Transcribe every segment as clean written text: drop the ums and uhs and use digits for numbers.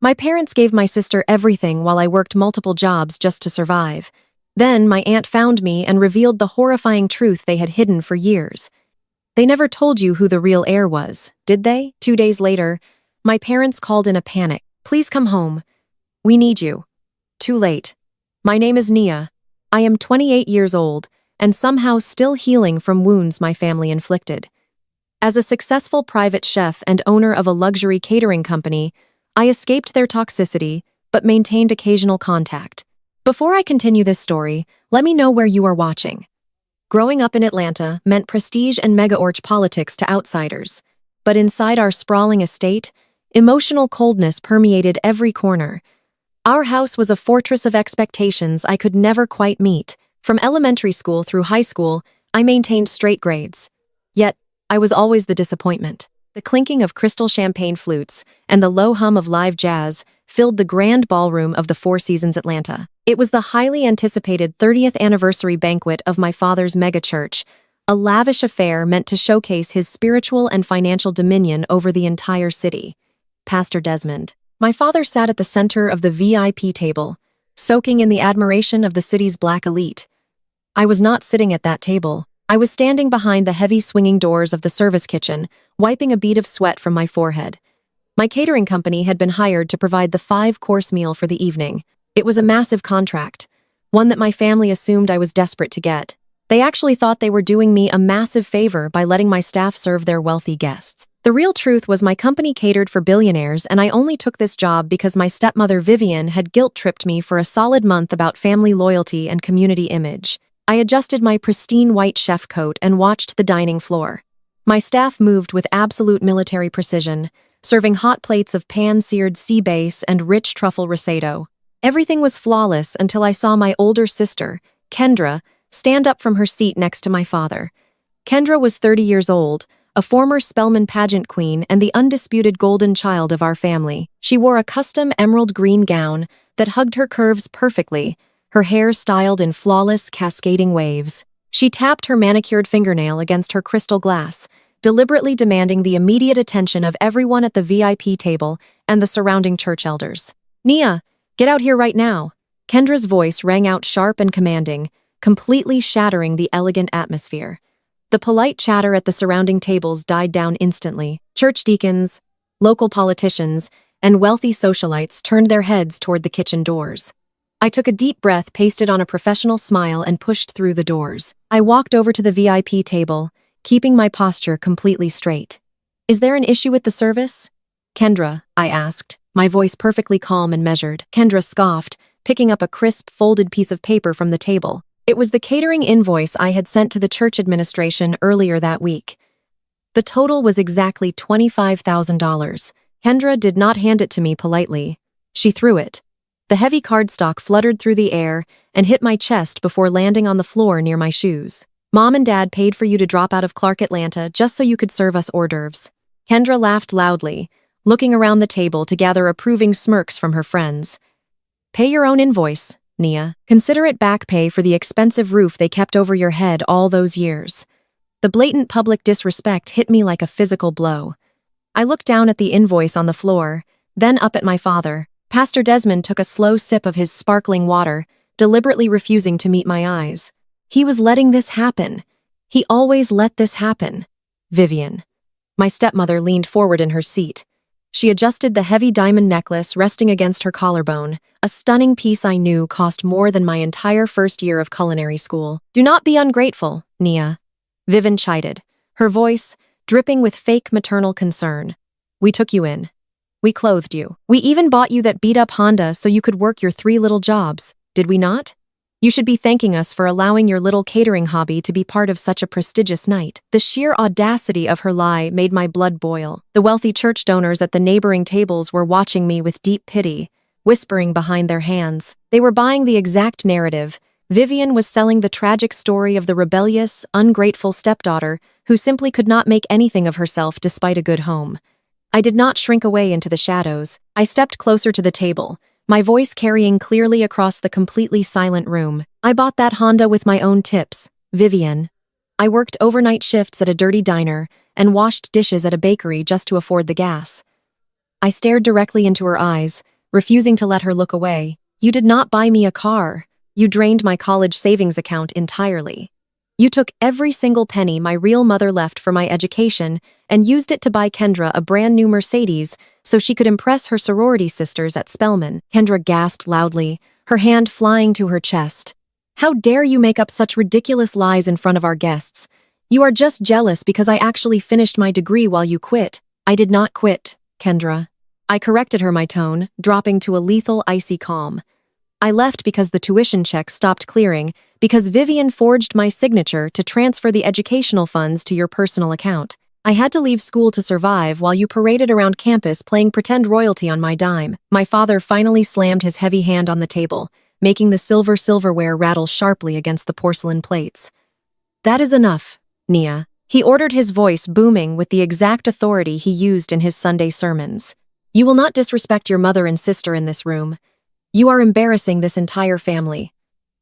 My parents gave my sister everything while I worked multiple jobs just to survive. Then my aunt found me and revealed the horrifying truth they had hidden for years. They never told you who the real heir was, did they? 2 days later, my parents called in a panic. Please come home. We need you. Too late. My name is Nia. I am 28 years old and somehow still healing from wounds my family inflicted. As a successful private chef and owner of a luxury catering company, I escaped their toxicity but maintained occasional contact. Before I continue this story, let me know where you are watching. Growing up in Atlanta meant prestige and mega-orch politics to outsiders. But inside our sprawling estate, emotional coldness permeated every corner. Our house was a fortress of expectations I could never quite meet. From elementary school through high school, I maintained straight grades. Yet, I was always the disappointment. The clinking of crystal champagne flutes and the low hum of live jazz filled the grand ballroom of the Four Seasons Atlanta. It was the highly anticipated 30th anniversary banquet of my father's megachurch, a lavish affair meant to showcase his spiritual and financial dominion over the entire city. Pastor Desmond. My father sat at the center of the VIP table, soaking in the admiration of the city's black elite. I was not sitting at that table. I was standing behind the heavy swinging doors of the service kitchen, wiping a bead of sweat from my forehead. My catering company had been hired to provide the 5-course meal for the evening. It was a massive contract, one that my family assumed I was desperate to get. They actually thought they were doing me a massive favor by letting my staff serve their wealthy guests. The real truth was my company catered for billionaires, and I only took this job because my stepmother Vivian had guilt-tripped me for a solid month about family loyalty and community image. I adjusted my pristine white chef coat and watched the dining floor. My staff moved with absolute military precision, serving hot plates of pan-seared sea bass and rich truffle risotto. Everything was flawless until I saw my older sister, Kendra, stand up from her seat next to my father. Kendra was 30 years old, a former Spelman pageant queen and the undisputed golden child of our family. She wore a custom emerald green gown that hugged her curves perfectly, her hair styled in flawless, cascading waves. She tapped her manicured fingernail against her crystal glass, deliberately demanding the immediate attention of everyone at the VIP table and the surrounding church elders. "Nia, get out here right now." Kendra's voice rang out sharp and commanding, completely shattering the elegant atmosphere. The polite chatter at the surrounding tables died down instantly. Church deacons, local politicians, and wealthy socialites turned their heads toward the kitchen doors. I took a deep breath, pasted on a professional smile, and pushed through the doors. I walked over to the VIP table, keeping my posture completely straight. "Is there an issue with the service?" "Kendra," I asked, my voice perfectly calm and measured. Kendra scoffed, picking up a crisp, folded piece of paper from the table. It was the catering invoice I had sent to the church administration earlier that week. The total was exactly $25,000. Kendra did not hand it to me politely. She threw it. The heavy cardstock fluttered through the air and hit my chest before landing on the floor near my shoes. "Mom and Dad paid for you to drop out of Clark, Atlanta, just so you could serve us hors d'oeuvres." Kendra laughed loudly, looking around the table to gather approving smirks from her friends. "Pay your own invoice, Nia. Consider it back pay for the expensive roof they kept over your head all those years." The blatant public disrespect hit me like a physical blow. I looked down at the invoice on the floor, then up at my father. Pastor Desmond took a slow sip of his sparkling water, deliberately refusing to meet my eyes. He was letting this happen. He always let this happen. Vivian. My stepmother leaned forward in her seat. She adjusted the heavy diamond necklace resting against her collarbone, a stunning piece I knew cost more than my entire first year of culinary school. "Do not be ungrateful, Nia," Vivian chided, her voice dripping with fake maternal concern. "We took you in. We clothed you. We even bought you that beat-up Honda so you could work your 3 little jobs, did we not? You should be thanking us for allowing your little catering hobby to be part of such a prestigious night." The sheer audacity of her lie made my blood boil. The wealthy church donors at the neighboring tables were watching me with deep pity, whispering behind their hands. They were buying the exact narrative. Vivian was selling the tragic story of the rebellious, ungrateful stepdaughter who simply could not make anything of herself despite a good home. I did not shrink away into the shadows. I stepped closer to the table, my voice carrying clearly across the completely silent room. "I bought that Honda with my own tips, Vivian. I worked overnight shifts at a dirty diner and washed dishes at a bakery just to afford the gas. I stared directly into her eyes, refusing to let her look away. You did not buy me a car. You drained my college savings account entirely. You took every single penny my real mother left for my education and used it to buy Kendra a brand new Mercedes so she could impress her sorority sisters at Spelman. Kendra gasped loudly, her hand flying to her chest. How dare you make up such ridiculous lies in front of our guests? You are just jealous because I actually finished my degree while you quit. I did not quit, Kendra. I corrected her my tone, dropping to a lethal, icy calm. I left because the tuition check stopped clearing, because Vivian forged my signature to transfer the educational funds to your personal account. I had to leave school to survive while you paraded around campus playing pretend royalty on my dime. My father finally slammed his heavy hand on the table, making the silverware rattle sharply against the porcelain plates. That is enough, Nia. He ordered, his voice booming with the exact authority he used in his Sunday sermons. You will not disrespect your mother and sister in this room. You are embarrassing this entire family.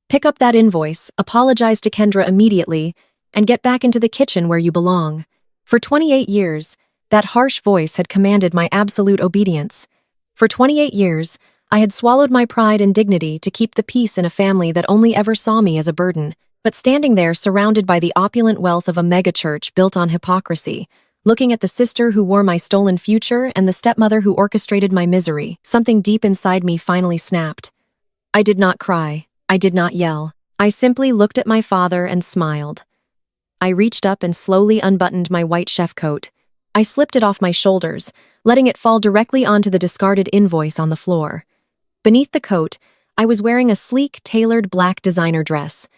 Pick up that invoice, apologize to Kendra immediately, and get back into the kitchen where you belong. For 28 years, that harsh voice had commanded my absolute obedience. For 28 years, I had swallowed my pride and dignity to keep the peace in a family that only ever saw me as a burden. But standing there surrounded by the opulent wealth of a megachurch built on hypocrisy, looking at the sister who wore my stolen future and the stepmother who orchestrated my misery, something deep inside me finally snapped. I did not cry. I did not yell. I simply looked at my father and smiled. I reached up and slowly unbuttoned my white chef coat. I slipped it off my shoulders, letting it fall directly onto the discarded invoice on the floor. Beneath the coat, I was wearing a sleek, tailored black designer dress.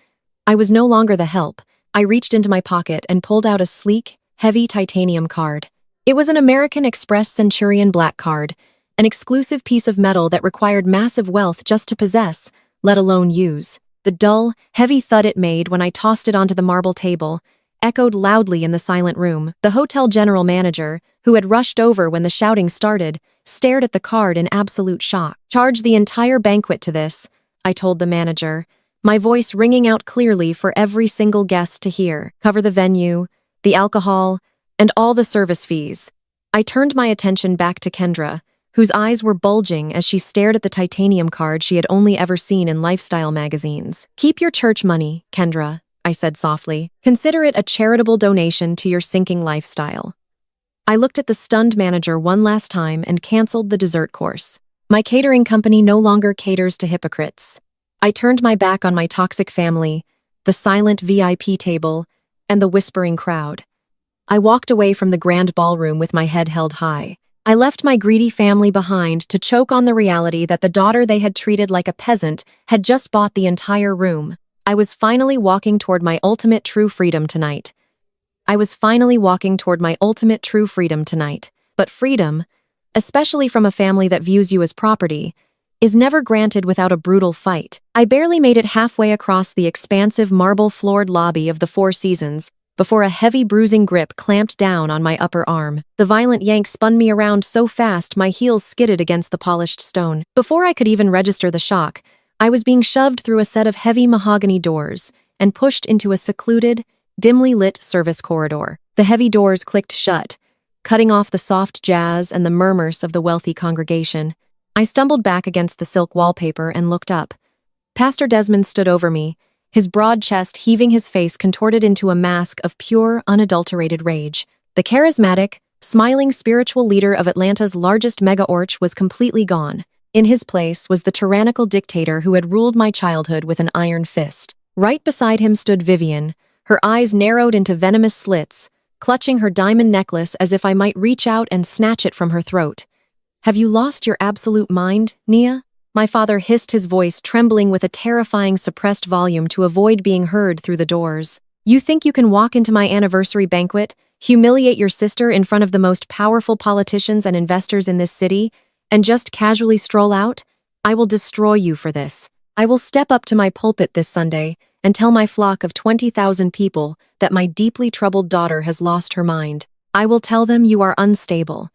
I was no longer the help. I reached into my pocket and pulled out a sleek, heavy titanium card. It was an American Express Centurion black card, an exclusive piece of metal that required massive wealth just to possess, let alone use. The dull, heavy thud it made when I tossed it onto the marble table echoed loudly in the silent room. The hotel general manager, who had rushed over when the shouting started, stared at the card in absolute shock. Charge the entire banquet to this, I told the manager, my voice ringing out clearly for every single guest to hear. Cover the venue, the alcohol, and all the service fees. I turned my attention back to Kendra, whose eyes were bulging as she stared at the titanium card she had only ever seen in lifestyle magazines. Keep your church money, Kendra, I said softly. Consider it a charitable donation to your sinking lifestyle. I looked at the stunned manager one last time and canceled the dessert course. My catering company no longer caters to hypocrites. I turned my back on my toxic family, the silent VIP table, and the whispering crowd. I walked away from the grand ballroom with my head held high. I left my greedy family behind to choke on the reality that the daughter they had treated like a peasant had just bought the entire room. I was finally walking toward my ultimate true freedom tonight. But freedom, especially from a family that views you as property, is never granted without a brutal fight. I barely made it halfway across the expansive marble-floored lobby of the Four Seasons before a heavy bruising grip clamped down on my upper arm. The violent yank spun me around so fast my heels skidded against the polished stone. Before I could even register the shock, I was being shoved through a set of heavy mahogany doors and pushed into a secluded, dimly lit service corridor. The heavy doors clicked shut, cutting off the soft jazz and the murmurs of the wealthy congregation. I stumbled back against the silk wallpaper and looked up. Pastor Desmond stood over me, his broad chest heaving, his face contorted into a mask of pure, unadulterated rage. The charismatic, smiling spiritual leader of Atlanta's largest mega-orch was completely gone. In his place was the tyrannical dictator who had ruled my childhood with an iron fist. Right beside him stood Vivian, her eyes narrowed into venomous slits, clutching her diamond necklace as if I might reach out and snatch it from her throat. Have you lost your absolute mind, Nia? My father hissed, his voice trembling with a terrifying suppressed volume to avoid being heard through the doors. You think you can walk into my anniversary banquet, humiliate your sister in front of the most powerful politicians and investors in this city, and just casually stroll out? I will destroy you for this. I will step up to my pulpit this Sunday and tell my flock of 20,000 people that my deeply troubled daughter has lost her mind. I will tell them you are unstable,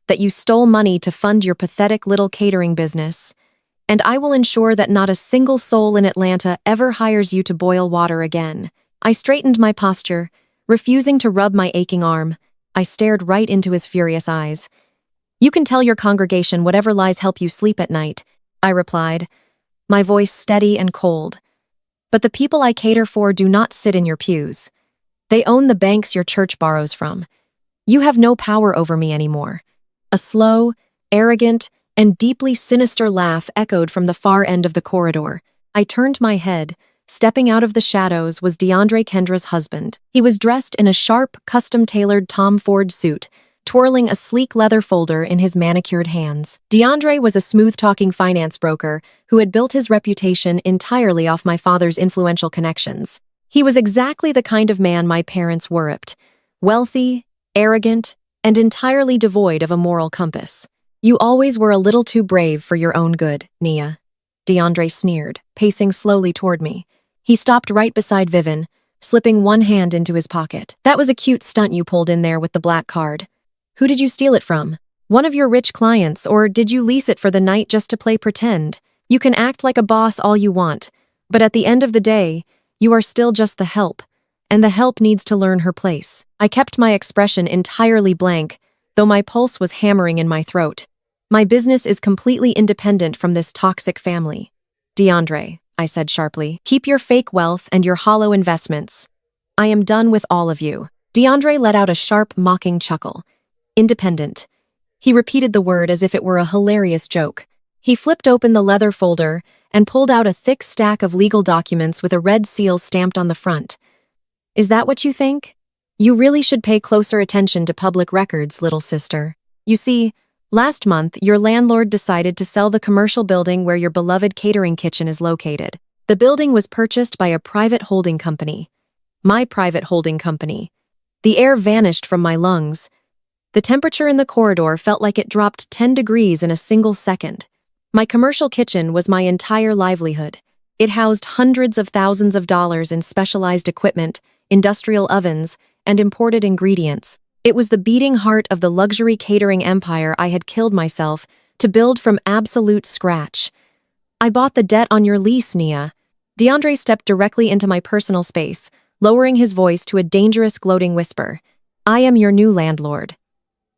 that you stole money to fund your pathetic little catering business, and I will ensure that not a single soul in Atlanta ever hires you to boil water again. I straightened my posture, refusing to rub my aching arm. I stared right into his furious eyes. You can tell your congregation whatever lies help you sleep at night, I replied, my voice steady and cold. But the people I cater for do not sit in your pews. They own the banks your church borrows from. You have no power over me anymore. A slow, arrogant, and deeply sinister laugh echoed from the far end of the corridor. I turned my head. Stepping out of the shadows was DeAndre Kendra's husband. He was dressed in a sharp, custom-tailored Tom Ford suit, twirling a sleek leather folder in his manicured hands. DeAndre was a smooth-talking finance broker who had built his reputation entirely off my father's influential connections. He was exactly the kind of man my parents worshipped: wealthy, arrogant, and entirely devoid of a moral compass. You always were a little too brave for your own good, Nia, DeAndre sneered, pacing slowly toward me. He stopped right beside Vivian, slipping one hand into his pocket. That was a cute stunt you pulled in there with the black card. Who did you steal it from? One of your rich clients, or did you lease it for the night just to play pretend? You can act like a boss all you want, but at the end of the day, you are still just the help, and the help needs to learn her place. I kept my expression entirely blank, though my pulse was hammering in my throat. My business is completely independent from this toxic family. DeAndre, I said sharply, keep your fake wealth and your hollow investments. I am done with all of you. DeAndre let out a sharp, mocking chuckle. Independent. He repeated the word as if it were a hilarious joke. He flipped open the leather folder and pulled out a thick stack of legal documents with a red seal stamped on the front. Is that what you think? You really should pay closer attention to public records, little sister. You see, last month, your landlord decided to sell the commercial building where your beloved catering kitchen is located. The building was purchased by a private holding company. My private holding company. The air vanished from my lungs. The temperature in the corridor felt like it dropped 10 degrees in a single second. My commercial kitchen was my entire livelihood. It housed hundreds of thousands of dollars in specialized equipment, industrial ovens, and imported ingredients. It was the beating heart of the luxury catering empire I had killed myself to build from absolute scratch. I bought the debt on your lease, Nia. DeAndre stepped directly into my personal space, lowering his voice to a dangerous, gloating whisper. I am your new landlord.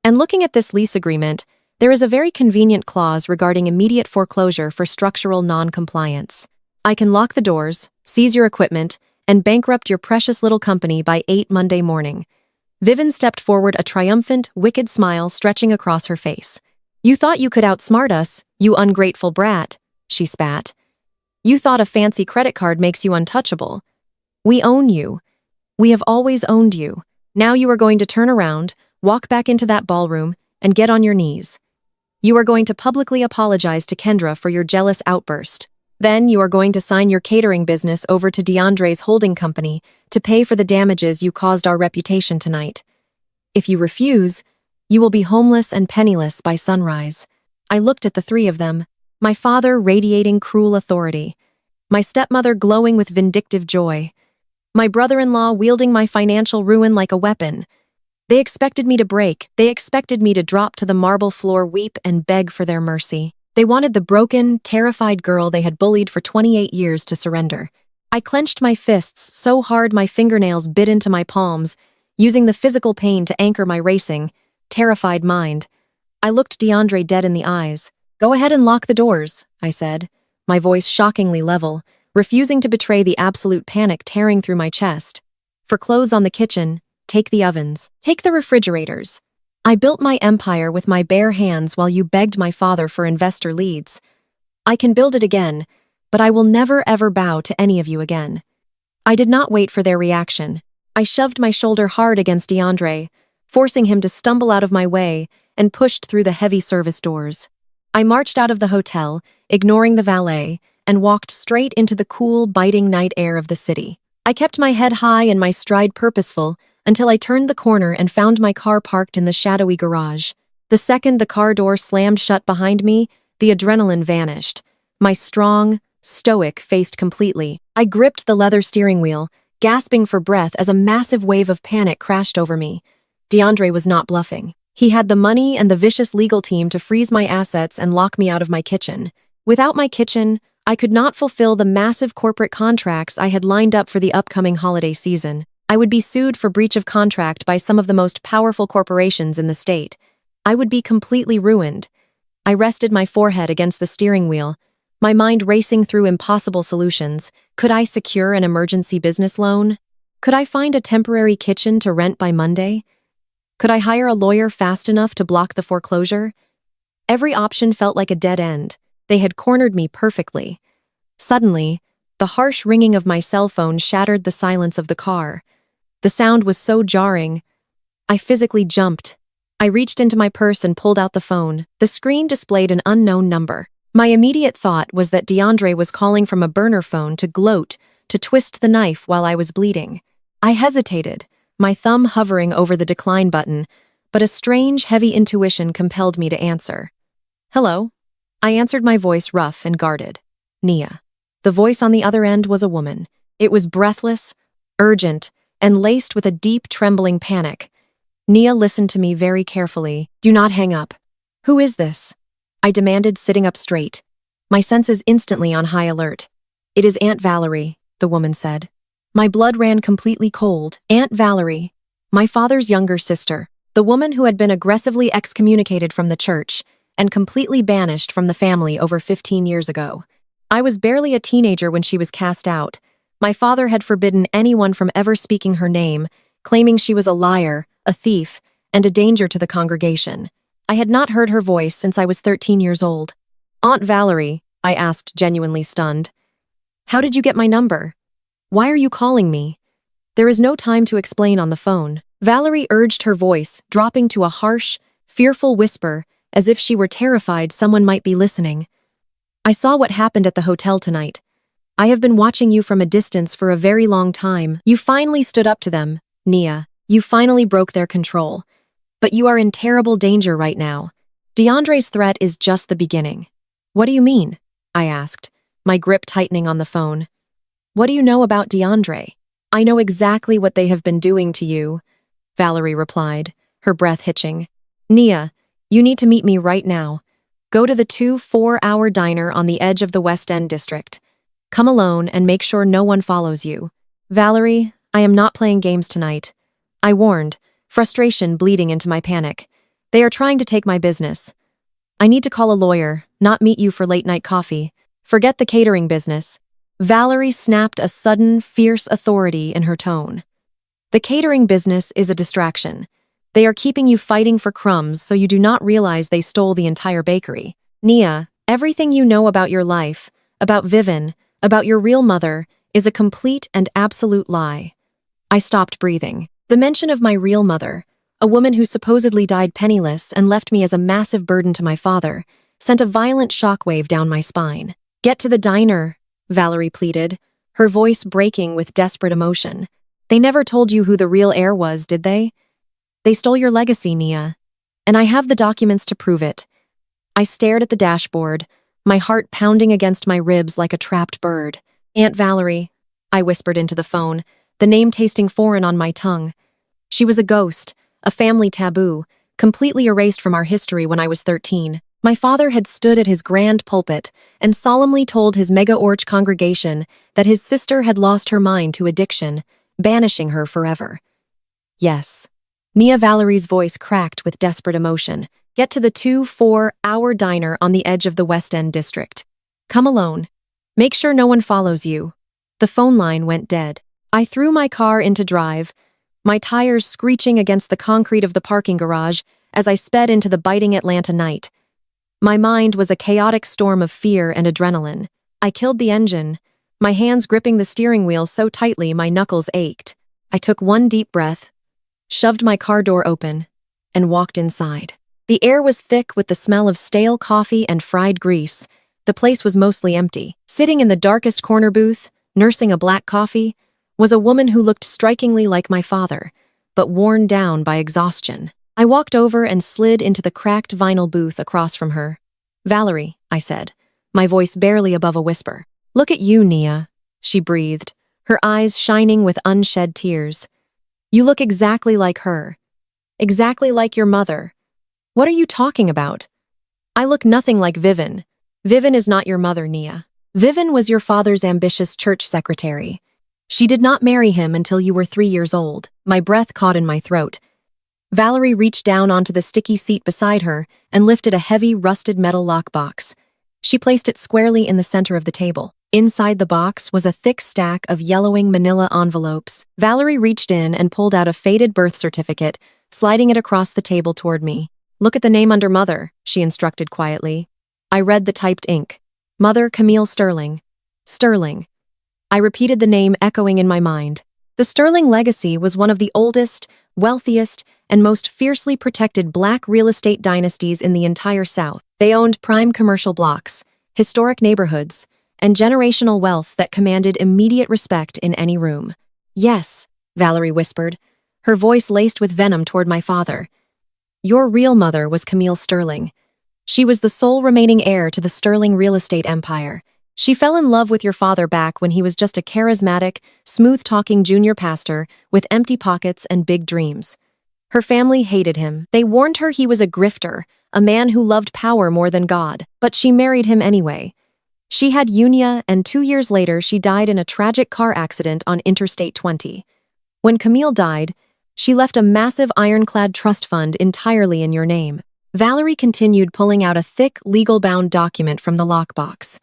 And looking at this lease agreement, there is a very convenient clause regarding immediate foreclosure for structural non-compliance. I can lock the doors, seize your equipment, and bankrupt your precious little company by 8 Monday morning. Vivian stepped forward, a triumphant, wicked smile stretching across her face. You thought you could outsmart us, you ungrateful brat, she spat. You thought a fancy credit card makes you untouchable. We own you. We have always owned you. Now you are going to turn around, walk back into that ballroom, and get on your knees. You are going to publicly apologize to Kendra for your jealous outburst. Then you are going to sign your catering business over to DeAndre's holding company to pay for the damages you caused our reputation tonight. If you refuse, you will be homeless and penniless by sunrise. I looked at the three of them, my father radiating cruel authority, my stepmother glowing with vindictive joy, my brother-in-law wielding my financial ruin like a weapon. They expected me to break. They expected me to drop to the marble floor, weep, and beg for their mercy. They wanted the broken, terrified girl they had bullied for 28 years to surrender. I clenched my fists so hard my fingernails bit into my palms, using the physical pain to anchor my racing, terrified mind. I looked DeAndre dead in the eyes. Go ahead and lock the doors, I said, my voice shockingly level, refusing to betray the absolute panic tearing through my chest. For clothes on the kitchen, take the ovens, take the refrigerators. I built my empire with my bare hands while you begged my father for investor leads. I can build it again, but I will never ever bow to any of you again. I did not wait for their reaction. I shoved my shoulder hard against DeAndre, forcing him to stumble out of my way, and pushed through the heavy service doors. I marched out of the hotel, ignoring the valet, and walked straight into the cool, biting night air of the city. I kept my head high and my stride purposeful, until I turned the corner and found my car parked in the shadowy garage. The second the car door slammed shut behind me, the adrenaline vanished. My strong, stoic faced completely. I gripped the leather steering wheel, gasping for breath as a massive wave of panic crashed over me. DeAndre was not bluffing. He had the money and the vicious legal team to freeze my assets and lock me out of my kitchen. Without my kitchen, I could not fulfill the massive corporate contracts I had lined up for the upcoming holiday season. I would be sued for breach of contract by some of the most powerful corporations in the state. I would be completely ruined. I rested my forehead against the steering wheel, my mind racing through impossible solutions. Could I secure an emergency business loan? Could I find a temporary kitchen to rent by Monday? Could I hire a lawyer fast enough to block the foreclosure? Every option felt like a dead end. They had cornered me perfectly. Suddenly, the harsh ringing of my cell phone shattered the silence of the car. The sound was so jarring, I physically jumped. I reached into my purse and pulled out the phone. The screen displayed an unknown number. My immediate thought was that DeAndre was calling from a burner phone to gloat, to twist the knife while I was bleeding. I hesitated, my thumb hovering over the decline button, but a strange, heavy intuition compelled me to answer. Hello? I answered, my voice rough and guarded. Nia. The voice on the other end was a woman. It was breathless, urgent, and laced with a deep, trembling panic. Nia listened to me very carefully. Do not hang up. Who is this? I demanded, sitting up straight, my senses instantly on high alert. It is Aunt Valerie, the woman said. My blood ran completely cold. Aunt Valerie, my father's younger sister, the woman who had been aggressively excommunicated from the church and completely banished from the family over 15 years ago. I was barely a teenager when she was cast out. My father had forbidden anyone from ever speaking her name, claiming she was a liar, a thief, and a danger to the congregation. I had not heard her voice since I was 13 years old. Aunt Valerie, I asked, genuinely stunned. How did you get my number? Why are you calling me? There is no time to explain on the phone. Valerie urged, her voice dropping to a harsh, fearful whisper, as if she were terrified someone might be listening. I saw what happened at the hotel tonight. I have been watching you from a distance for a very long time. You finally stood up to them, Nia. You finally broke their control. But you are in terrible danger right now. DeAndre's threat is just the beginning. What do you mean? I asked, my grip tightening on the phone. What do you know about DeAndre? I know exactly what they have been doing to you, Valerie replied, her breath hitching. Nia, you need to meet me right now. Go to the 2-4-hour diner on the edge of the West End district. Come alone and make sure no one follows you. Valerie, I am not playing games tonight. I warned, frustration bleeding into my panic. They are trying to take my business. I need to call a lawyer, not meet you for late-night coffee. Forget the catering business. Valerie snapped, a sudden, fierce authority in her tone. The catering business is a distraction. They are keeping you fighting for crumbs so you do not realize they stole the entire bakery. Nia, everything you know about your life, about Vivian, about your real mother, is a complete and absolute lie. I stopped breathing. The mention of my real mother, a woman who supposedly died penniless and left me as a massive burden to my father, sent a violent shockwave down my spine. Get to the diner, Valerie pleaded, her voice breaking with desperate emotion. They never told you who the real heir was, did they? They stole your legacy, Nia. And I have the documents to prove it. I stared at the dashboard, my heart pounding against my ribs like a trapped bird. Aunt Valerie, I whispered into the phone, the name tasting foreign on my tongue. She was a ghost, a family taboo, completely erased from our history when I was 13. My father had stood at his grand pulpit and solemnly told his mega-orch congregation that his sister had lost her mind to addiction, banishing her forever. Yes. Nia Valerie's voice cracked with desperate emotion. Get to the 2-4-hour diner on the edge of the West End district. Come alone. Make sure no one follows you. The phone line went dead. I threw my car into drive, my tires screeching against the concrete of the parking garage as I sped into the biting Atlanta night. My mind was a chaotic storm of fear and adrenaline. I killed the engine, my hands gripping the steering wheel so tightly my knuckles ached. I took one deep breath, shoved my car door open, and walked inside. The air was thick with the smell of stale coffee and fried grease. The place was mostly empty. Sitting in the darkest corner booth, nursing a black coffee, was a woman who looked strikingly like my father, but worn down by exhaustion. I walked over and slid into the cracked vinyl booth across from her. Valerie, I said, my voice barely above a whisper. Look at you, Nia, she breathed, her eyes shining with unshed tears. You look exactly like her. Exactly like your mother. What are you talking about? I look nothing like Vivian. Vivian is not your mother, Nia. Vivian was your father's ambitious church secretary. She did not marry him until you were 3 years old. My breath caught in my throat. Valerie reached down onto the sticky seat beside her and lifted a heavy, rusted metal lockbox. She placed it squarely in the center of the table. Inside the box was a thick stack of yellowing manila envelopes. Valerie reached in and pulled out a faded birth certificate, sliding it across the table toward me. "Look at the name under Mother," she instructed quietly. I read the typed ink. Mother Camille Sterling. Sterling. I repeated the name, echoing in my mind. The Sterling legacy was one of the oldest, wealthiest, and most fiercely protected black real estate dynasties in the entire South. They owned prime commercial blocks, historic neighborhoods, and generational wealth that commanded immediate respect in any room. "Yes," Valerie whispered, her voice laced with venom toward my father. "Your real mother was Camille Sterling. She was the sole remaining heir to the Sterling real estate empire. She fell in love with your father back when he was just a charismatic, smooth-talking junior pastor with empty pockets and big dreams. Her family hated him. They warned her he was a grifter, a man who loved power more than God, but she married him anyway. She had Unia, and 2 years later she died in a tragic car accident on Interstate 20. When Camille died, she left a massive ironclad trust fund entirely in your name." Valerie continued, pulling out a thick, legal-bound document from the lockbox.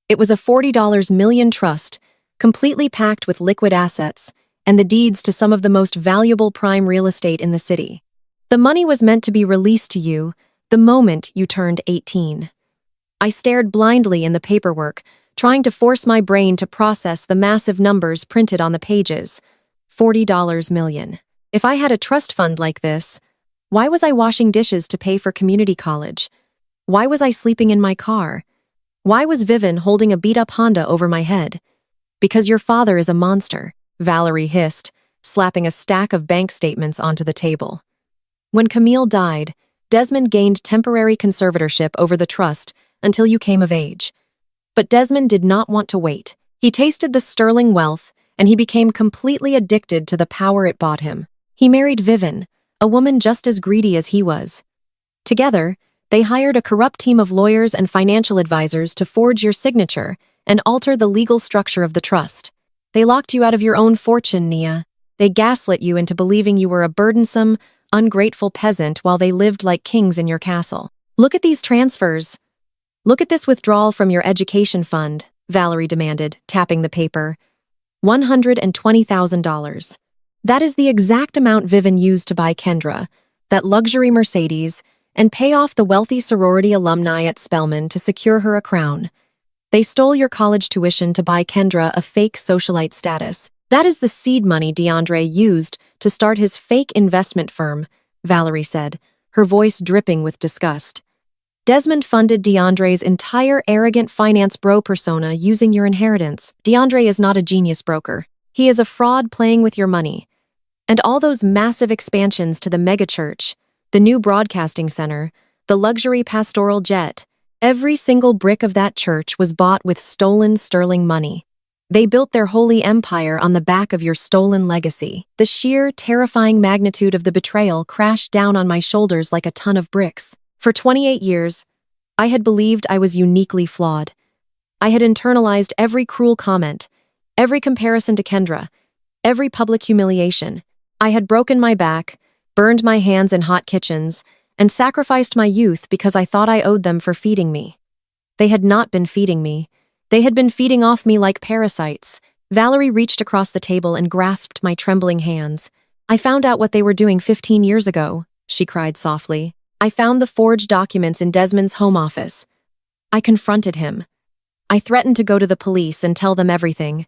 It was a $40 million trust, completely packed with liquid assets, and the deeds to some of the most valuable prime real estate in the city. The money was meant to be released to you the moment you turned 18. I stared blindly in the paperwork, trying to force my brain to process the massive numbers printed on the pages. $40 million. If I had a trust fund like this, why was I washing dishes to pay for community college? Why was I sleeping in my car? Why was Vivian holding a beat-up Honda over my head? "Because your father is a monster," Valerie hissed, slapping a stack of bank statements onto the table. "When Camille died, Desmond gained temporary conservatorship over the trust until you came of age. But Desmond did not want to wait. He tasted the Sterling wealth, and he became completely addicted to the power it bought him. He married Vivian, a woman just as greedy as he was. Together, they hired a corrupt team of lawyers and financial advisors to forge your signature and alter the legal structure of the trust. They locked you out of your own fortune, Nia. They gaslit you into believing you were a burdensome, ungrateful peasant while they lived like kings in your castle. Look at these transfers. Look at this withdrawal from your education fund," Valerie demanded, tapping the paper. $120,000. That is the exact amount Vivian used to buy Kendra, that luxury Mercedes, and pay off the wealthy sorority alumni at Spelman to secure her a crown. They stole your college tuition to buy Kendra a fake socialite status. That is the seed money DeAndre used to start his fake investment firm, Valerie said, her voice dripping with disgust. Desmond funded DeAndre's entire arrogant finance bro persona using your inheritance. DeAndre is not a genius broker. He is a fraud playing with your money. And all those massive expansions to the megachurch, the new broadcasting center, the luxury pastoral jet, every single brick of that church was bought with stolen Sterling money. They built their holy empire on the back of your stolen legacy. The sheer, terrifying magnitude of the betrayal crashed down on my shoulders like a ton of bricks. For 28 years, I had believed I was uniquely flawed. I had internalized every cruel comment, every comparison to Kendra, every public humiliation. I had broken my back, burned my hands in hot kitchens, and sacrificed my youth because I thought I owed them for feeding me. They had not been feeding me. They had been feeding off me like parasites. Valerie reached across the table and grasped my trembling hands. "I found out what they were doing 15 years ago," she cried softly. "I found the forged documents in Desmond's home office. I confronted him. I threatened to go to the police and tell them everything.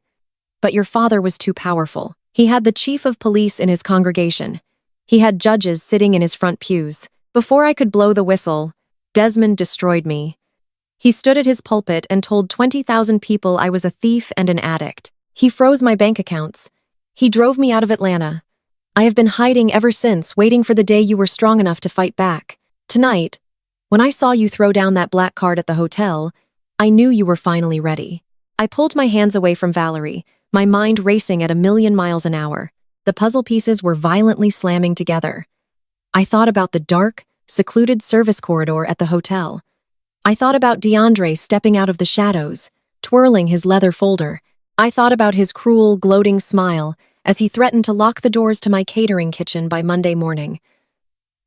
But your father was too powerful. He had the chief of police in his congregation. He had judges sitting in his front pews. Before I could blow the whistle, Desmond destroyed me. He stood at his pulpit and told 20,000 people I was a thief and an addict. He froze my bank accounts. He drove me out of Atlanta. I have been hiding ever since, waiting for the day you were strong enough to fight back. Tonight, when I saw you throw down that black card at the hotel, I knew you were finally ready." I pulled my hands away from Valerie, my mind racing at 1,000,000 miles an hour. The puzzle pieces were violently slamming together. I thought about the dark, secluded service corridor at the hotel. I thought about DeAndre stepping out of the shadows, twirling his leather folder. I thought about his cruel, gloating smile as he threatened to lock the doors to my catering kitchen by Monday morning.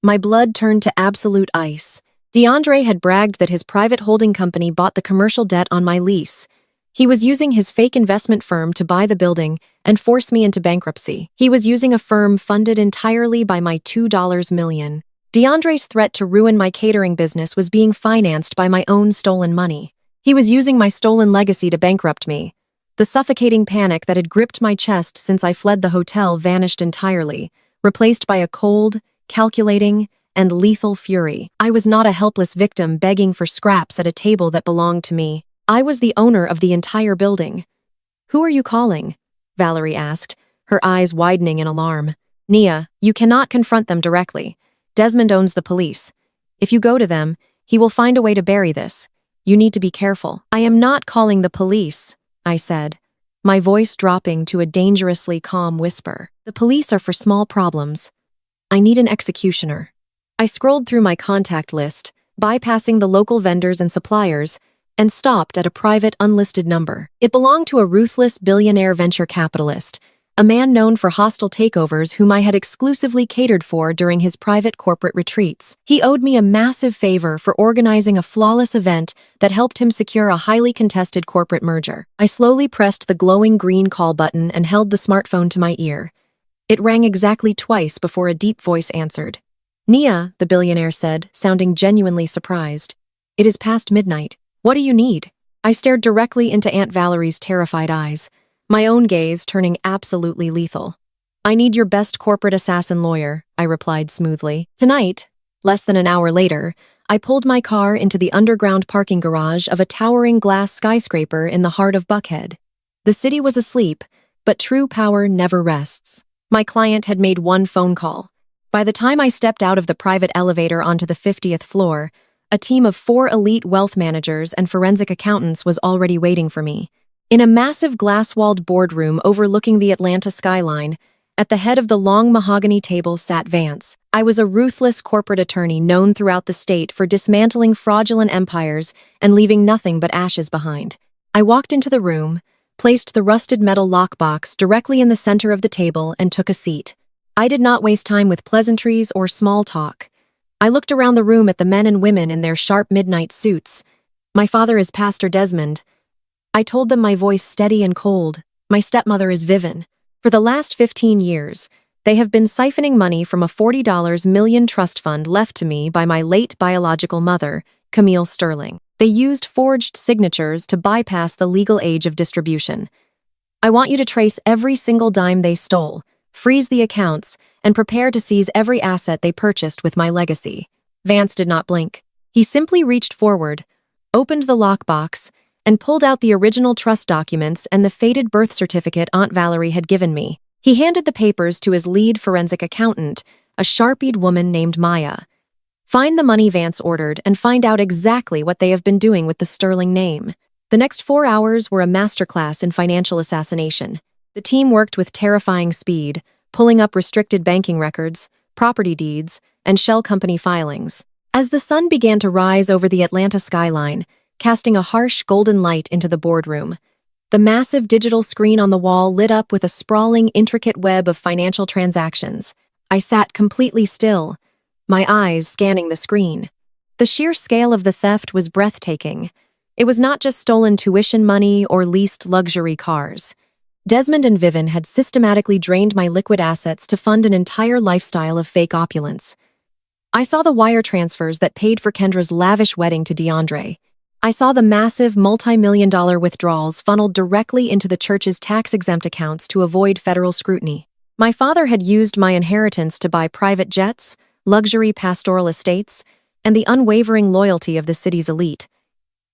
My blood turned to absolute ice. DeAndre had bragged that his private holding company bought the commercial debt on my lease. He was using his fake investment firm to buy the building and force me into bankruptcy. He was using a firm funded entirely by my $2 million. DeAndre's threat to ruin my catering business was being financed by my own stolen money. He was using my stolen legacy to bankrupt me. The suffocating panic that had gripped my chest since I fled the hotel vanished entirely, replaced by a cold, calculating, and lethal fury. I was not a helpless victim begging for scraps at a table that belonged to me. I was the owner of the entire building. "Who are you calling?" Valerie asked, her eyes widening in alarm. "Nia, you cannot confront them directly. Desmond owns the police. If you go to them, he will find a way to bury this. You need to be careful." "I am not calling the police," I said, my voice dropping to a dangerously calm whisper. "The police are for small problems. I need an executioner." I scrolled through my contact list, bypassing the local vendors and suppliers, and stopped at a private, unlisted number. It belonged to a ruthless billionaire venture capitalist, a man known for hostile takeovers whom I had exclusively catered for during his private corporate retreats. He owed me a massive favor for organizing a flawless event that helped him secure a highly contested corporate merger. I slowly pressed the glowing green call button and held the smartphone to my ear. It rang exactly twice before a deep voice answered. "Nia," the billionaire said, sounding genuinely surprised. "It is past midnight. What do you need?" I stared directly into Aunt Valerie's terrified eyes, my own gaze turning absolutely lethal. "I need your best corporate assassin lawyer," I replied smoothly. Tonight, less than an hour later, I pulled my car into the underground parking garage of a towering glass skyscraper in the heart of Buckhead. The city was asleep, but true power never rests. My client had made one phone call. By the time I stepped out of the private elevator onto the 50th floor, a team of 4 elite wealth managers and forensic accountants was already waiting for me. In a massive glass-walled boardroom overlooking the Atlanta skyline, at the head of the long mahogany table sat Vance. I was a ruthless corporate attorney known throughout the state for dismantling fraudulent empires and leaving nothing but ashes behind. I walked into the room, placed the rusted metal lockbox directly in the center of the table, and took a seat. I did not waste time with pleasantries or small talk. I looked around the room at the men and women in their sharp midnight suits. "My father is Pastor Desmond." I told them, my voice steady and cold. "My stepmother is Vivian. For the last 15 years, they have been siphoning money from a $40 million trust fund left to me by my late biological mother, Camille Sterling. They used forged signatures to bypass the legal age of distribution. I want you to trace every single dime they stole, freeze the accounts, and prepare to seize every asset they purchased with my legacy." Vance did not blink. He simply reached forward, opened the lockbox, and pulled out the original trust documents and the faded birth certificate Aunt Valerie had given me. He handed the papers to his lead forensic accountant, a sharp-eyed woman named Maya. "Find the money," Vance ordered, "and find out exactly what they have been doing with the Sterling name." The next 4 hours were a masterclass in financial assassination. The team worked with terrifying speed, pulling up restricted banking records, property deeds, and shell company filings. As the sun began to rise over the Atlanta skyline, casting a harsh golden light into the boardroom, the massive digital screen on the wall lit up with a sprawling, intricate web of financial transactions. I sat completely still, my eyes scanning the screen. The sheer scale of the theft was breathtaking. It was not just stolen tuition money or leased luxury cars. Desmond and Vivian had systematically drained my liquid assets to fund an entire lifestyle of fake opulence. I saw the wire transfers that paid for Kendra's lavish wedding to DeAndre. I saw the massive multi-million-dollar withdrawals funneled directly into the church's tax-exempt accounts to avoid federal scrutiny. My father had used my inheritance to buy private jets, luxury pastoral estates, and the unwavering loyalty of the city's elite.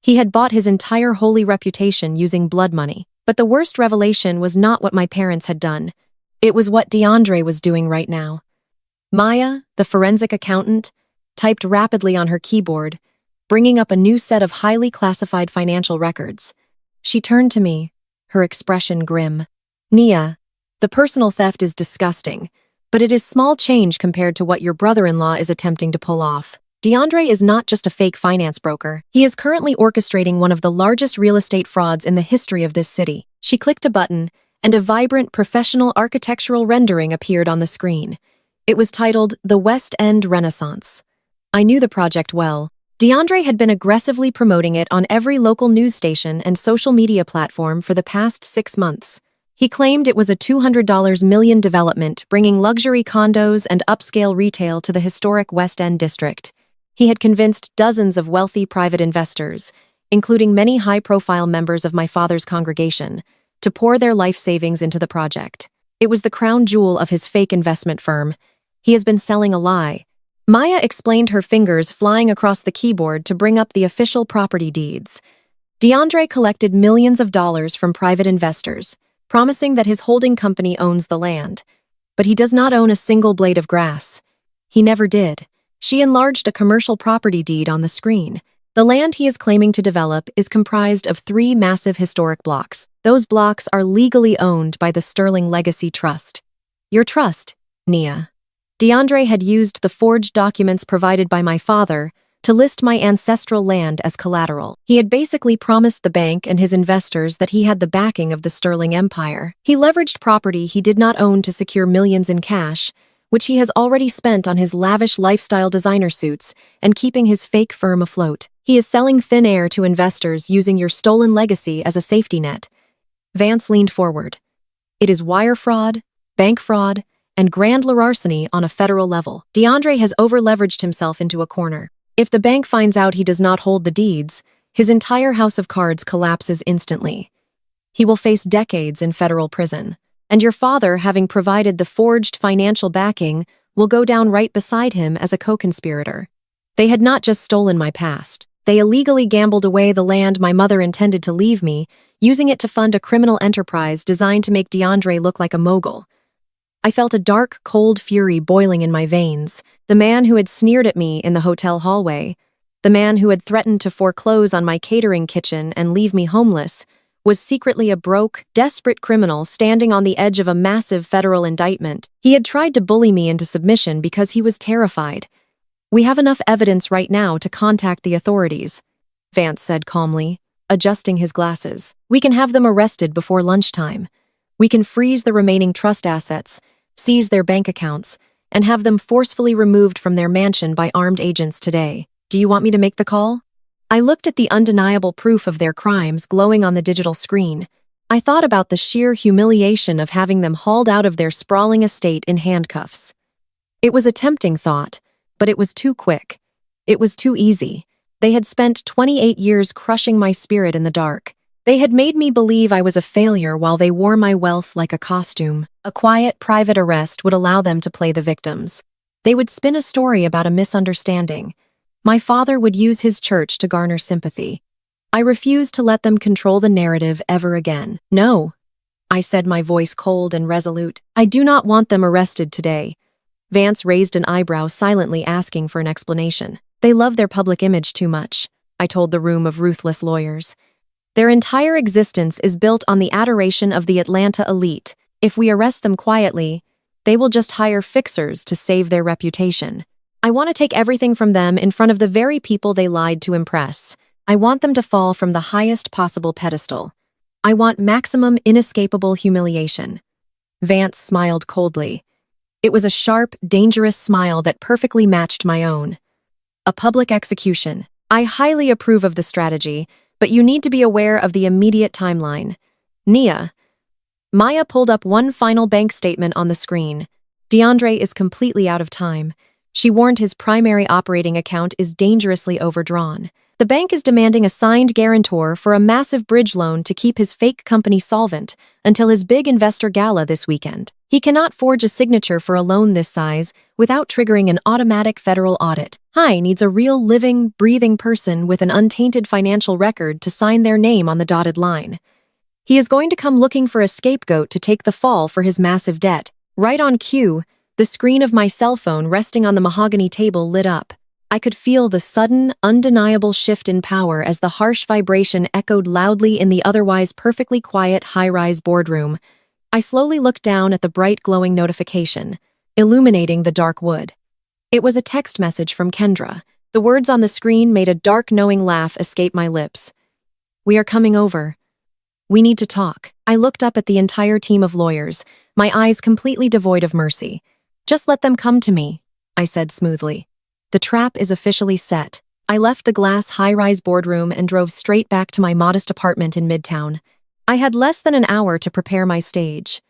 He had bought his entire holy reputation using blood money. But the worst revelation was not what my parents had done. It was what DeAndre was doing right now. Maya, the forensic accountant, typed rapidly on her keyboard, bringing up a new set of highly classified financial records. She turned to me, her expression grim. "Nia, the personal theft is disgusting, but it is small change compared to what your brother-in-law is attempting to pull off. DeAndre is not just a fake finance broker. He is currently orchestrating one of the largest real estate frauds in the history of this city." She clicked a button, and a vibrant, professional architectural rendering appeared on the screen. It was titled The West End Renaissance. I knew the project well. DeAndre had been aggressively promoting it on every local news station and social media platform for the past 6 months. He claimed it was a $200 million development, bringing luxury condos and upscale retail to the historic West End district. He had convinced dozens of wealthy private investors, including many high-profile members of my father's congregation, to pour their life savings into the project. It was the crown jewel of his fake investment firm. He has been selling a lie. Maya explained, her fingers flying across the keyboard to bring up the official property deeds. DeAndre collected millions of dollars from private investors, promising that his holding company owns the land. But he does not own a single blade of grass. He never did. She enlarged a commercial property deed on the screen. The land he is claiming to develop is comprised of 3 massive historic blocks. Those blocks are legally owned by the Sterling Legacy Trust. Your trust, Nia. DeAndre had used the forged documents provided by my father to list my ancestral land as collateral. He had basically promised the bank and his investors that he had the backing of the Sterling Empire. He leveraged property he did not own to secure millions in cash, which he has already spent on his lavish lifestyle designer suits and keeping his fake firm afloat. He is selling thin air to investors using your stolen legacy as a safety net. Vance leaned forward. It is wire fraud, bank fraud, and grand larceny on a federal level. DeAndre has over-leveraged himself into a corner. If the bank finds out he does not hold the deeds, his entire house of cards collapses instantly. He will face decades in federal prison. And your father, having provided the forged financial backing, will go down right beside him as a co-conspirator. They had not just stolen my past. They illegally gambled away the land my mother intended to leave me, using it to fund a criminal enterprise designed to make DeAndre look like a mogul. I felt a dark, cold fury boiling in my veins. The man who had sneered at me in the hotel hallway, the man who had threatened to foreclose on my catering kitchen and leave me homeless, was secretly a broke, desperate criminal standing on the edge of a massive federal indictment. He had tried to bully me into submission because he was terrified. We have enough evidence right now to contact the authorities, Vance said calmly, adjusting his glasses. We can have them arrested before lunchtime. We can freeze the remaining trust assets, seize their bank accounts, and have them forcefully removed from their mansion by armed agents today. Do you want me to make the call? I looked at the undeniable proof of their crimes glowing on the digital screen. I thought about the sheer humiliation of having them hauled out of their sprawling estate in handcuffs. It was a tempting thought, but it was too quick. It was too easy. They had spent 28 years crushing my spirit in the dark. They had made me believe I was a failure while they wore my wealth like a costume. A quiet, private arrest would allow them to play the victims. They would spin a story about a misunderstanding. My father would use his church to garner sympathy. I refused to let them control the narrative ever again. No, I said, my voice cold and resolute. I do not want them arrested today. Vance raised an eyebrow, silently asking for an explanation. They love their public image too much, I told the room of ruthless lawyers. Their entire existence is built on the adoration of the Atlanta elite. If we arrest them quietly, they will just hire fixers to save their reputation. I want to take everything from them in front of the very people they lied to impress. I want them to fall from the highest possible pedestal. I want maximum inescapable humiliation. Vance smiled coldly. It was a sharp, dangerous smile that perfectly matched my own. A public execution. I highly approve of the strategy, but you need to be aware of the immediate timeline. Nia. Maya pulled up one final bank statement on the screen. DeAndre is completely out of time. She warned his primary operating account is dangerously overdrawn. The bank is demanding a signed guarantor for a massive bridge loan to keep his fake company solvent until his big investor gala this weekend. He cannot forge a signature for a loan this size without triggering an automatic federal audit. Heir needs a real, living, breathing person with an untainted financial record to sign their name on the dotted line. He is going to come looking for a scapegoat to take the fall for his massive debt. Right on cue, the screen of my cell phone resting on the mahogany table lit up. I could feel the sudden, undeniable shift in power as the harsh vibration echoed loudly in the otherwise perfectly quiet high-rise boardroom. I slowly looked down at the bright glowing notification, illuminating the dark wood. It was a text message from Kendra. The words on the screen made a dark, knowing laugh escape my lips. We are coming over. We need to talk. I looked up at the entire team of lawyers, my eyes completely devoid of mercy. Just let them come to me, I said smoothly. The trap is officially set. I left the glass high-rise boardroom and drove straight back to my modest apartment in Midtown. I had less than an hour to prepare my stage.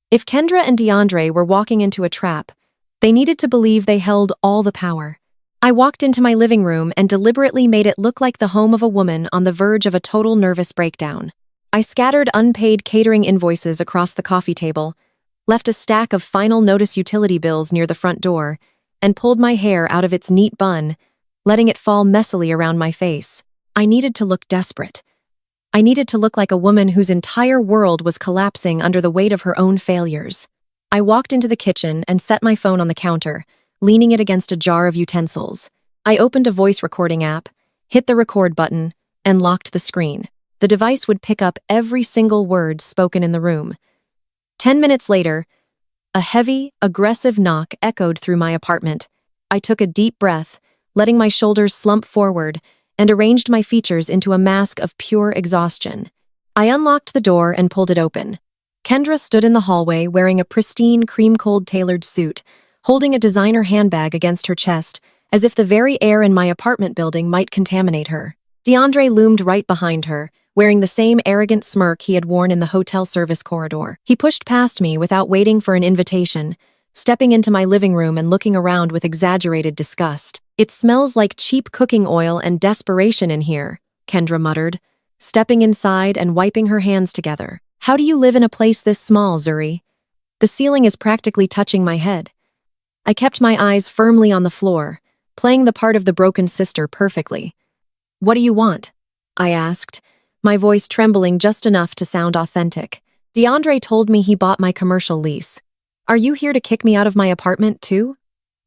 If Kendra and DeAndre were walking into a trap, they needed to believe they held all the power. I walked into my living room and deliberately made it look like the home of a woman on the verge of a total nervous breakdown. I scattered unpaid catering invoices across the coffee table, left a stack of final notice utility bills near the front door, and pulled my hair out of its neat bun, letting it fall messily around my face. I needed to look desperate. I needed to look like a woman whose entire world was collapsing under the weight of her own failures. I walked into the kitchen and set my phone on the counter, leaning it against a jar of utensils. I opened a voice recording app, hit the record button, and locked the screen. The device would pick up every single word spoken in the room. 10 minutes later, a heavy, aggressive knock echoed through my apartment. I took a deep breath, letting my shoulders slump forward, and arranged my features into a mask of pure exhaustion. I unlocked the door and pulled it open. Kendra stood in the hallway wearing a pristine cream-cold tailored suit, holding a designer handbag against her chest, as if the very air in my apartment building might contaminate her. DeAndre loomed right behind her, wearing the same arrogant smirk he had worn in the hotel service corridor. He pushed past me without waiting for an invitation, stepping into my living room and looking around with exaggerated disgust. "It smells like cheap cooking oil and desperation in here," Kendra muttered, stepping inside and wiping her hands together. "How do you live in a place this small, Zuri? The ceiling is practically touching my head." I kept my eyes firmly on the floor, playing the part of the broken sister perfectly. "What do you want?" I asked, my voice trembling just enough to sound authentic. "DeAndre told me he bought my commercial lease. Are you here to kick me out of my apartment, too?"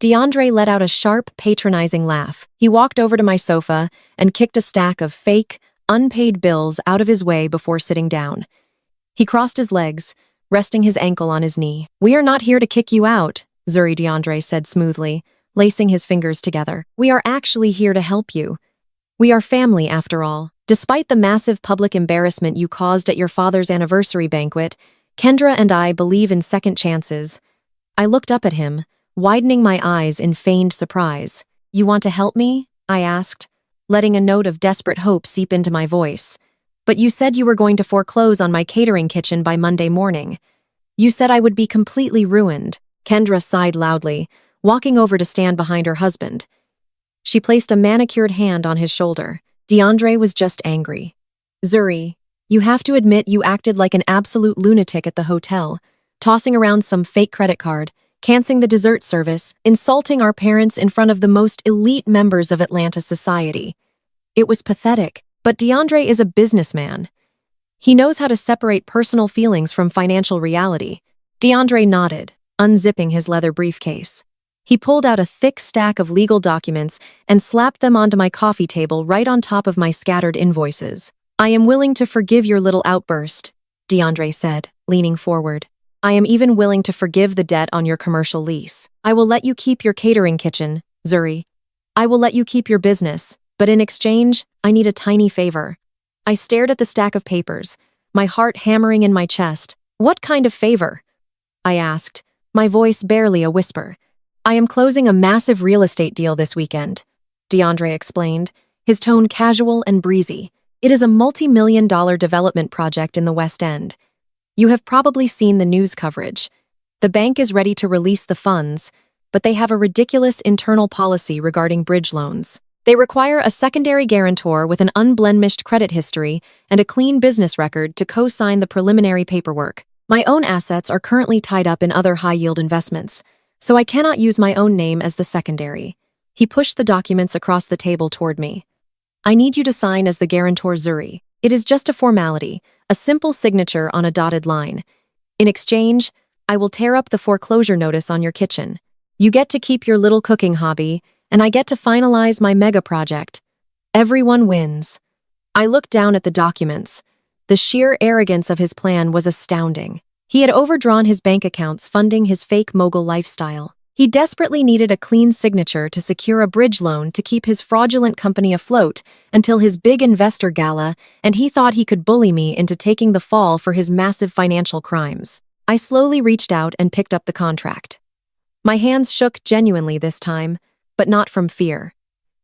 DeAndre let out a sharp, patronizing laugh. He walked over to my sofa and kicked a stack of fake, unpaid bills out of his way before sitting down. He crossed his legs, resting his ankle on his knee. "We are not here to kick you out," Zuri DeAndre said smoothly, lacing his fingers together. "We are actually here to help you. We are family, after all. Despite the massive public embarrassment you caused at your father's anniversary banquet, Kendra and I believe in second chances." I looked up at him, widening my eyes in feigned surprise. "You want to help me?" I asked, letting a note of desperate hope seep into my voice. "But you said you were going to foreclose on my catering kitchen by Monday morning. You said I would be completely ruined." Kendra sighed loudly, walking over to stand behind her husband. She placed a manicured hand on his shoulder. DeAndre was just angry. "Zuri, you have to admit you acted like an absolute lunatic at the hotel, tossing around some fake credit card, canceling the dessert service, insulting our parents in front of the most elite members of Atlanta society. It was pathetic, but DeAndre is a businessman. He knows how to separate personal feelings from financial reality." DeAndre nodded, unzipping his leather briefcase. He pulled out a thick stack of legal documents and slapped them onto my coffee table right on top of my scattered invoices. "I am willing to forgive your little outburst," DeAndre said, leaning forward. "I am even willing to forgive the debt on your commercial lease. I will let you keep your catering kitchen, Zuri. I will let you keep your business, but in exchange, I need a tiny favor." I stared at the stack of papers, my heart hammering in my chest. "What kind of favor?" I asked, my voice barely a whisper. "I am closing a massive real estate deal this weekend," DeAndre explained, his tone casual and breezy. "It is a multi-million-dollar development project in the West End. You have probably seen the news coverage. The bank is ready to release the funds, but they have a ridiculous internal policy regarding bridge loans. They require a secondary guarantor with an unblemished credit history and a clean business record to co-sign the preliminary paperwork. My own assets are currently tied up in other high-yield investments, so I cannot use my own name as the secondary." He pushed the documents across the table toward me. "I need you to sign as the guarantor, Zuri. It is just a formality, a simple signature on a dotted line. In exchange, I will tear up the foreclosure notice on your kitchen. You get to keep your little cooking hobby, and I get to finalize my mega project. Everyone wins." I looked down at the documents. The sheer arrogance of his plan was astounding. He had overdrawn his bank accounts funding his fake mogul lifestyle. He desperately needed a clean signature to secure a bridge loan to keep his fraudulent company afloat until his big investor gala, and he thought he could bully me into taking the fall for his massive financial crimes. I slowly reached out and picked up the contract. My hands shook genuinely this time, but not from fear.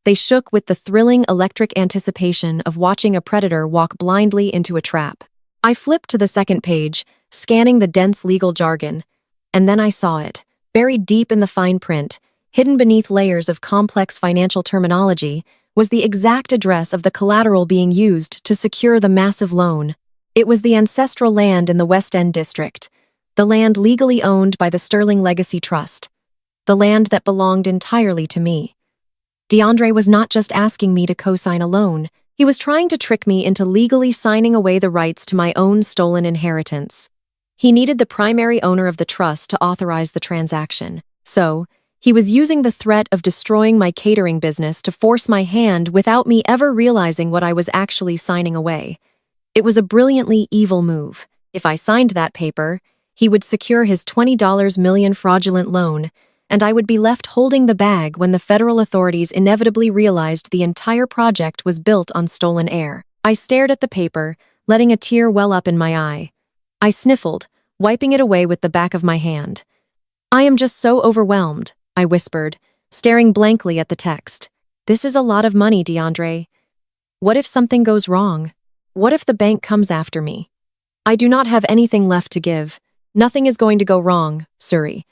They shook with the thrilling electric anticipation of watching a predator walk blindly into a trap. I flipped to the second page, scanning the dense legal jargon, and then I saw it, buried deep in the fine print, hidden beneath layers of complex financial terminology, was the exact address of the collateral being used to secure the massive loan. It was the ancestral land in the West End district, the land legally owned by the Sterling Legacy Trust, the land that belonged entirely to me. DeAndre was not just asking me to co-sign a loan, he was trying to trick me into legally signing away the rights to my own stolen inheritance. He needed the primary owner of the trust to authorize the transaction. So, he was using the threat of destroying my catering business to force my hand without me ever realizing what I was actually signing away. It was a brilliantly evil move. If I signed that paper, he would secure his $20 million fraudulent loan, and I would be left holding the bag when the federal authorities inevitably realized the entire project was built on stolen heir. I stared at the paper, letting a tear well up in my eye. I sniffled, wiping it away with the back of my hand. "I am just so overwhelmed," I whispered, staring blankly at the text. "This is a lot of money, DeAndre. What if something goes wrong? What if the bank comes after me? I do not have anything left to give. Nothing is going to go wrong, Suri."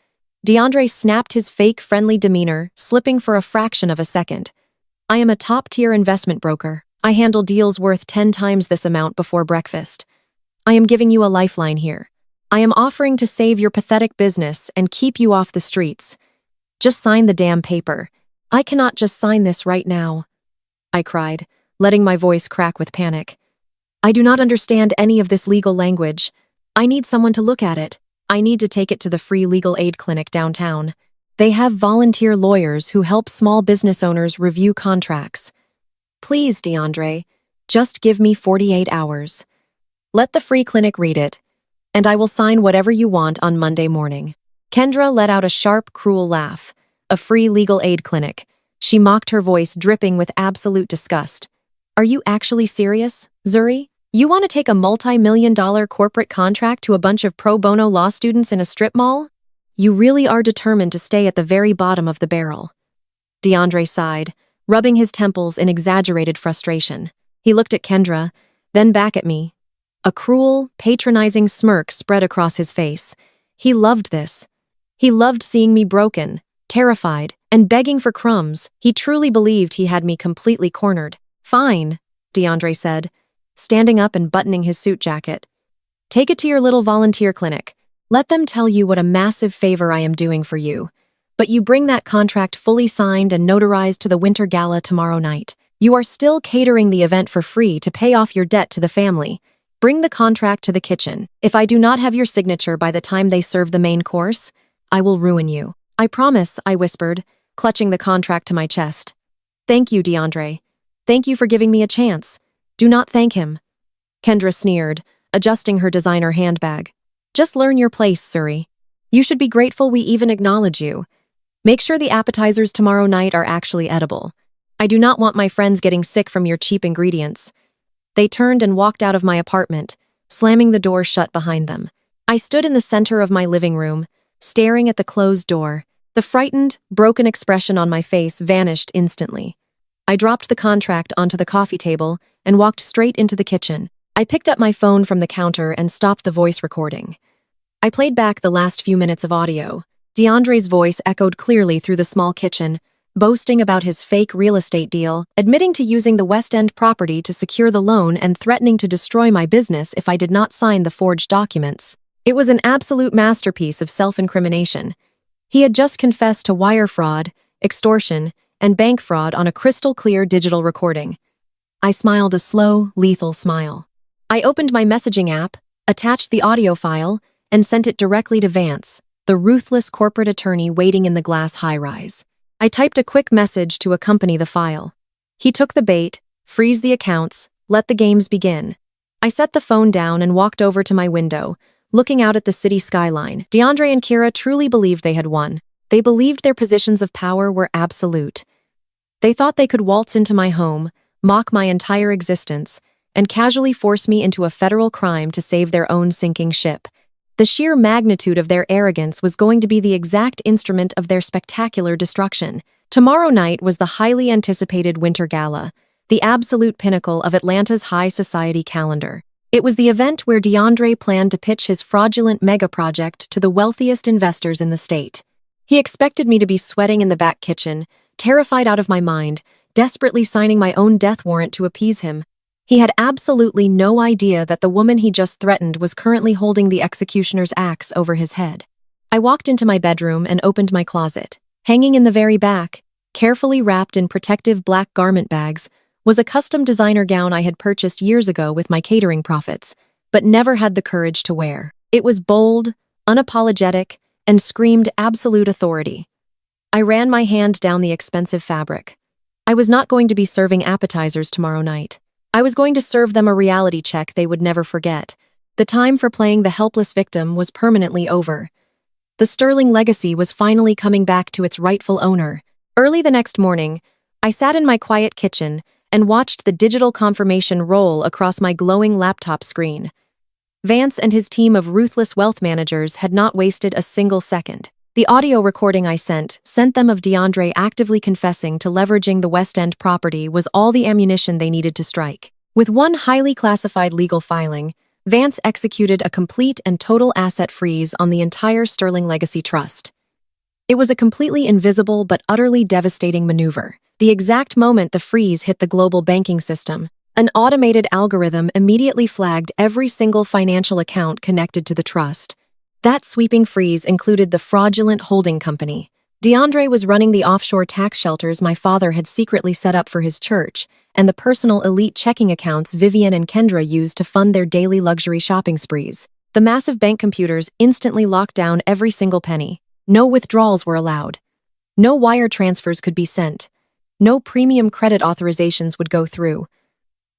DeAndre snapped his fake friendly demeanor, slipping for a fraction of a second. "I am a top-tier investment broker. I handle deals worth 10 times this amount before breakfast. I am giving you a lifeline here. I am offering to save your pathetic business and keep you off the streets. Just sign the damn paper. I cannot just sign this right now," I cried, letting my voice crack with panic. "I do not understand any of this legal language. I need someone to look at it. I need to take it to the free legal aid clinic downtown. They have volunteer lawyers who help small business owners review contracts. Please, DeAndre, just give me 48 hours. Let the free clinic read it, and I will sign whatever you want on Monday morning." Kendra let out a sharp, cruel laugh. "A free legal aid clinic." She mocked, her voice dripping with absolute disgust. "Are you actually serious, Zuri? You want to take a multi-million-dollar corporate contract to a bunch of pro bono law students in a strip mall? You really are determined to stay at the very bottom of the barrel." DeAndre sighed, rubbing his temples in exaggerated frustration. He looked at Kendra, then back at me. A cruel, patronizing smirk spread across his face. He loved this. He loved seeing me broken, terrified, and begging for crumbs. He truly believed he had me completely cornered. "Fine," DeAndre said, standing up and buttoning his suit jacket. "Take it to your little volunteer clinic. Let them tell you what a massive favor I am doing for you. But you bring that contract fully signed and notarized to the Winter Gala tomorrow night. You are still catering the event for free to pay off your debt to the family. Bring the contract to the kitchen. If I do not have your signature by the time they serve the main course, I will ruin you." "I promise," I whispered, clutching the contract to my chest. "Thank you, DeAndre. Thank you for giving me a chance. Do not thank him." Kendra sneered, adjusting her designer handbag. "Just learn your place, Suri. You should be grateful we even acknowledge you. Make sure the appetizers tomorrow night are actually edible. I do not want my friends getting sick from your cheap ingredients." They turned and walked out of my apartment, slamming the door shut behind them. I stood in the center of my living room, staring at the closed door. The frightened, broken expression on my face vanished instantly. I dropped the contract onto the coffee table and walked straight into the kitchen. I picked up my phone from the counter and stopped the voice recording. I played back the last few minutes of audio. DeAndre's voice echoed clearly through the small kitchen, boasting about his fake real estate deal, admitting to using the West End property to secure the loan and threatening to destroy my business if I did not sign the forged documents. It was an absolute masterpiece of self-incrimination. He had just confessed to wire fraud, extortion, and bank fraud on a crystal-clear digital recording. I smiled a slow, lethal smile. I opened my messaging app, attached the audio file, and sent it directly to Vance, the ruthless corporate attorney waiting in the glass high-rise. I typed a quick message to accompany the file. He took the bait, freeze the accounts, let the games begin. I set the phone down and walked over to my window, looking out at the city skyline. DeAndre and Kira truly believed they had won. They believed their positions of power were absolute. They thought they could waltz into my home, mock my entire existence, and casually force me into a federal crime to save their own sinking ship. The sheer magnitude of their arrogance was going to be the exact instrument of their spectacular destruction. Tomorrow night was the highly anticipated Winter Gala, the absolute pinnacle of Atlanta's high society calendar. It was the event where DeAndre planned to pitch his fraudulent mega-project to the wealthiest investors in the state. He expected me to be sweating in the back kitchen, terrified out of my mind, desperately signing my own death warrant to appease him. He had absolutely no idea that the woman he just threatened was currently holding the executioner's axe over his head. I walked into my bedroom and opened my closet. Hanging in the very back, carefully wrapped in protective black garment bags, was a custom designer gown I had purchased years ago with my catering profits, but never had the courage to wear. It was bold, unapologetic, and screamed absolute authority. I ran my hand down the expensive fabric. I was not going to be serving appetizers tomorrow night. I was going to serve them a reality check they would never forget. The time for playing the helpless victim was permanently over. The sterling legacy was finally coming back to its rightful owner. Early the next morning, I sat in my quiet kitchen and watched the digital confirmation roll across my glowing laptop screen. Vance and his team of ruthless wealth managers had not wasted a single second. The audio recording I sent them of DeAndre actively confessing to leveraging the West End property was all the ammunition they needed to strike. With one highly classified legal filing, Vance executed a complete and total asset freeze on the entire Sterling Legacy Trust. It was a completely invisible but utterly devastating maneuver. The exact moment the freeze hit the global banking system, an automated algorithm immediately flagged every single financial account connected to the trust. That sweeping freeze included the fraudulent holding company. DeAndre was running the offshore tax shelters my father had secretly set up for his church, and the personal elite checking accounts Vivian and Kendra used to fund their daily luxury shopping sprees. The massive bank computers instantly locked down every single penny. No withdrawals were allowed. No wire transfers could be sent. No premium credit authorizations would go through.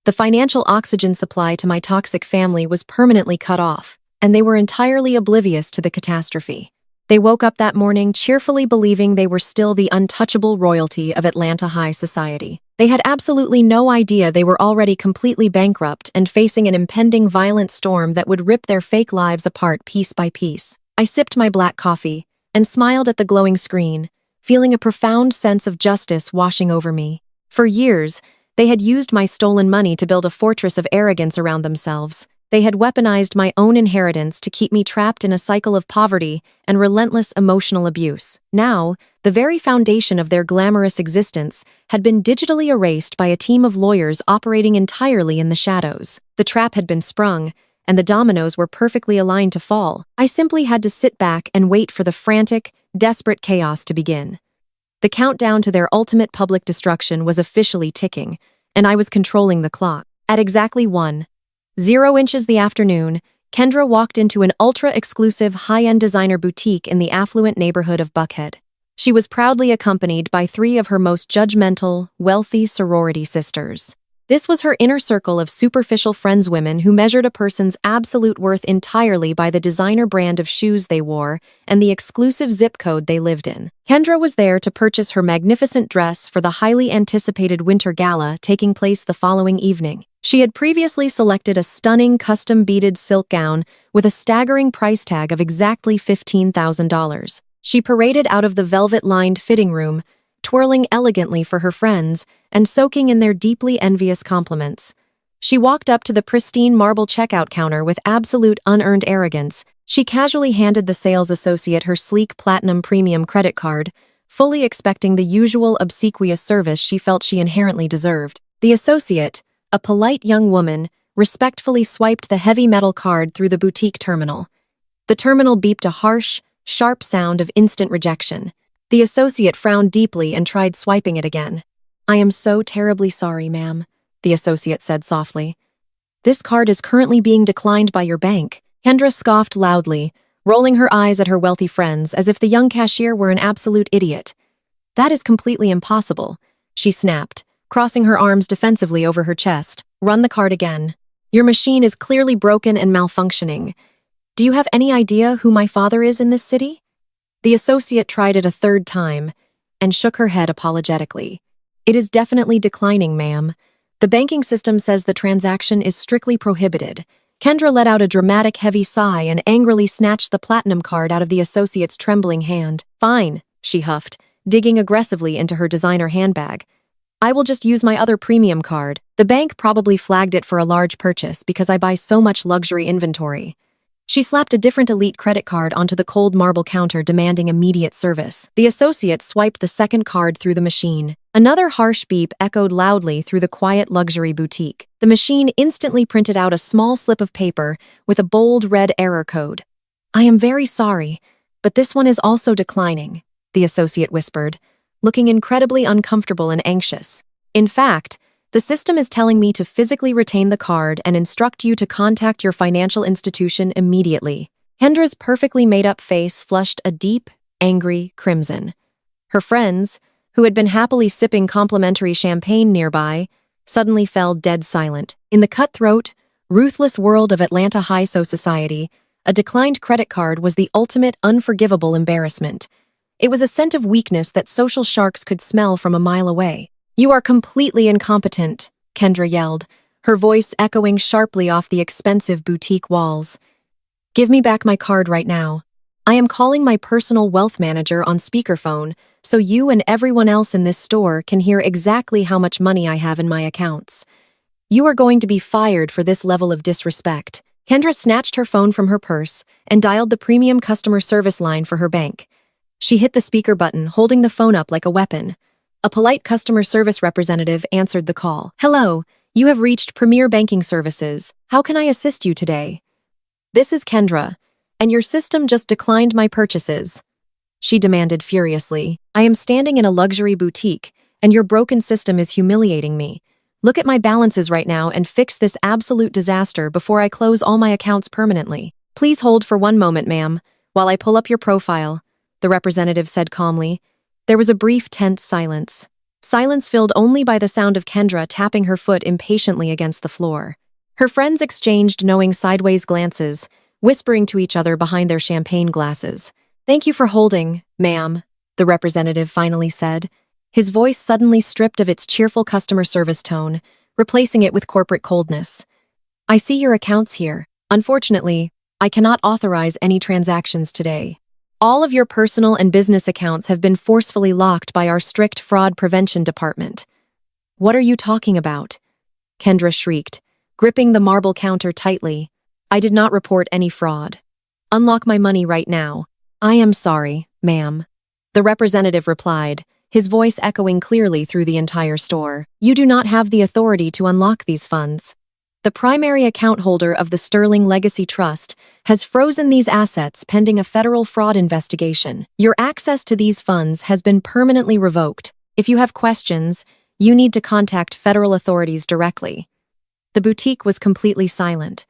The financial oxygen supply to my toxic family was permanently cut off, and they were entirely oblivious to the catastrophe. They woke up that morning cheerfully believing they were still the untouchable royalty of Atlanta high society. They had absolutely no idea they were already completely bankrupt and facing an impending violent storm that would rip their fake lives apart piece by piece. I sipped my black coffee and smiled at the glowing screen, feeling a profound sense of justice washing over me. For years, they had used my stolen money to build a fortress of arrogance around themselves. They had weaponized my own inheritance to keep me trapped in a cycle of poverty and relentless emotional abuse. Now, the very foundation of their glamorous existence had been digitally erased by a team of lawyers operating entirely in the shadows. The trap had been sprung, and the dominoes were perfectly aligned to fall. I simply had to sit back and wait for the frantic, desperate chaos to begin. The countdown to their ultimate public destruction was officially ticking, and I was controlling the clock. At exactly 1:0 the afternoon, Kendra walked into an ultra-exclusive high-end designer boutique in the affluent neighborhood of Buckhead. She was proudly accompanied by 3 of her most judgmental, wealthy sorority sisters. This was her inner circle of superficial friendswomen who measured a person's absolute worth entirely by the designer brand of shoes they wore and the exclusive zip code they lived in. Kendra was there to purchase her magnificent dress for the highly anticipated Winter Gala taking place the following evening. She had previously selected a stunning custom beaded silk gown with a staggering price tag of exactly $15,000. She paraded out of the velvet-lined fitting room, twirling elegantly for her friends and soaking in their deeply envious compliments. She walked up to the pristine marble checkout counter with absolute unearned arrogance. She casually handed the sales associate her sleek platinum premium credit card, fully expecting the usual obsequious service she felt she inherently deserved. The associate, a polite young woman, respectfully swiped the heavy metal card through the boutique terminal. The terminal beeped a harsh, sharp sound of instant rejection. The associate frowned deeply and tried swiping it again. "I am so terribly sorry, ma'am," the associate said softly. "This card is currently being declined by your bank." Kendra scoffed loudly, rolling her eyes at her wealthy friends as if the young cashier were an absolute idiot. "That is completely impossible," she snapped, crossing her arms defensively over her chest. "Run the card again. Your machine is clearly broken and malfunctioning. Do you have any idea who my father is in this city?" The associate tried it a third time and shook her head apologetically. "It is definitely declining, ma'am. The banking system says the transaction is strictly prohibited. Kendra let out a dramatic heavy sigh and angrily snatched the platinum card out of the associate's trembling hand. Fine, she huffed, digging aggressively into her designer handbag. I will just use my other premium card. The bank probably flagged it for a large purchase because I buy so much luxury inventory. She slapped a different elite credit card onto the cold marble counter, demanding immediate service. The associate swiped the second card through the machine. Another harsh beep echoed loudly through the quiet luxury boutique. The machine instantly printed out a small slip of paper with a bold red error code. I am very sorry, but this one is also declining, the associate whispered, looking incredibly uncomfortable and anxious. In fact, the system is telling me to physically retain the card and instruct you to contact your financial institution immediately. Kendra's perfectly made-up face flushed a deep, angry crimson. Her friends, who had been happily sipping complimentary champagne nearby, suddenly fell dead silent. In the cutthroat, ruthless world of Atlanta high society, a declined credit card was the ultimate unforgivable embarrassment. It was a scent of weakness that social sharks could smell from a mile away. You are completely incompetent, Kendra yelled, her voice echoing sharply off the expensive boutique walls. Give me back my card right now. I am calling my personal wealth manager on speakerphone so you and everyone else in this store can hear exactly how much money I have in my accounts. You are going to be fired for this level of disrespect. Kendra snatched her phone from her purse and dialed the premium customer service line for her bank. She hit the speaker button, holding the phone up like a weapon. A polite customer service representative answered the call. Hello, you have reached Premier Banking Services. How can I assist you today? This is Kendra, and your system just declined my purchases, she demanded furiously. I am standing in a luxury boutique, and your broken system is humiliating me. Look at my balances right now and fix this absolute disaster before I close all my accounts permanently. Please hold for one moment, ma'am, while I pull up your profile, the representative said calmly. There was a brief, tense silence. Silence filled only by the sound of Kendra tapping her foot impatiently against the floor. Her friends exchanged knowing sideways glances, whispering to each other behind their champagne glasses. Thank you for holding, ma'am, the representative finally said, his voice suddenly stripped of its cheerful customer service tone, replacing it with corporate coldness. I see your accounts here. Unfortunately, I cannot authorize any transactions today. All of your personal and business accounts have been forcefully locked by our strict fraud prevention department. What are you talking about? Kendra shrieked, gripping the marble counter tightly. I did not report any fraud. Unlock my money right now. I am sorry, ma'am, the representative replied, his voice echoing clearly through the entire store. You do not have the authority to unlock these funds. The primary account holder of the Sterling Legacy Trust has frozen these assets pending a federal fraud investigation. Your access to these funds has been permanently revoked. If you have questions, you need to contact federal authorities directly. The boutique was completely silent.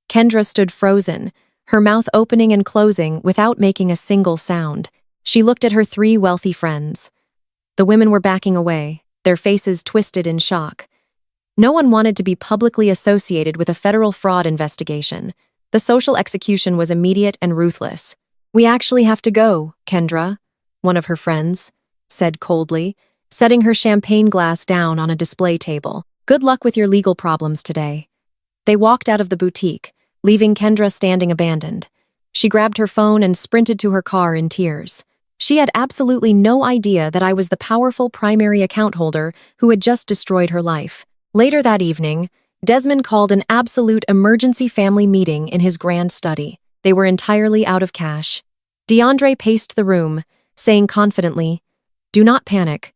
Kendra stood frozen, her mouth opening and closing without making a single sound. She looked at her three wealthy friends. The women were backing away, their faces twisted in shock. No one wanted to be publicly associated with a federal fraud investigation. The social execution was immediate and ruthless. We actually have to go, Kendra, one of her friends said coldly, setting her champagne glass down on a display table. Good luck with your legal problems today. They walked out of the boutique, leaving Kendra standing abandoned. She grabbed her phone and sprinted to her car in tears. She had absolutely no idea that I was the powerful primary account holder who had just destroyed her life. Later that evening, Desmond called an absolute emergency family meeting in his grand study. They were entirely out of cash. DeAndre paced the room, saying confidently, "Do not panic.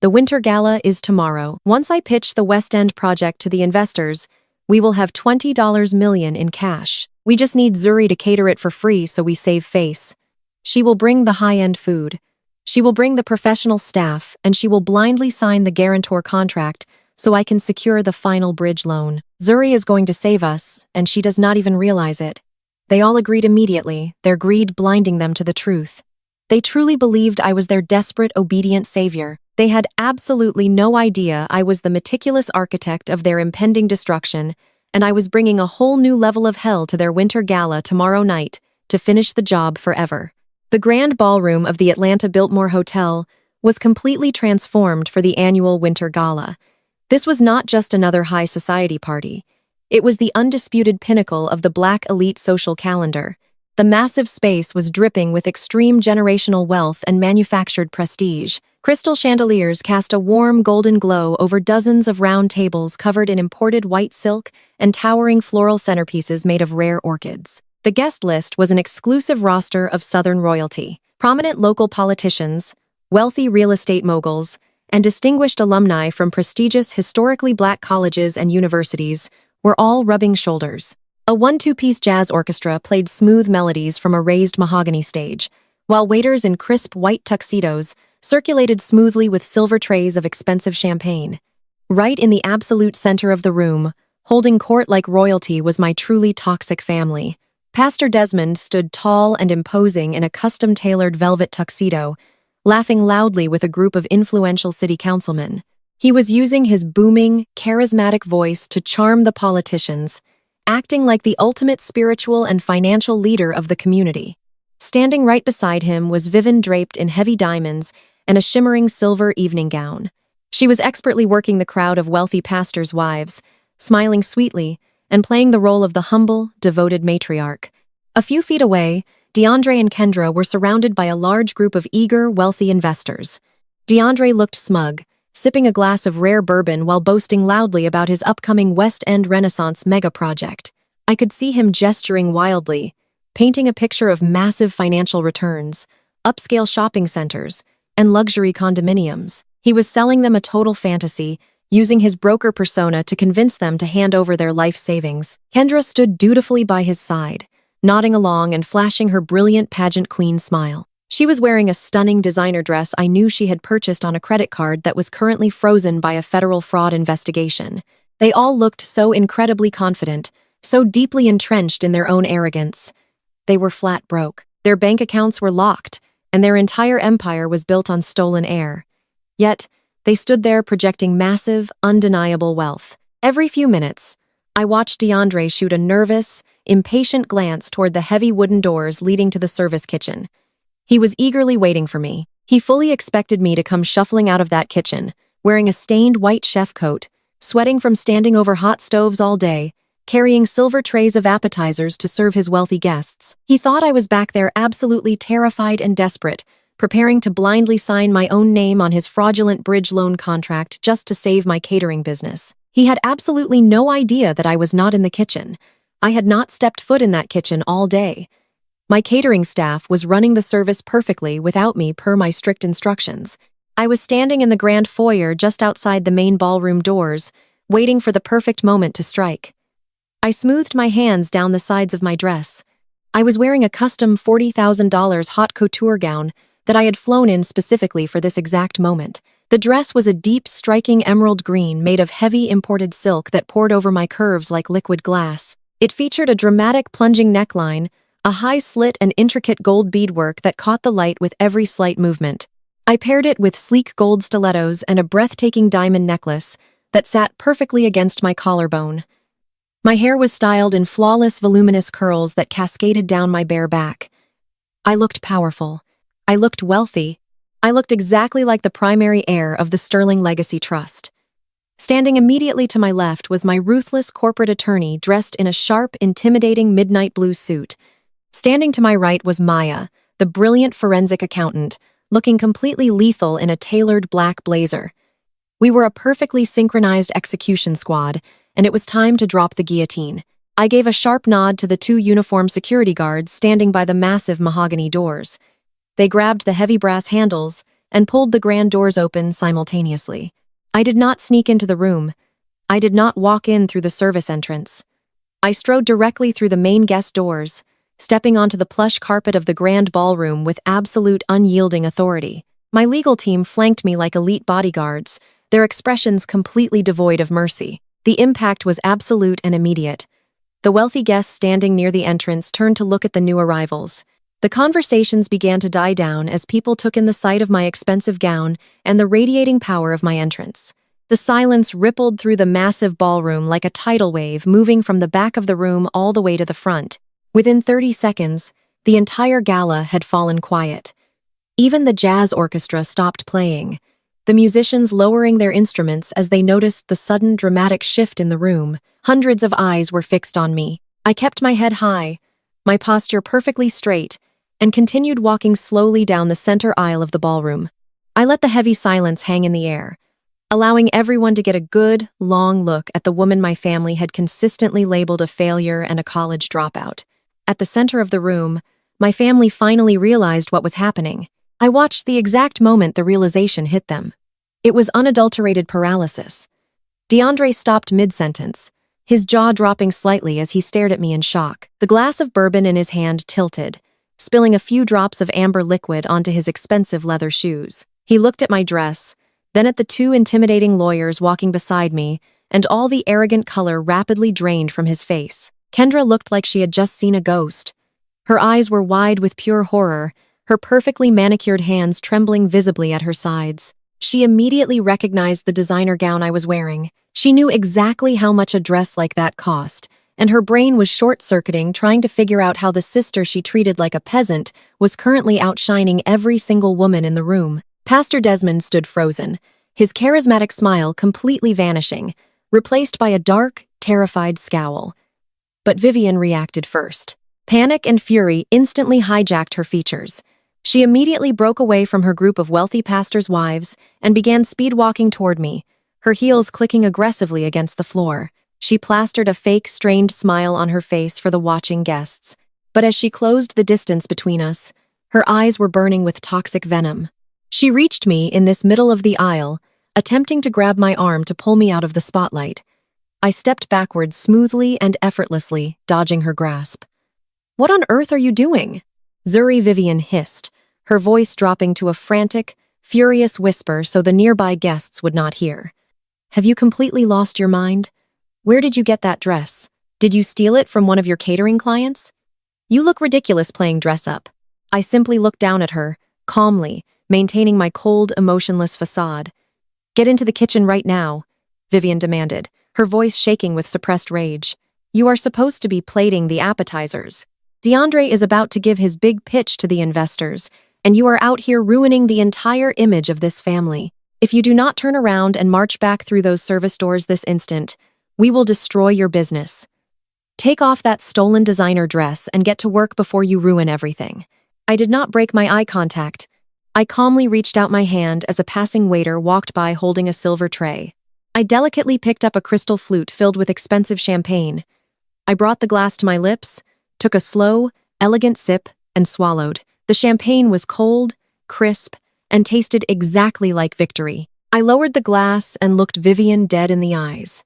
The Winter Gala is tomorrow. Once I pitch the West End project to the investors, we will have $20 million in cash. We just need Zuri to cater it for free so we save face. She will bring the high-end food. She will bring the professional staff, and she will blindly sign the guarantor contract so I can secure the final bridge loan. Zuri is going to save us, and she does not even realize it." They all agreed immediately, their greed blinding them to the truth. They truly believed I was their desperate, obedient savior. They had absolutely no idea I was the meticulous architect of their impending destruction, and I was bringing a whole new level of hell to their winter gala tomorrow night to finish the job forever. The grand ballroom of the Atlanta Biltmore Hotel was completely transformed for the annual winter gala. This was not just another high society party. It was the undisputed pinnacle of the Black elite social calendar. The massive space was dripping with extreme generational wealth and manufactured prestige. Crystal chandeliers cast a warm golden glow over dozens of round tables covered in imported white silk and towering floral centerpieces made of rare orchids. The guest list was an exclusive roster of Southern royalty. Prominent local politicians, wealthy real estate moguls, and distinguished alumni from prestigious historically Black colleges and universities were all rubbing shoulders. A one-two-piece jazz orchestra played smooth melodies from a raised mahogany stage, while waiters in crisp white tuxedos circulated smoothly with silver trays of expensive champagne. Right in the absolute center of the room, holding court like royalty, was my truly toxic family. Pastor Desmond stood tall and imposing in a custom-tailored velvet tuxedo, laughing loudly with a group of influential city councilmen. He was using his booming, charismatic voice to charm the politicians, acting like the ultimate spiritual and financial leader of the community. Standing right beside him was Vivian, draped in heavy diamonds and a shimmering silver evening gown. She was expertly working the crowd of wealthy pastors' wives, smiling sweetly and playing the role of the humble, devoted matriarch. A few feet away, DeAndre and Kendra were surrounded by a large group of eager, wealthy investors. DeAndre looked smug, sipping a glass of rare bourbon while boasting loudly about his upcoming West End Renaissance mega project. I could see him gesturing wildly, painting a picture of massive financial returns, upscale shopping centers, and luxury condominiums. He was selling them a total fantasy, using his broker persona to convince them to hand over their life savings. Kendra stood dutifully by his side, nodding along and flashing her brilliant pageant queen smile. She was wearing a stunning designer dress I knew she had purchased on a credit card that was currently frozen by a federal fraud investigation. They all looked so incredibly confident, so deeply entrenched in their own arrogance. They were flat broke. Their bank accounts were locked, and their entire empire was built on stolen air. Yet, they stood there projecting massive, undeniable wealth. Every few minutes, I watched DeAndre shoot a nervous, impatient glance toward the heavy wooden doors leading to the service kitchen. He was eagerly waiting for me. He fully expected me to come shuffling out of that kitchen, wearing a stained white chef coat, sweating from standing over hot stoves all day, carrying silver trays of appetizers to serve his wealthy guests. He thought I was back there absolutely terrified and desperate, preparing to blindly sign my own name on his fraudulent bridge loan contract just to save my catering business. He had absolutely no idea that I was not in the kitchen. I had not stepped foot in that kitchen all day. My catering staff was running the service perfectly without me per my strict instructions. I was standing in the grand foyer just outside the main ballroom doors, waiting for the perfect moment to strike. I smoothed my hands down the sides of my dress. I was wearing a custom $40,000 haute couture gown that I had flown in specifically for this exact moment. The dress was a deep, striking emerald green made of heavy imported silk that poured over my curves like liquid glass. It featured a dramatic plunging neckline, a high slit and intricate gold beadwork that caught the light with every slight movement. I paired it with sleek gold stilettos and a breathtaking diamond necklace that sat perfectly against my collarbone. My hair was styled in flawless, voluminous curls that cascaded down my bare back. I looked powerful. I looked wealthy. I looked exactly like the primary heir of the Sterling Legacy Trust. Standing immediately to my left was my ruthless corporate attorney dressed in a sharp, intimidating midnight blue suit. Standing to my right was Maya, the brilliant forensic accountant, looking completely lethal in a tailored black blazer. We were a perfectly synchronized execution squad, and it was time to drop the guillotine. I gave a sharp nod to the two uniformed security guards standing by the massive mahogany doors. They grabbed the heavy brass handles and pulled the grand doors open simultaneously. I did not sneak into the room. I did not walk in through the service entrance. I strode directly through the main guest doors, stepping onto the plush carpet of the grand ballroom with absolute unyielding authority. My legal team flanked me like elite bodyguards, their expressions completely devoid of mercy. The impact was absolute and immediate. The wealthy guests standing near the entrance turned to look at the new arrivals. The conversations began to die down as people took in the sight of my expensive gown and the radiating power of my entrance. The silence rippled through the massive ballroom like a tidal wave, moving from the back of the room all the way to the front. Within 30 seconds, the entire gala had fallen quiet. Even the jazz orchestra stopped playing. the musicians lowering their instruments as they noticed the sudden dramatic shift in the room. Hundreds of eyes were fixed on me. I kept my head high, my posture perfectly straight, and continued walking slowly down the center aisle of the ballroom. I let the heavy silence hang in the air, allowing everyone to get a good, long look at the woman my family had consistently labeled a failure and a college dropout. At the center of the room, my family finally realized what was happening. I watched the exact moment the realization hit them. It was unadulterated paralysis. DeAndre stopped mid-sentence, his jaw dropping slightly as he stared at me in shock. The glass of bourbon in his hand tilted, spilling a few drops of amber liquid onto his expensive leather shoes. He looked at my dress, then at the two intimidating lawyers walking beside me, and all the arrogant color rapidly drained from his face. Kendra looked like she had just seen a ghost. Her eyes were wide with pure horror, her perfectly manicured hands trembling visibly at her sides. She immediately recognized the designer gown I was wearing. She knew exactly how much a dress like that cost, and her brain was short-circuiting trying to figure out how the sister she treated like a peasant was currently outshining every single woman in the room. Pastor Desmond stood frozen, his charismatic smile completely vanishing, replaced by a dark, terrified scowl. But Vivian reacted first. Panic and fury instantly hijacked her features. She immediately broke away from her group of wealthy pastors' wives and began speed-walking toward me, her heels clicking aggressively against the floor. She plastered a fake, strained smile on her face for the watching guests. But as she closed the distance between us, her eyes were burning with toxic venom. She reached me in this middle of the aisle, attempting to grab my arm to pull me out of the spotlight. I stepped backwards smoothly and effortlessly, dodging her grasp. "What on earth are you doing?" Zuri Vivian hissed, her voice dropping to a frantic, furious whisper so the nearby guests would not hear. "Have you completely lost your mind? Where did you get that dress? Did you steal it from one of your catering clients? You look ridiculous playing dress-up." I simply looked down at her, calmly, maintaining my cold, emotionless facade. "Get into the kitchen right now," Vivian demanded, her voice shaking with suppressed rage. "You are supposed to be plating the appetizers. DeAndre is about to give his big pitch to the investors, and you are out here ruining the entire image of this family. If you do not turn around and march back through those service doors this instant, we will destroy your business. Take off that stolen designer dress and get to work before you ruin everything." I did not break my eye contact. I calmly reached out my hand as a passing waiter walked by holding a silver tray. I delicately picked up a crystal flute filled with expensive champagne. I brought the glass to my lips, took a slow, elegant sip, and swallowed. The champagne was cold, crisp, and tasted exactly like victory. I lowered the glass and looked Vivian dead in the eyes.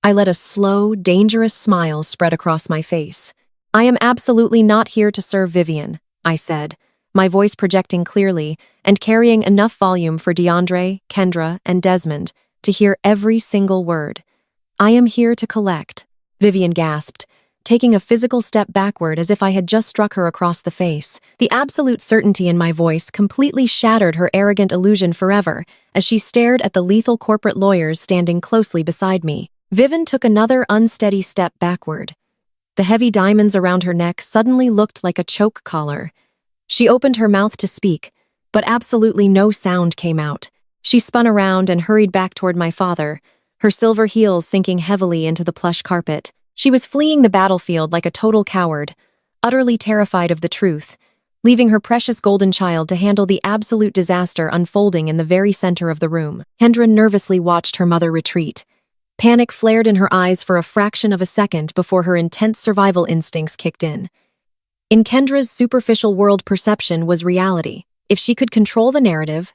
I let a slow, dangerous smile spread across my face. "I am absolutely not here to serve Vivian," I said, my voice projecting clearly and carrying enough volume for DeAndre, Kendra, and Desmond to hear every single word. "I am here to collect," Vivian gasped, taking a physical step backward as if I had just struck her across the face. The absolute certainty in my voice completely shattered her arrogant illusion forever as she stared at the lethal corporate lawyers standing closely beside me. Vivian took another unsteady step backward. The heavy diamonds around her neck suddenly looked like a choke collar. She opened her mouth to speak, but absolutely no sound came out. She spun around and hurried back toward my father, her silver heels sinking heavily into the plush carpet. She was fleeing the battlefield like a total coward, utterly terrified of the truth, leaving her precious golden child to handle the absolute disaster unfolding in the very center of the room. Kendra nervously watched her mother retreat. Panic flared in her eyes for a fraction of a second before her intense survival instincts kicked in. In Kendra's superficial world perception was reality. If she could control the narrative,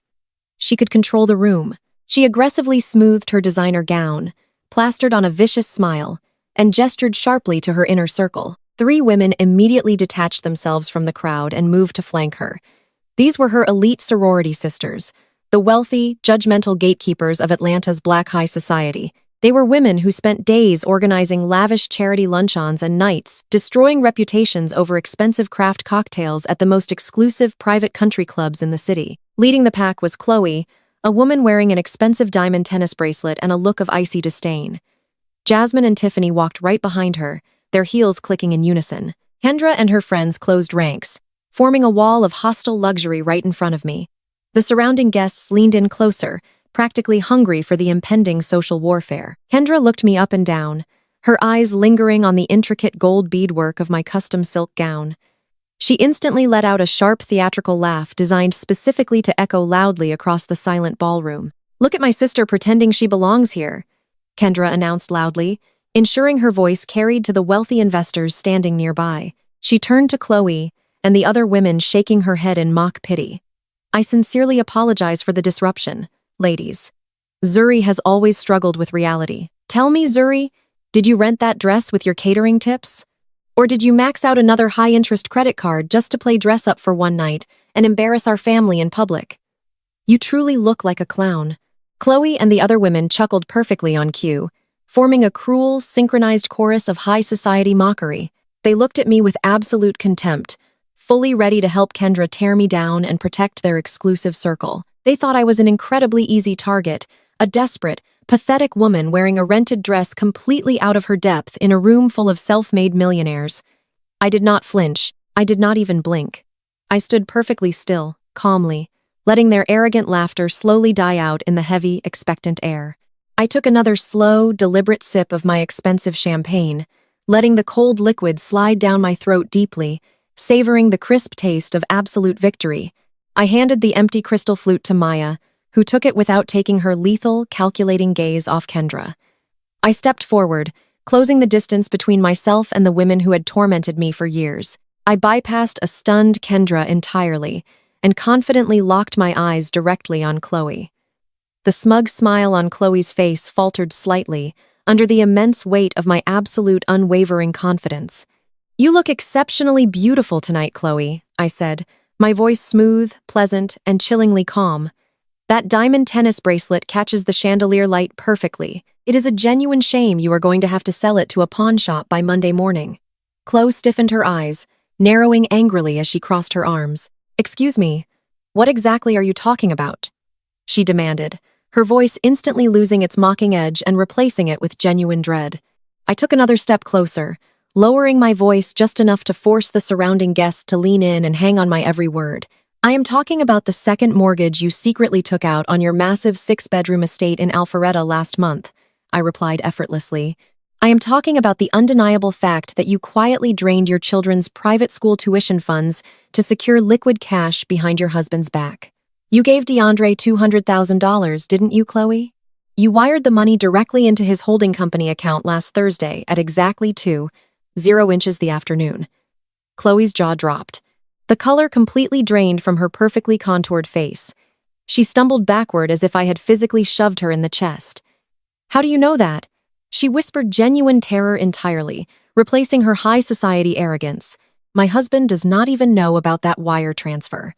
she could control the room. She aggressively smoothed her designer gown, plastered on a vicious smile, and gestured sharply to her inner circle. 3 women immediately detached themselves from the crowd and moved to flank her. These were her elite sorority sisters, the wealthy, judgmental gatekeepers of Atlanta's Black High Society. They were women who spent days organizing lavish charity luncheons and nights, destroying reputations over expensive craft cocktails at the most exclusive private country clubs in the city. Leading the pack was Chloe, a woman wearing an expensive diamond tennis bracelet and a look of icy disdain. Jasmine and Tiffany walked right behind her, their heels clicking in unison. Kendra and her friends closed ranks, forming a wall of hostile luxury right in front of me. The surrounding guests leaned in closer, practically hungry for the impending social warfare. Kendra looked me up and down, her eyes lingering on the intricate gold beadwork of my custom silk gown. She instantly let out a sharp theatrical laugh designed specifically to echo loudly across the silent ballroom. "Look at my sister pretending she belongs here," Kendra announced loudly, ensuring her voice carried to the wealthy investors standing nearby. She turned to Chloe and the other women, shaking her head in mock pity. "I sincerely apologize for the disruption, ladies. Zuri has always struggled with reality. Tell me, Zuri, did you rent that dress with your catering tips? Or did you max out another high-interest credit card just to play dress-up for one night and embarrass our family in public? You truly look like a clown." Chloe and the other women chuckled perfectly on cue, forming a cruel, synchronized chorus of high society mockery. They looked at me with absolute contempt, fully ready to help Kendra tear me down and protect their exclusive circle. They thought I was an incredibly easy target, a desperate, pathetic woman wearing a rented dress completely out of her depth in a room full of self-made millionaires. I did not flinch. I did not even blink. I stood perfectly still, calmly, letting their arrogant laughter slowly die out in the heavy, expectant air. I took another slow, deliberate sip of my expensive champagne, letting the cold liquid slide down my throat deeply, savoring the crisp taste of absolute victory. I handed the empty crystal flute to Maya, who took it without taking her lethal, calculating gaze off Kendra. I stepped forward, closing the distance between myself and the women who had tormented me for years. I bypassed a stunned Kendra entirely and confidently locked my eyes directly on Chloe. The smug smile on Chloe's face faltered slightly under the immense weight of my absolute unwavering confidence. "You look exceptionally beautiful tonight, Chloe," I said, my voice smooth, pleasant, and chillingly calm. "That diamond tennis bracelet catches the chandelier light perfectly. It is a genuine shame you are going to have to sell it to a pawn shop by Monday morning." Chloe stiffened her eyes, narrowing angrily as she crossed her arms. "Excuse me, what exactly are you talking about?" she demanded, her voice instantly losing its mocking edge and replacing it with genuine dread. I took another step closer, lowering my voice just enough to force the surrounding guests to lean in and hang on my every word. "I am talking about the second mortgage you secretly took out on your massive 6-bedroom estate in Alpharetta last month," I replied effortlessly. "I am talking about the undeniable fact that you quietly drained your children's private school tuition funds to secure liquid cash behind your husband's back. You gave DeAndre $200,000, didn't you, Chloe? You wired the money directly into his holding company account last Thursday at exactly 2:00 the afternoon." Chloe's jaw dropped. The color completely drained from her perfectly contoured face. She stumbled backward as if I had physically shoved her in the chest. "How do you know that?" She whispered genuine terror entirely, replacing her high society arrogance. "My husband does not even know about that wire transfer."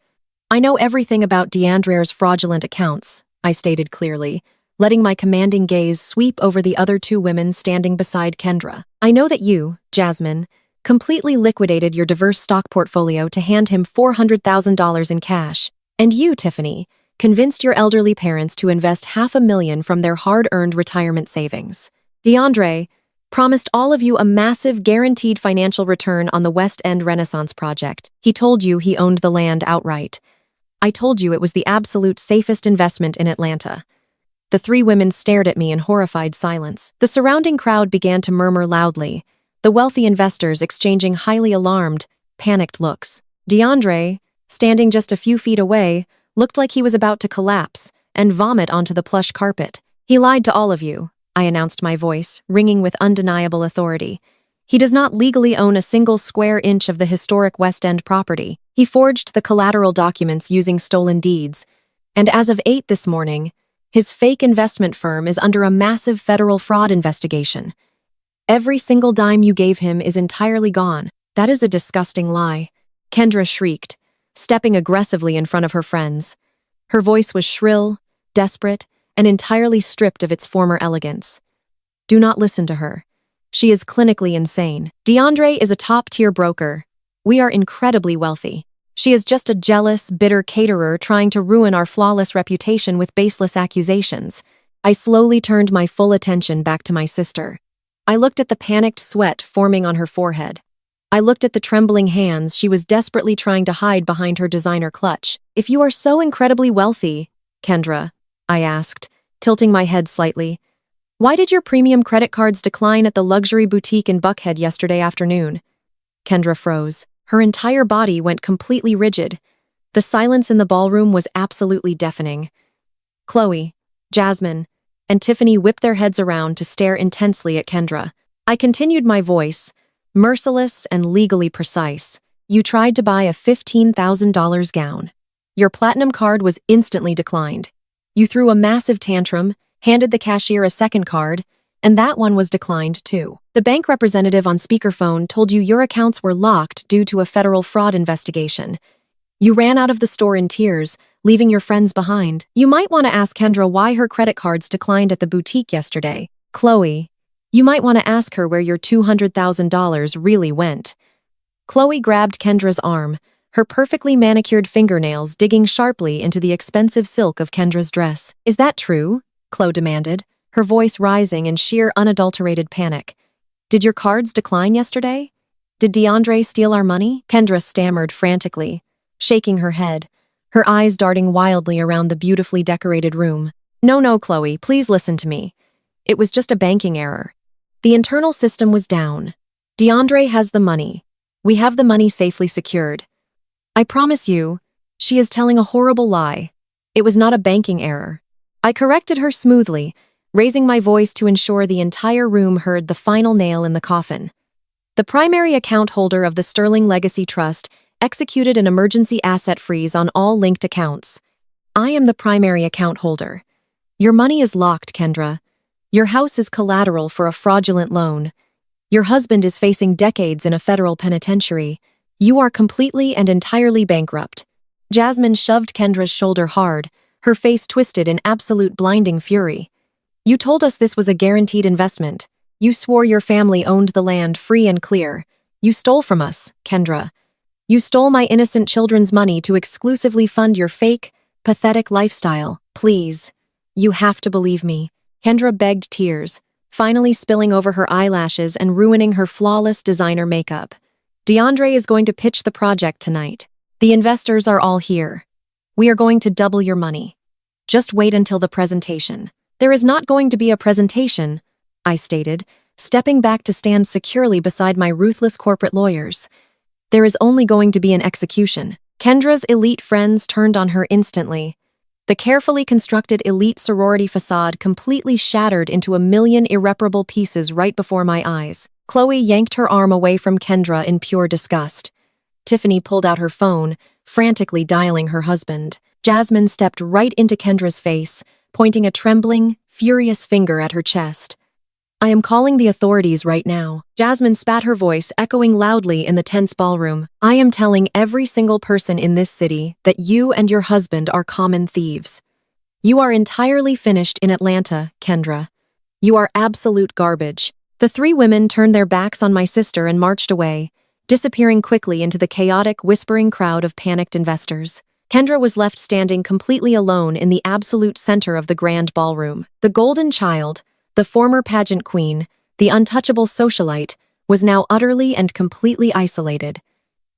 "I know everything about DeAndre's fraudulent accounts," I stated clearly, letting my commanding gaze sweep over the other two women standing beside Kendra. "I know that you, Jasmine, completely liquidated your diverse stock portfolio to hand him $400,000 in cash. And you, Tiffany, convinced your elderly parents to invest $500,000 from their hard-earned retirement savings. DeAndre promised all of you a massive guaranteed financial return on the West End Renaissance project. He told you he owned the land outright. I told you it was the absolute safest investment in Atlanta." The three women stared at me in horrified silence. The surrounding crowd began to murmur loudly, the wealthy investors exchanging highly alarmed, panicked looks. DeAndre, standing just a few feet away, looked like he was about to collapse and vomit onto the plush carpet. "He lied to all of you," I announced, my voice ringing with undeniable authority. "He does not legally own a single square inch of the historic West End property. He forged the collateral documents using stolen deeds. And as of 8 this morning, his fake investment firm is under a massive federal fraud investigation. Every single dime you gave him is entirely gone." "That is a disgusting lie," Kendra shrieked, stepping aggressively in front of her friends. Her voice was shrill, desperate, and entirely stripped of its former elegance. "Do not listen to her. She is clinically insane. DeAndre is a top-tier broker. We are incredibly wealthy. She is just a jealous, bitter caterer trying to ruin our flawless reputation with baseless accusations." I slowly turned my full attention back to my sister. I looked at the panicked sweat forming on her forehead. I looked at the trembling hands she was desperately trying to hide behind her designer clutch. "If you are so incredibly wealthy, Kendra," I asked, tilting my head slightly, "why did your premium credit cards decline at the luxury boutique in Buckhead yesterday afternoon?" Kendra froze. Her entire body went completely rigid. The silence in the ballroom was absolutely deafening. Chloe, Jasmine, and Tiffany whipped their heads around to stare intensely at Kendra. I continued my voice, merciless and legally precise. "You tried to buy a $15,000 gown. Your platinum card was instantly declined. You threw a massive tantrum, handed the cashier a second card, and that one was declined too. The bank representative on speakerphone told you your accounts were locked due to a federal fraud investigation. You ran out of the store in tears, leaving your friends behind. You might want to ask Kendra why her credit cards declined at the boutique yesterday. Chloe, you might want to ask her where your $200,000 really went." Chloe grabbed Kendra's arm, her perfectly manicured fingernails digging sharply into the expensive silk of Kendra's dress. "Is that true?" Chloe demanded, her voice rising in sheer unadulterated panic. "Did your cards decline yesterday? Did DeAndre steal our money?" Kendra stammered frantically, shaking her head, her eyes darting wildly around the beautifully decorated room. No, Chloe, please listen to me. It was just a banking error. The internal system was down. DeAndre has the money. We have the money safely secured. I promise you, she is telling a horrible lie. It was not a banking error." I corrected her smoothly, raising my voice to ensure the entire room heard the final nail in the coffin. "The primary account holder of the Sterling Legacy Trust executed an emergency asset freeze on all linked accounts. I am the primary account holder. Your money is locked, Kendra. Your house is collateral for a fraudulent loan. Your husband is facing decades in a federal penitentiary. You are completely and entirely bankrupt." Jasmine shoved Kendra's shoulder hard, her face twisted in absolute blinding fury. "You told us this was a guaranteed investment. You swore your family owned the land free and clear. You stole from us, Kendra. You stole my innocent children's money to exclusively fund your fake, pathetic lifestyle. Please, you have to believe me." Kendra begged tears, finally spilling over her eyelashes and ruining her flawless designer makeup. "DeAndre is going to pitch the project tonight. The investors are all here. We are going to double your money. Just wait until the presentation." "There is not going to be a presentation," I stated, stepping back to stand securely beside my ruthless corporate lawyers. "There is only going to be an execution." Kendra's elite friends turned on her instantly. The carefully constructed elite sorority facade completely shattered into a million irreparable pieces right before my eyes. Chloe yanked her arm away from Kendra in pure disgust. Tiffany pulled out her phone, frantically dialing her husband. Jasmine stepped right into Kendra's face, pointing a trembling, furious finger at her chest. "I am calling the authorities right now." Jasmine spat, her voice echoing loudly in the tense ballroom. "I am telling every single person in this city that you and your husband are common thieves. You are entirely finished in Atlanta, Kendra. You are absolute garbage." The three women turned their backs on my sister and marched away, disappearing quickly into the chaotic, whispering crowd of panicked investors. Kendra was left standing completely alone in the absolute center of the grand ballroom. The golden child, the former pageant queen, the untouchable socialite, was now utterly and completely isolated.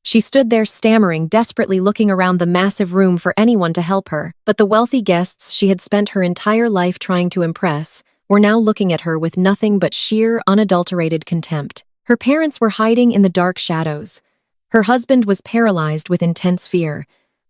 She stood there stammering, desperately looking around the massive room for anyone to help her, but the wealthy guests she had spent her entire life trying to impress were now looking at her with nothing but sheer, unadulterated contempt. Her parents were hiding in the dark shadows. Her husband was paralyzed with intense fear.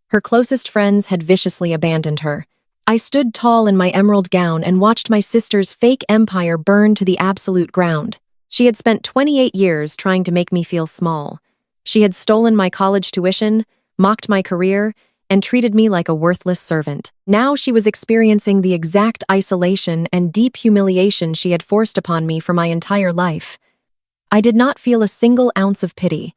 Her closest friends had viciously abandoned her. I stood tall in my emerald gown and watched my sister's fake empire burn to the absolute ground. She had spent 28 years trying to make me feel small. She had stolen my college tuition, mocked my career, and treated me like a worthless servant. Now she was experiencing the exact isolation and deep humiliation she had forced upon me for my entire life. I did not feel a single ounce of pity.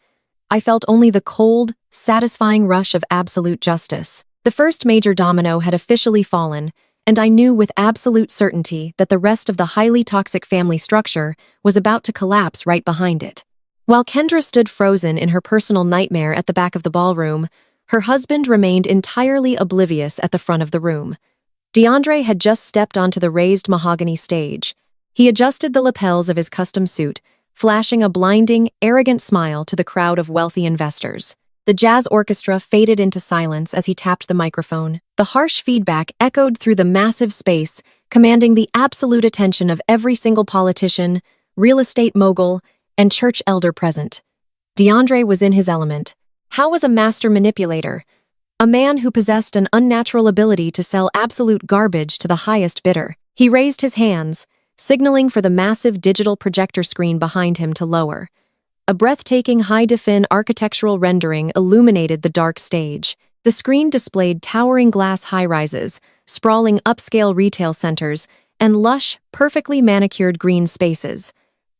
I felt only the cold, satisfying rush of absolute justice. The first major domino had officially fallen, and I knew with absolute certainty that the rest of the highly toxic family structure was about to collapse right behind it. While Kendra stood frozen in her personal nightmare at the back of the ballroom, her husband remained entirely oblivious at the front of the room. DeAndre had just stepped onto the raised mahogany stage. He adjusted the lapels of his custom suit, flashing a blinding, arrogant smile to the crowd of wealthy investors. The jazz orchestra faded into silence as he tapped the microphone. The harsh feedback echoed through the massive space, commanding the absolute attention of every single politician, real estate mogul, and church elder present. DeAndre was in his element. How was a master manipulator? A man who possessed an unnatural ability to sell absolute garbage to the highest bidder. He raised his hands, signaling for the massive digital projector screen behind him to lower. A breathtaking high-defin architectural rendering illuminated the dark stage. The screen displayed towering glass high-rises, sprawling upscale retail centers, and lush, perfectly manicured green spaces.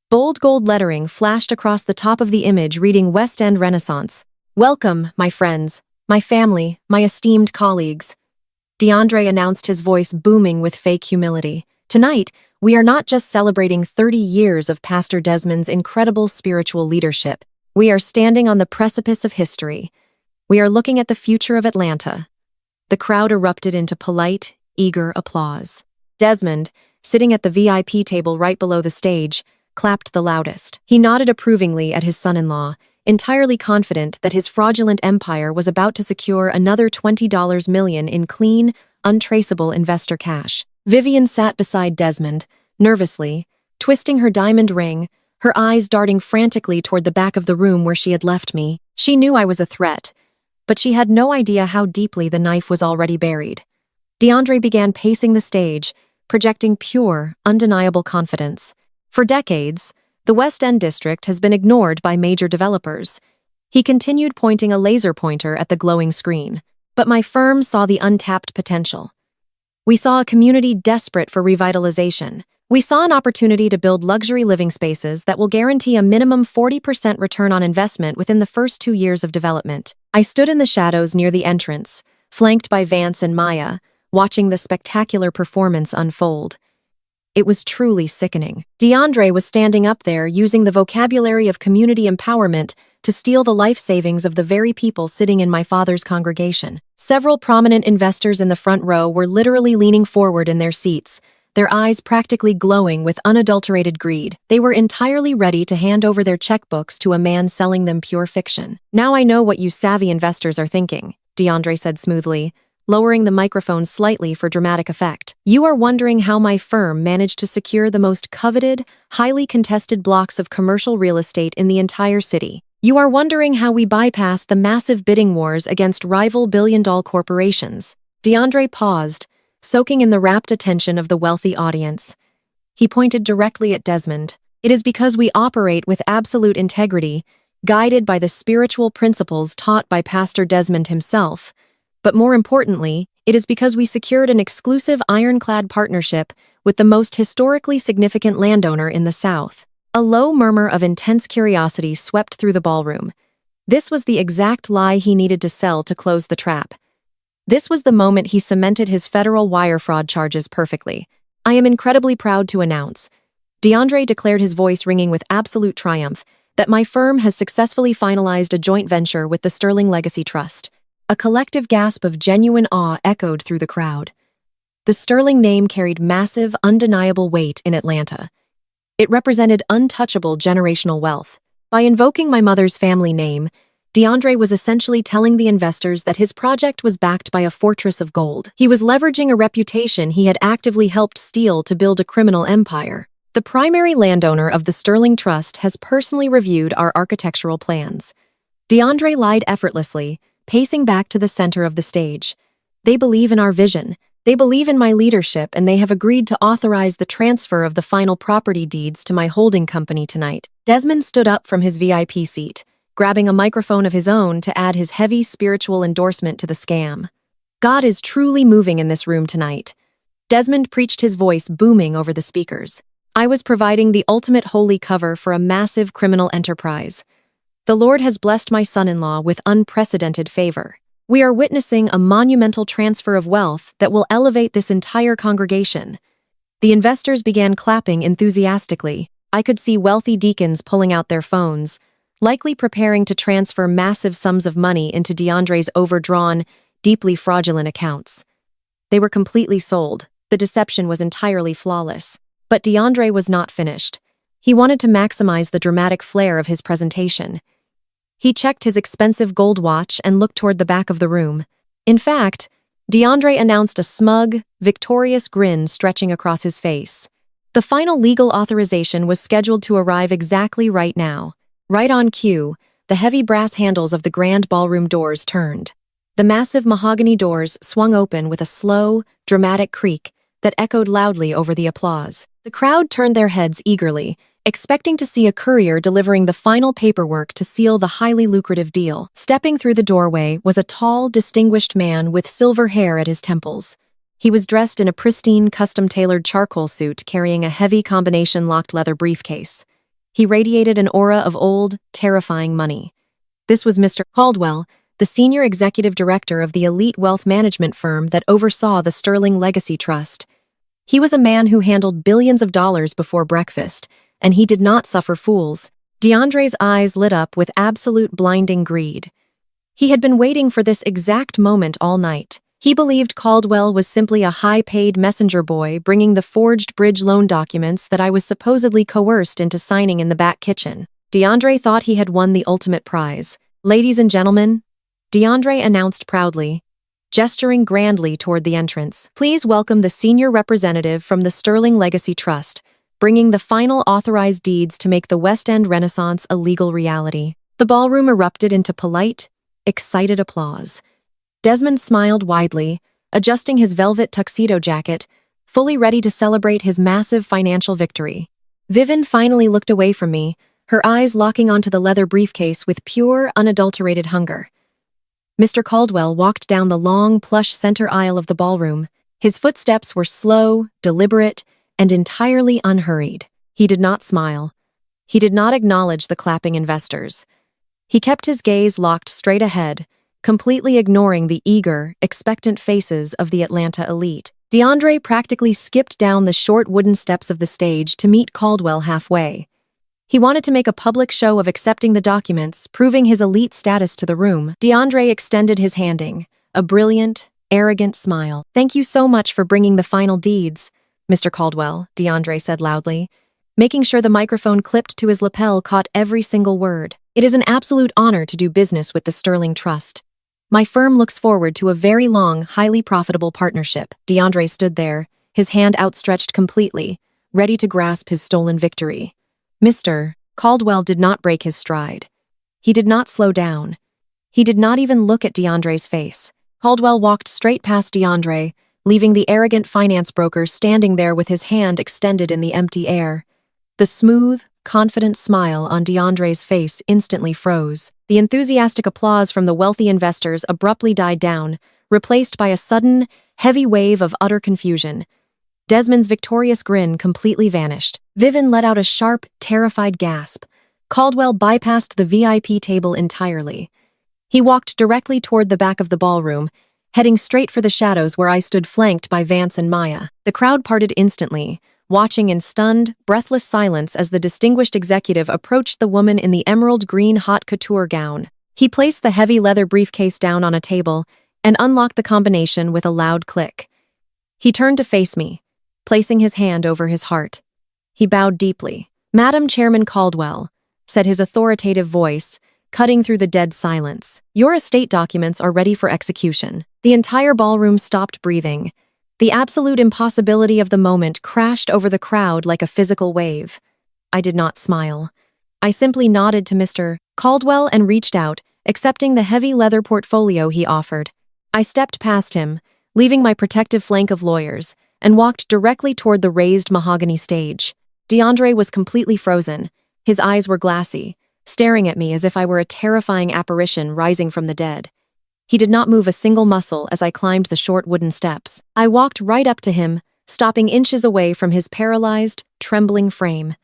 Bold gold lettering flashed across the top of the image reading West End Renaissance. "Welcome, my friends, my family, my esteemed colleagues." DeAndre announced, his voice booming with fake humility. "Tonight, we are not just celebrating 30 years of Pastor Desmond's incredible spiritual leadership. We are standing on the precipice of history. We are looking at the future of Atlanta." The crowd erupted into polite, eager applause. Desmond, sitting at the VIP table right below the stage, clapped the loudest. He nodded approvingly at his son-in-law, entirely confident that his fraudulent empire was about to secure another $20 million in clean, untraceable investor cash. Vivian sat beside Desmond, nervously, twisting her diamond ring, her eyes darting frantically toward the back of the room where she had left me. She knew I was a threat, but she had no idea how deeply the knife was already buried. DeAndre began pacing the stage, projecting pure, undeniable confidence. For decades, the West End district has been ignored by major developers. He continued, pointing a laser pointer at the glowing screen. But my firm saw the untapped potential. We saw a community desperate for revitalization. We saw an opportunity to build luxury living spaces that will guarantee a minimum 40% return on investment within the first 2 years of development. I stood in the shadows near the entrance, flanked by Vance and Maya, watching the spectacular performance unfold. It was truly sickening. DeAndre was standing up there using the vocabulary of community empowerment to steal the life savings of the very people sitting in my father's congregation. Several prominent investors in the front row were literally leaning forward in their seats, their eyes practically glowing with unadulterated greed. They were entirely ready to hand over their checkbooks to a man selling them pure fiction. "Now I know what you savvy investors are thinking," DeAndre said smoothly, lowering the microphone slightly for dramatic effect. "You are wondering how my firm managed to secure the most coveted, highly contested blocks of commercial real estate in the entire city. You are wondering how we bypassed the massive bidding wars against rival billion-dollar corporations." DeAndre paused, soaking in the rapt attention of the wealthy audience. He pointed directly at Desmond. "It is because we operate with absolute integrity, guided by the spiritual principles taught by Pastor Desmond himself. But more importantly, it is because we secured an exclusive ironclad partnership with the most historically significant landowner in the South." A low murmur of intense curiosity swept through the ballroom. This was the exact lie he needed to sell to close the trap. This was the moment he cemented his federal wire fraud charges perfectly. "I am incredibly proud to announce," DeAndre declared, his voice ringing with absolute triumph, "that my firm has successfully finalized a joint venture with the Sterling Legacy Trust." A collective gasp of genuine awe echoed through the crowd. The Sterling name carried massive, undeniable weight in Atlanta. It represented untouchable generational wealth. By invoking my mother's family name, DeAndre was essentially telling the investors that his project was backed by a fortress of gold. He was leveraging a reputation he had actively helped steal to build a criminal empire. "The primary landowner of the Sterling Trust has personally reviewed our architectural plans." DeAndre lied effortlessly, pacing back to the center of the stage. "They believe in our vision. They believe in my leadership, and they have agreed to authorize the transfer of the final property deeds to my holding company tonight." Desmond stood up from his VIP seat, grabbing a microphone of his own to add his heavy spiritual endorsement to the scam. "God is truly moving in this room tonight." Desmond preached, his voice booming over the speakers. "I was providing the ultimate holy cover for a massive criminal enterprise. The Lord has blessed my son-in-law with unprecedented favor. We are witnessing a monumental transfer of wealth that will elevate this entire congregation." The investors began clapping enthusiastically. I could see wealthy deacons pulling out their phones, likely preparing to transfer massive sums of money into DeAndre's overdrawn, deeply fraudulent accounts. They were completely sold. The deception was entirely flawless. But DeAndre was not finished. He wanted to maximize the dramatic flair of his presentation. He checked his expensive gold watch and looked toward the back of the room. In fact, DeAndre announced a smug, victorious grin stretching across his face. The final legal authorization was scheduled to arrive exactly right now. Right on cue, the heavy brass handles of the grand ballroom doors turned. The massive mahogany doors swung open with a slow, dramatic creak that echoed loudly over the applause. The crowd turned their heads eagerly, expecting to see a courier delivering the final paperwork to seal the highly lucrative deal. Stepping through the doorway was a tall, distinguished man with silver hair at his temples. He was dressed in a pristine, custom-tailored charcoal suit carrying a heavy combination-locked leather briefcase. He radiated an aura of old, terrifying money. This was Mr. Caldwell, the senior executive director of the elite wealth management firm that oversaw the Sterling Legacy Trust. He was a man who handled billions of dollars before breakfast, and he did not suffer fools. DeAndre's eyes lit up with absolute blinding greed. He had been waiting for this exact moment all night. He believed Caldwell was simply a high-paid messenger boy bringing the forged bridge loan documents that I was supposedly coerced into signing in the back kitchen. DeAndre thought he had won the ultimate prize. "Ladies and gentlemen," DeAndre announced proudly, gesturing grandly toward the entrance, "please welcome the senior representative from the Sterling Legacy Trust, bringing the final authorized deeds to make the West End Renaissance a legal reality." The ballroom erupted into polite, excited applause. Desmond smiled widely, adjusting his velvet tuxedo jacket, fully ready to celebrate his massive financial victory. Vivian finally looked away from me, her eyes locking onto the leather briefcase with pure, unadulterated hunger. Mr. Caldwell walked down the long, plush center aisle of the ballroom. His footsteps were slow, deliberate, and entirely unhurried. He did not smile. He did not acknowledge the clapping investors. He kept his gaze locked straight ahead, completely ignoring the eager, expectant faces of the Atlanta elite. DeAndre practically skipped down the short wooden steps of the stage to meet Caldwell halfway. He wanted to make a public show of accepting the documents, proving his elite status to the room. DeAndre extended his handing, a brilliant, arrogant smile. "Thank you so much for bringing the final deeds, Mr. Caldwell," DeAndre said loudly, making sure the microphone clipped to his lapel caught every single word. "It is an absolute honor to do business with the Sterling Trust. My firm looks forward to a very long, highly profitable partnership." DeAndre stood there, his hand outstretched completely, ready to grasp his stolen victory. Mr. Caldwell did not break his stride. He did not slow down. He did not even look at DeAndre's face. Caldwell walked straight past DeAndre, leaving the arrogant finance broker standing there with his hand extended in the empty air. The smooth, confident smile on DeAndre's face instantly froze. The enthusiastic applause from the wealthy investors abruptly died down, replaced by a sudden, heavy wave of utter confusion. Desmond's victorious grin completely vanished. Vivian let out a sharp, terrified gasp. Caldwell bypassed the VIP table entirely. He walked directly toward the back of the ballroom, heading straight for the shadows where I stood flanked by Vance and Maya. The crowd parted instantly, watching in stunned, breathless silence as the distinguished executive approached the woman in the emerald green haute couture gown. He placed the heavy leather briefcase down on a table and unlocked the combination with a loud click. He turned to face me, placing his hand over his heart. He bowed deeply. "Madam Chairman Caldwell," said his authoritative voice, cutting through the dead silence, "your estate documents are ready for execution." The entire ballroom stopped breathing. The absolute impossibility of the moment crashed over the crowd like a physical wave. I did not smile. I simply nodded to Mr. Caldwell and reached out, accepting the heavy leather portfolio he offered. I stepped past him, leaving my protective flank of lawyers, and walked directly toward the raised mahogany stage. DeAndre was completely frozen. His eyes were glassy, staring at me as if I were a terrifying apparition rising from the dead. He did not move a single muscle as I climbed the short wooden steps. I walked right up to him, stopping inches away from his paralyzed, trembling frame.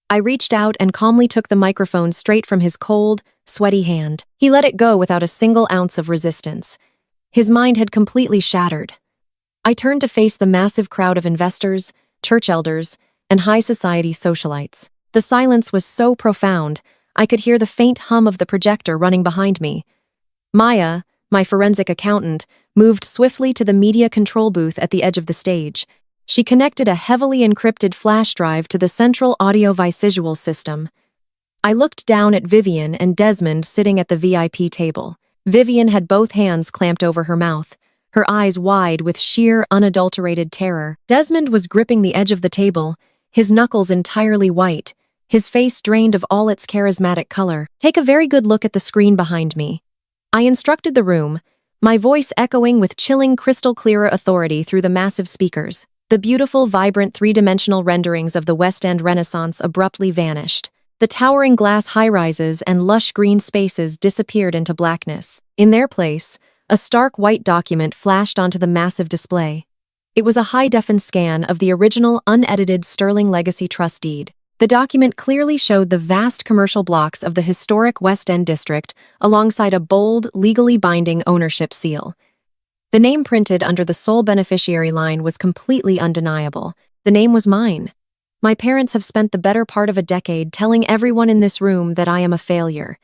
I reached out and calmly took the microphone straight from his cold, sweaty hand. He let it go without a single ounce of resistance. His mind had completely shattered. I turned to face the massive crowd of investors, church elders, and high society socialites. The silence was so profound, I could hear the faint hum of the projector running behind me. Maya, my forensic accountant, moved swiftly to the media control booth at the edge of the stage. She connected a heavily encrypted flash drive to the central audio-visual system. I looked down at Vivian and Desmond sitting at the VIP table. Vivian had both hands clamped over her mouth, her eyes wide with sheer, unadulterated terror. Desmond was gripping the edge of the table, his knuckles entirely white, his face drained of all its charismatic color. Take a very good look at the screen behind me. I instructed the room, my voice echoing with chilling crystal-clear authority through the massive speakers. The beautiful, vibrant, three-dimensional renderings of the West End Renaissance abruptly vanished. The towering glass high-rises and lush green spaces disappeared into blackness. In their place, a stark white document flashed onto the massive display. It was a high-definition scan of the original, unedited Sterling Legacy Trust deed. The document clearly showed the vast commercial blocks of the historic West End district alongside a bold, legally binding ownership seal. The name printed under the sole beneficiary line was completely undeniable. The name was mine. My parents have spent the better part of a decade telling everyone in this room that I am a failure.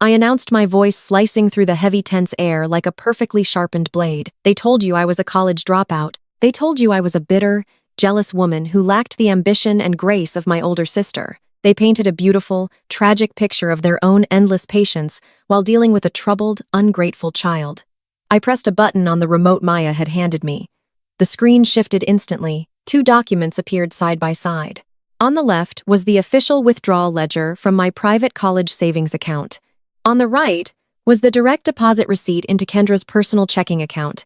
I announced, my voice slicing through the heavy, tense air like a perfectly sharpened blade. They told you I was a college dropout. They told you I was a bitter, jealous woman who lacked the ambition and grace of my older sister. They painted a beautiful, tragic picture of their own endless patience while dealing with a troubled, ungrateful child. I pressed a button on the remote Maya had handed me. The screen shifted instantly. 2 documents appeared side by side. On the left was the official withdrawal ledger from my private college savings account. On the right was the direct deposit receipt into Kendra's personal checking account.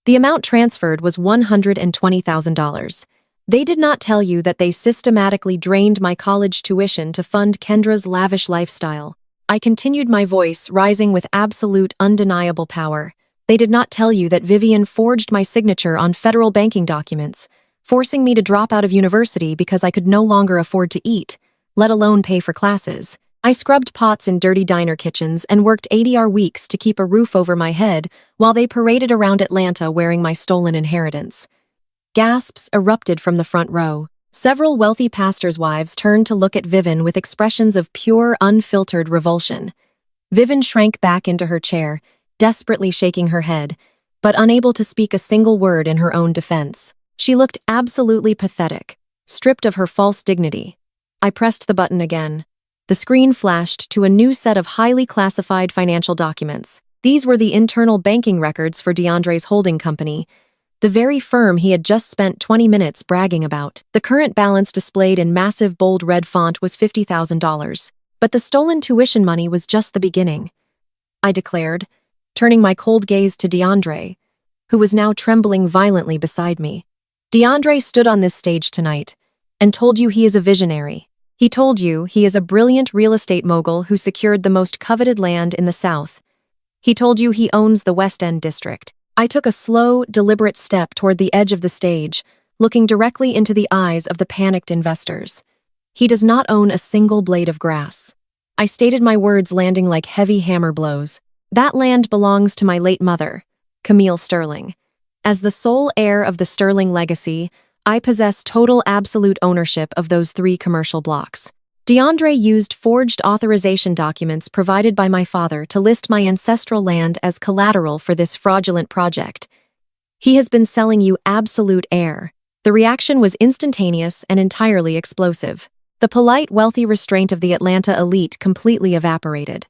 The amount transferred was $120,000. They did not tell you that they systematically drained my college tuition to fund Kendra's lavish lifestyle. I continued, my voice rising with absolute, undeniable power. They did not tell you that Vivian forged my signature on federal banking documents, forcing me to drop out of university because I could no longer afford to eat, let alone pay for classes. I scrubbed pots in dirty diner kitchens and worked 80-hour weeks to keep a roof over my head while they paraded around Atlanta wearing my stolen inheritance. Gasps erupted from the front row. Several wealthy pastors' wives turned to look at Vivian with expressions of pure, unfiltered revulsion. Vivian shrank back into her chair, desperately shaking her head, but unable to speak a single word in her own defense. She looked absolutely pathetic, stripped of her false dignity. I pressed the button again. The screen flashed to a new set of highly classified financial documents. These were the internal banking records for DeAndre's holding company, the very firm he had just spent 20 minutes bragging about. The current balance displayed in massive bold red font was $50,000, but the stolen tuition money was just the beginning. I declared, turning my cold gaze to DeAndre, who was now trembling violently beside me. DeAndre stood on this stage tonight and told you he is a visionary. He told you he is a brilliant real estate mogul who secured the most coveted land in the South. He told you he owns the West End district. I took a slow, deliberate step toward the edge of the stage, looking directly into the eyes of the panicked investors. He does not own a single blade of grass. I stated, my words landing like heavy hammer blows. That land belongs to my late mother, Camille Sterling. As the sole heir of the Sterling legacy, I possess total absolute ownership of those 3 commercial blocks. DeAndre used forged authorization documents provided by my father to list my ancestral land as collateral for this fraudulent project. He has been selling you absolute air. The reaction was instantaneous and entirely explosive. The polite, wealthy restraint of the Atlanta elite completely evaporated.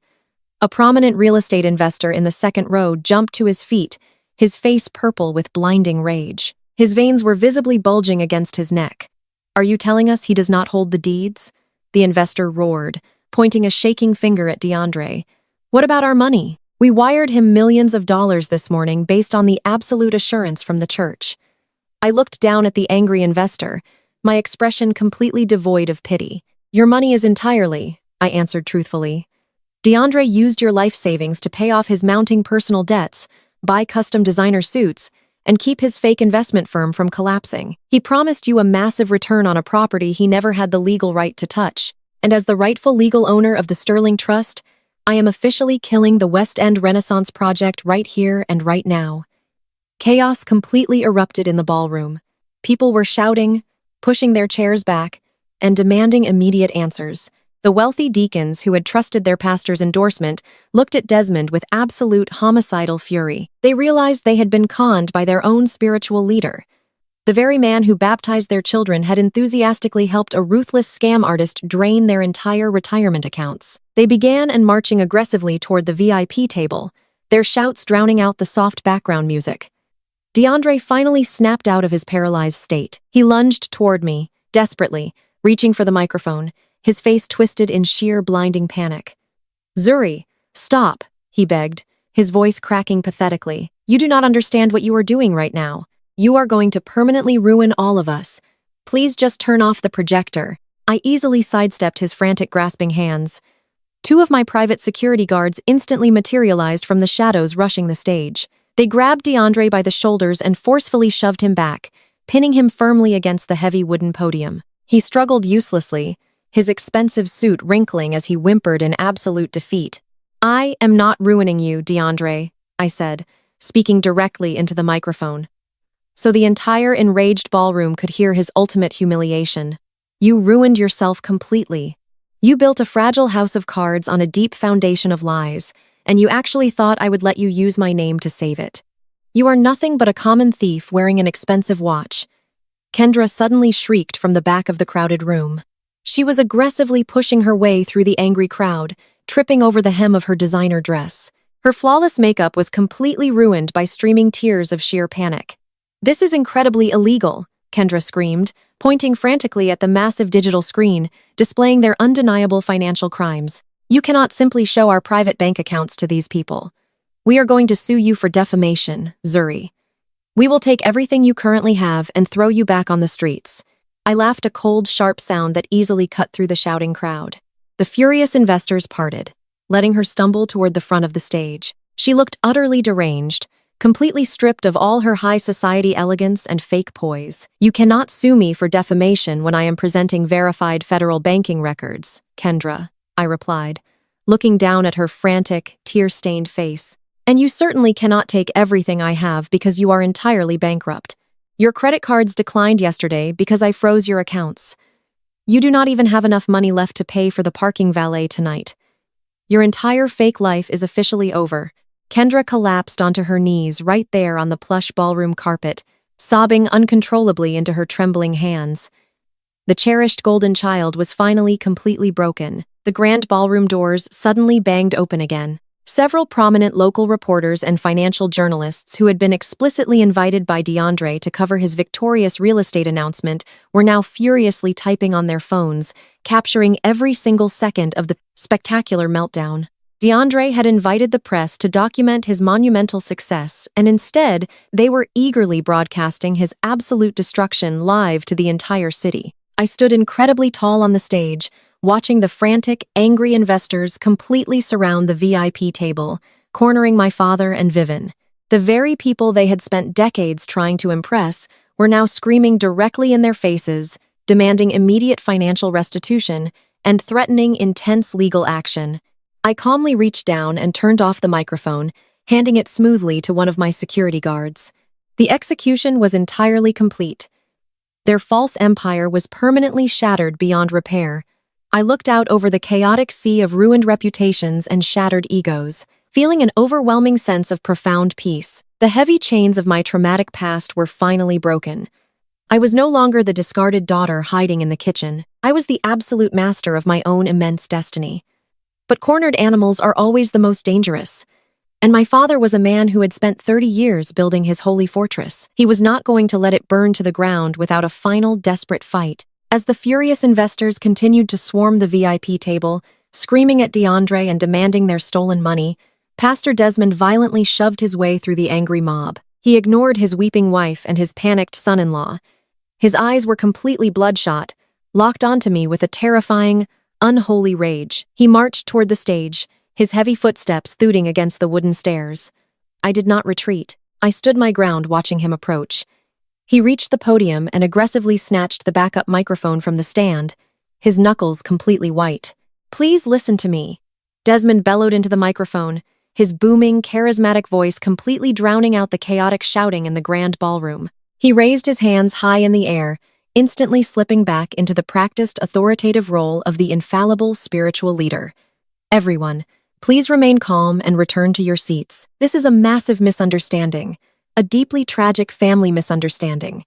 A prominent real estate investor in the second row jumped to his feet, his face purple with blinding rage. His veins were visibly bulging against his neck. Are you telling us he does not hold the deeds? The investor roared, pointing a shaking finger at DeAndre. What about our money? We wired him millions of dollars this morning based on the absolute assurance from the church. I looked down at the angry investor, my expression completely devoid of pity. Your money is entirely, I answered truthfully. DeAndre used your life savings to pay off his mounting personal debts, buy custom designer suits, and keep his fake investment firm from collapsing. He promised you a massive return on a property he never had the legal right to touch. And as the rightful legal owner of the Sterling Trust, I am officially killing the West End Renaissance project right here and right now. Chaos completely erupted in the ballroom. People were shouting, pushing their chairs back, and demanding immediate answers. The wealthy deacons who had trusted their pastor's endorsement looked at Desmond with absolute homicidal fury. They realized they had been conned by their own spiritual leader. The very man who baptized their children had enthusiastically helped a ruthless scam artist drain their entire retirement accounts. They began and marching aggressively toward the VIP table, their shouts drowning out the soft background music. DeAndre finally snapped out of his paralyzed state. He lunged toward me, desperately, reaching for the microphone, his face twisted in sheer blinding panic. "Zuri, stop," he begged, his voice cracking pathetically. "You do not understand what you are doing right now. You are going to permanently ruin all of us. Please just turn off the projector." I easily sidestepped his frantic grasping hands. Two of my private security guards instantly materialized from the shadows rushing the stage. They grabbed DeAndre by the shoulders and forcefully shoved him back, pinning him firmly against the heavy wooden podium. He struggled uselessly, his expensive suit wrinkling as he whimpered in absolute defeat. "I am not ruining you, DeAndre," I said, speaking directly into the microphone, so the entire enraged ballroom could hear his ultimate humiliation. "You ruined yourself completely. You built a fragile house of cards on a deep foundation of lies, and you actually thought I would let you use my name to save it. You are nothing but a common thief wearing an expensive watch." Kendra suddenly shrieked from the back of the crowded room. She was aggressively pushing her way through the angry crowd, tripping over the hem of her designer dress. Her flawless makeup was completely ruined by streaming tears of sheer panic. "This is incredibly illegal," Kendra screamed, pointing frantically at the massive digital screen, displaying their undeniable financial crimes. "You cannot simply show our private bank accounts to these people. We are going to sue you for defamation, Zuri. We will take everything you currently have and throw you back on the streets." I laughed, a cold, sharp sound that easily cut through the shouting crowd. The furious investors parted, letting her stumble toward the front of the stage. She looked utterly deranged, completely stripped of all her high society elegance and fake poise. "You cannot sue me for defamation when I am presenting verified federal banking records, Kendra," I replied, looking down at her frantic, tear-stained face. "And you certainly cannot take everything I have because you are entirely bankrupt. Your credit cards declined yesterday because I froze your accounts. You do not even have enough money left to pay for the parking valet tonight. Your entire fake life is officially over." Kendra collapsed onto her knees right there on the plush ballroom carpet, sobbing uncontrollably into her trembling hands. The cherished golden child was finally completely broken. The grand ballroom doors suddenly banged open again. Several prominent local reporters and financial journalists who had been explicitly invited by DeAndre to cover his victorious real estate announcement were now furiously typing on their phones, capturing every single second of the spectacular meltdown. DeAndre had invited the press to document his monumental success, and instead, they were eagerly broadcasting his absolute destruction live to the entire city. I stood incredibly tall on the stage, watching the frantic, angry investors completely surround the VIP table, cornering my father and Vivian. The very people they had spent decades trying to impress were now screaming directly in their faces, demanding immediate financial restitution and threatening intense legal action. I calmly reached down and turned off the microphone, handing it smoothly to one of my security guards. The execution was entirely complete. Their false empire was permanently shattered beyond repair. I looked out over the chaotic sea of ruined reputations and shattered egos, feeling an overwhelming sense of profound peace. The heavy chains of my traumatic past were finally broken. I was no longer the discarded daughter hiding in the kitchen. I was the absolute master of my own immense destiny. But cornered animals are always the most dangerous. And my father was a man who had spent 30 years building his holy fortress. He was not going to let it burn to the ground without a final, desperate fight. As the furious investors continued to swarm the VIP table, screaming at DeAndre and demanding their stolen money, Pastor Desmond violently shoved his way through the angry mob. He ignored his weeping wife and his panicked son-in-law. His eyes were completely bloodshot, locked onto me with a terrifying, unholy rage. He marched toward the stage, his heavy footsteps thudding against the wooden stairs. I did not retreat. I stood my ground watching him approach. He reached the podium and aggressively snatched the backup microphone from the stand, his knuckles completely white. "Please listen to me," Desmond bellowed into the microphone, his booming, charismatic voice completely drowning out the chaotic shouting in the grand ballroom. He raised his hands high in the air, instantly slipping back into the practiced, authoritative role of the infallible spiritual leader. "Everyone, please remain calm and return to your seats. This is a massive misunderstanding. A deeply tragic family misunderstanding.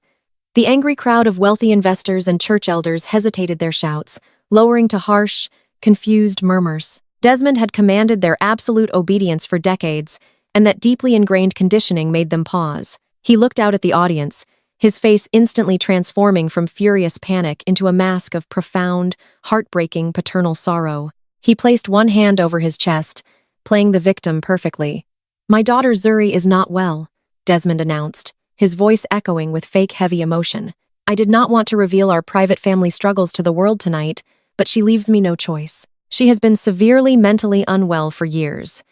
The angry crowd of wealthy investors and church elders hesitated their shouts, lowering to harsh, confused murmurs. Desmond had commanded their absolute obedience for decades, and that deeply ingrained conditioning made them pause. He looked out at the audience, his face instantly transforming from furious panic into a mask of profound, heartbreaking paternal sorrow. He placed one hand over his chest, playing the victim perfectly. "My daughter Zuri is not well," Desmond announced, his voice echoing with fake heavy emotion. "I did not want to reveal our private family struggles to the world tonight, but she leaves me no choice. She has been severely mentally unwell for years.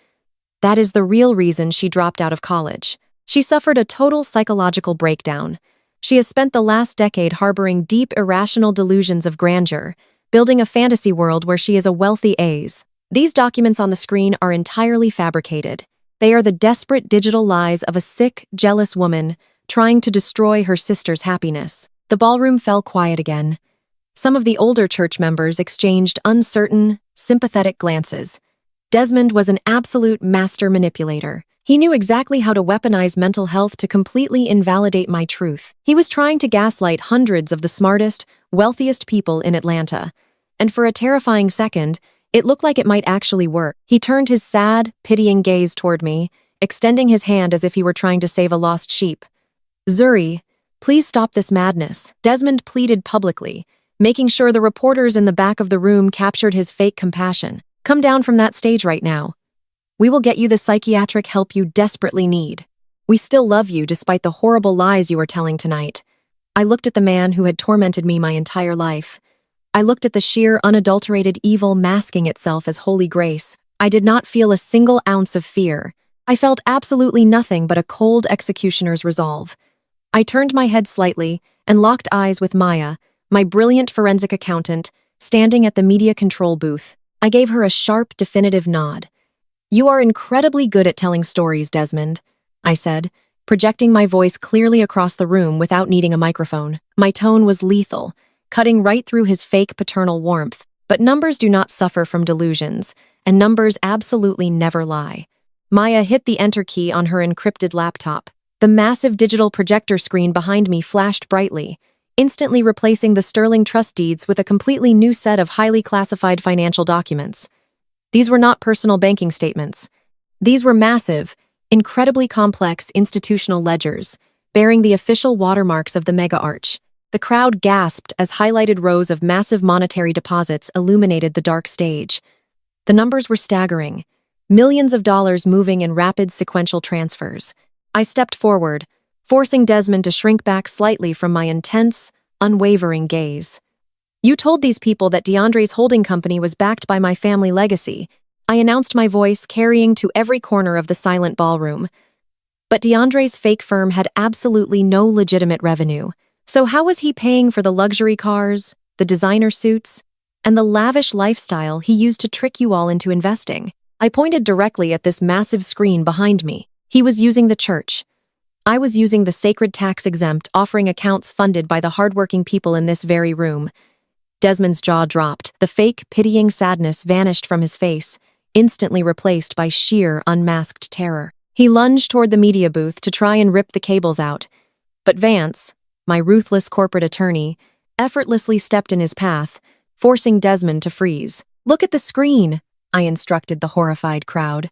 That is the real reason she dropped out of college. She suffered a total psychological breakdown. She has spent the last decade harboring deep irrational delusions of grandeur, building a fantasy world where she is a wealthy ace. These documents on the screen are entirely fabricated. They are the desperate digital lies of a sick, jealous woman trying to destroy her sister's happiness." The ballroom fell quiet again. Some of the older church members exchanged uncertain, sympathetic glances. Desmond was an absolute master manipulator. He knew exactly how to weaponize mental health to completely invalidate my truth. He was trying to gaslight hundreds of the smartest, wealthiest people in Atlanta. And for a terrifying second, it looked like it might actually work. He turned his sad, pitying gaze toward me, extending his hand as if he were trying to save a lost sheep. "Zuri, please stop this madness," Desmond pleaded publicly, making sure the reporters in the back of the room captured his fake compassion. "Come down from that stage right now. We will get you the psychiatric help you desperately need. We still love you despite the horrible lies you are telling tonight." I looked at the man who had tormented me my entire life. I looked at the sheer, unadulterated evil masking itself as holy grace. I did not feel a single ounce of fear. I felt absolutely nothing but a cold executioner's resolve. I turned my head slightly and locked eyes with Maya, my brilliant forensic accountant, standing at the media control booth. I gave her a sharp, definitive nod. "You are incredibly good at telling stories, Desmond," I said, projecting my voice clearly across the room without needing a microphone. My tone was lethal, cutting right through his fake paternal warmth. But numbers do not suffer from delusions, and numbers absolutely never lie. Maya hit the enter key on her encrypted laptop. The massive digital projector screen behind me flashed brightly, instantly replacing the sterling trust deeds with a completely new set of highly classified financial documents. These were not personal banking statements. These were massive, incredibly complex institutional ledgers, bearing the official watermarks of the mega arch. The crowd gasped as highlighted rows of massive monetary deposits illuminated the dark stage. The numbers were staggering, millions of dollars moving in rapid sequential transfers. I stepped forward, forcing Desmond to shrink back slightly from my intense, unwavering gaze. "You told these people that DeAndre's holding company was backed by my family legacy," I announced, my voice carrying to every corner of the silent ballroom. But DeAndre's fake firm had absolutely no legitimate revenue. So how was he paying for the luxury cars, the designer suits, and the lavish lifestyle he used to trick you all into investing? I pointed directly at this massive screen behind me. He was using the church. I was using the sacred tax-exempt offering accounts funded by the hardworking people in this very room. Desmond's jaw dropped. The fake, pitying sadness vanished from his face, instantly replaced by sheer, unmasked terror. He lunged toward the media booth to try and rip the cables out. But Vance, my ruthless corporate attorney, effortlessly stepped in his path, forcing Desmond to freeze. "Look at the screen," I instructed the horrified crowd.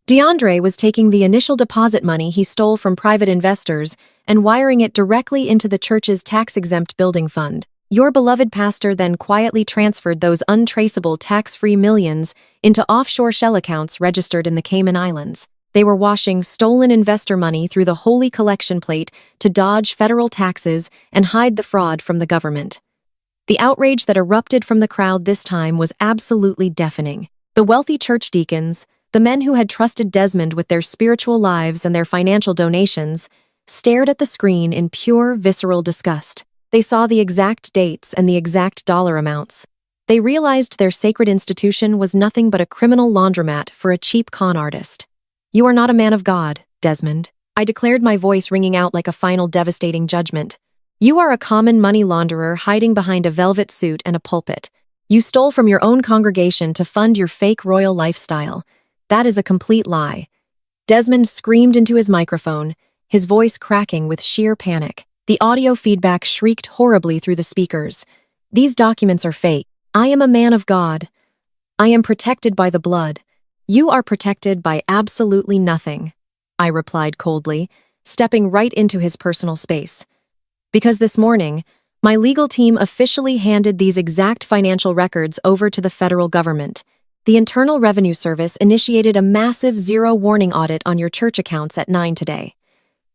DeAndre was taking the initial deposit money he stole from private investors and wiring it directly into the church's tax-exempt building fund. Your beloved pastor then quietly transferred those untraceable tax-free millions into offshore shell accounts registered in the Cayman Islands. They were washing stolen investor money through the holy collection plate to dodge federal taxes and hide the fraud from the government. The outrage that erupted from the crowd this time was absolutely deafening. The wealthy church deacons, the men who had trusted Desmond with their spiritual lives and their financial donations, stared at the screen in pure, visceral disgust. They saw the exact dates and the exact dollar amounts. They realized their sacred institution was nothing but a criminal laundromat for a cheap con artist. "You are not a man of God, Desmond," I declared, my voice ringing out like a final devastating judgment. "You are a common money launderer hiding behind a velvet suit and a pulpit. You stole from your own congregation to fund your fake royal lifestyle. That is a complete lie." Desmond screamed into his microphone, his voice cracking with sheer panic. The audio feedback shrieked horribly through the speakers. These documents are fake. I am a man of God. I am protected by the blood. You are protected by absolutely nothing, I replied coldly, stepping right into his personal space. Because this morning, my legal team officially handed these exact financial records over to the federal government. The Internal Revenue Service initiated a massive zero-warning audit on your church accounts at 9 today.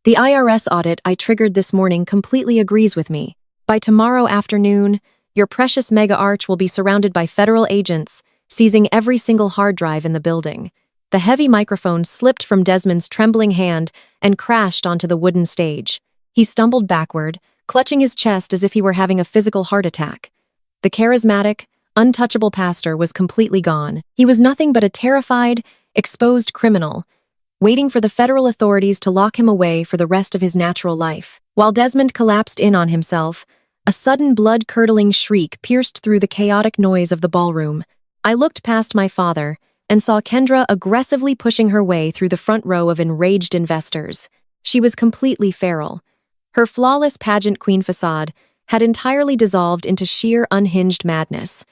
The IRS audit I triggered this morning completely agrees with me. By tomorrow afternoon, your precious mega-arch will be surrounded by federal agents, seizing every single hard drive in the building. The heavy microphone slipped from Desmond's trembling hand and crashed onto the wooden stage. He stumbled backward, clutching his chest as if he were having a physical heart attack. The charismatic, untouchable pastor was completely gone. He was nothing but a terrified, exposed criminal, waiting for the federal authorities to lock him away for the rest of his natural life. While Desmond collapsed in on himself, a sudden blood-curdling shriek pierced through the chaotic noise of the ballroom. I looked past my father and saw Kendra aggressively pushing her way through the front row of enraged investors. She was completely feral. Her flawless pageant queen facade had entirely dissolved into sheer unhinged madness.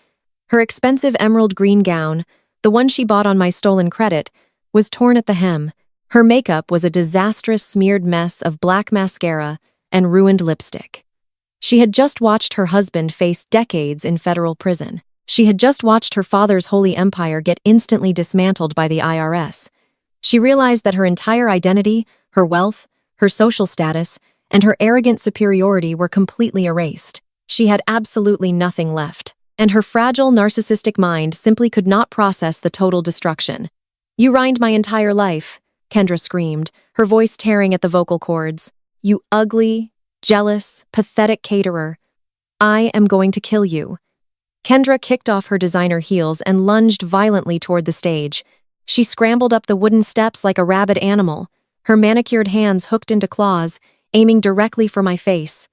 Her expensive emerald green gown, the one she bought on my stolen credit, was torn at the hem. Her makeup was a disastrous smeared mess of black mascara and ruined lipstick. She had just watched her husband face decades in federal prison. She had just watched her father's holy empire get instantly dismantled by the IRS. She realized that her entire identity, her wealth, her social status, and her arrogant superiority were completely erased. She had absolutely nothing left, and her fragile, narcissistic mind simply could not process the total destruction. "You ruined my entire life," Kendra screamed, her voice tearing at the vocal cords. "You ugly, jealous, pathetic caterer. I am going to kill you." Kendra kicked off her designer heels and lunged violently toward the stage. She scrambled up the wooden steps like a rabid animal, her manicured hands hooked into claws, aiming directly for my face.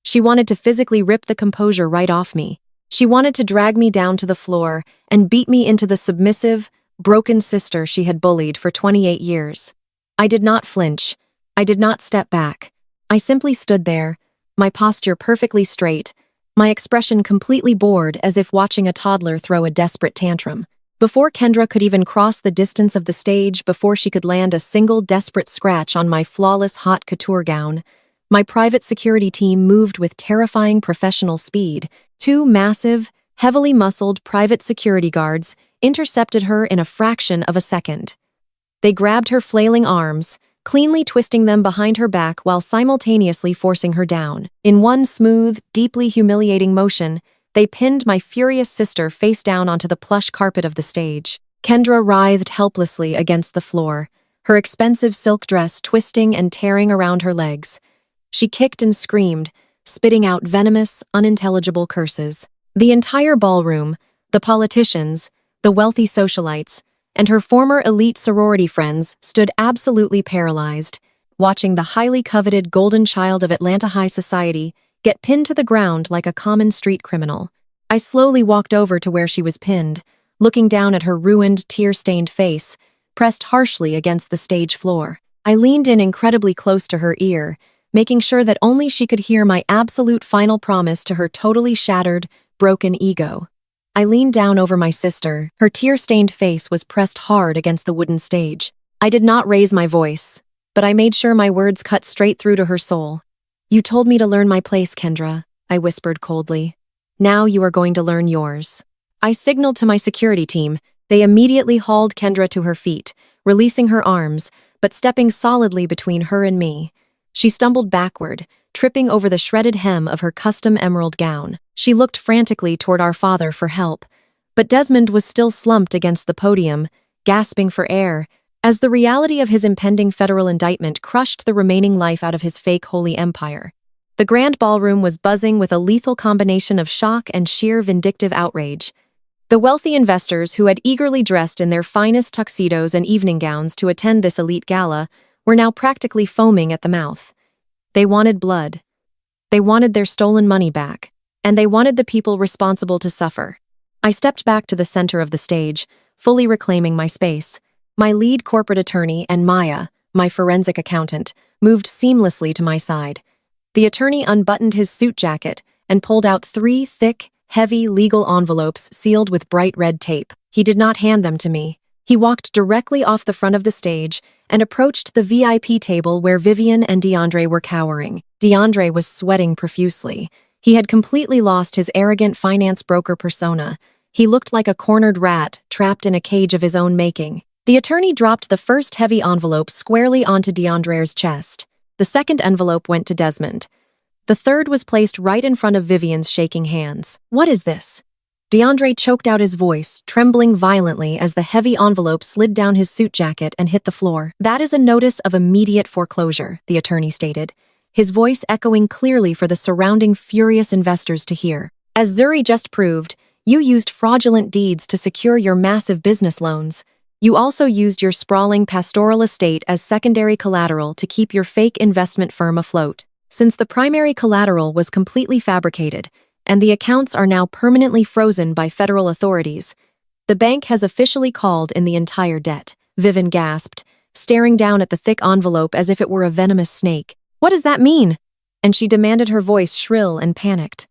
She wanted to physically rip the composure right off me. She wanted to drag me down to the floor and beat me into the submissive, broken sister she had bullied for 28 years. I did not flinch. I did not step back. I simply stood there, my posture perfectly straight, my expression completely bored as if watching a toddler throw a desperate tantrum. Before Kendra could even cross the distance of the stage, before she could land a single desperate scratch on my flawless haute couture gown, my private security team moved with terrifying professional speed. Two massive, heavily muscled private security guards intercepted her in a fraction of a second. They grabbed her flailing arms, cleanly twisting them behind her back while simultaneously forcing her down. In one smooth, deeply humiliating motion, they pinned my furious sister face down onto the plush carpet of the stage. Kendra writhed helplessly against the floor, her expensive silk dress twisting and tearing around her legs. She kicked and screamed, spitting out venomous, unintelligible curses. The entire ballroom, the politicians, the wealthy socialites, and her former elite sorority friends stood absolutely paralyzed, watching the highly coveted golden child of Atlanta high society get pinned to the ground like a common street criminal. I slowly walked over to where she was pinned, looking down at her ruined, tear-stained face, pressed harshly against the stage floor. I leaned in incredibly close to her ear, making sure that only she could hear my absolute final promise to her totally shattered, broken ego. I leaned down over my sister. Her tear-stained face was pressed hard against the wooden stage. I did not raise my voice, but I made sure my words cut straight through to her soul. "You told me to learn my place, Kendra," I whispered coldly. "Now you are going to learn yours." I signaled to my security team. They immediately hauled Kendra to her feet, releasing her arms, but stepping solidly between her and me. She stumbled backward, tripping over the shredded hem of her custom emerald gown. She looked frantically toward our father for help, but Desmond was still slumped against the podium, gasping for air, as the reality of his impending federal indictment crushed the remaining life out of his fake holy empire. The grand ballroom was buzzing with a lethal combination of shock and sheer vindictive outrage. The wealthy investors who had eagerly dressed in their finest tuxedos and evening gowns to attend this elite gala were now practically foaming at the mouth. They wanted blood. They wanted their stolen money back, and they wanted the people responsible to suffer. I stepped back to the center of the stage, fully reclaiming my space. My lead corporate attorney and Maya, my forensic accountant, moved seamlessly to my side. The attorney unbuttoned his suit jacket and pulled out 3 thick, heavy legal envelopes sealed with bright red tape. He did not hand them to me. He walked directly off the front of the stage and approached the VIP table where Vivian and DeAndre were cowering. DeAndre was sweating profusely. He had completely lost his arrogant finance broker persona. He looked like a cornered rat trapped in a cage of his own making. The attorney dropped the first heavy envelope squarely onto DeAndre's chest. The second envelope went to Desmond. The third was placed right in front of Vivian's shaking hands. "What is this?" DeAndre choked out his voice, trembling violently as the heavy envelope slid down his suit jacket and hit the floor. "That is a notice of immediate foreclosure," the attorney stated, his voice echoing clearly for the surrounding furious investors to hear. "As Zuri just proved, you used fraudulent deeds to secure your massive business loans. You also used your sprawling pastoral estate as secondary collateral to keep your fake investment firm afloat. Since the primary collateral was completely fabricated, and the accounts are now permanently frozen by federal authorities, the bank has officially called in the entire debt." Vivian gasped, staring down at the thick envelope as if it were a venomous snake. "What does that mean?" And she demanded, her voice shrill and panicked.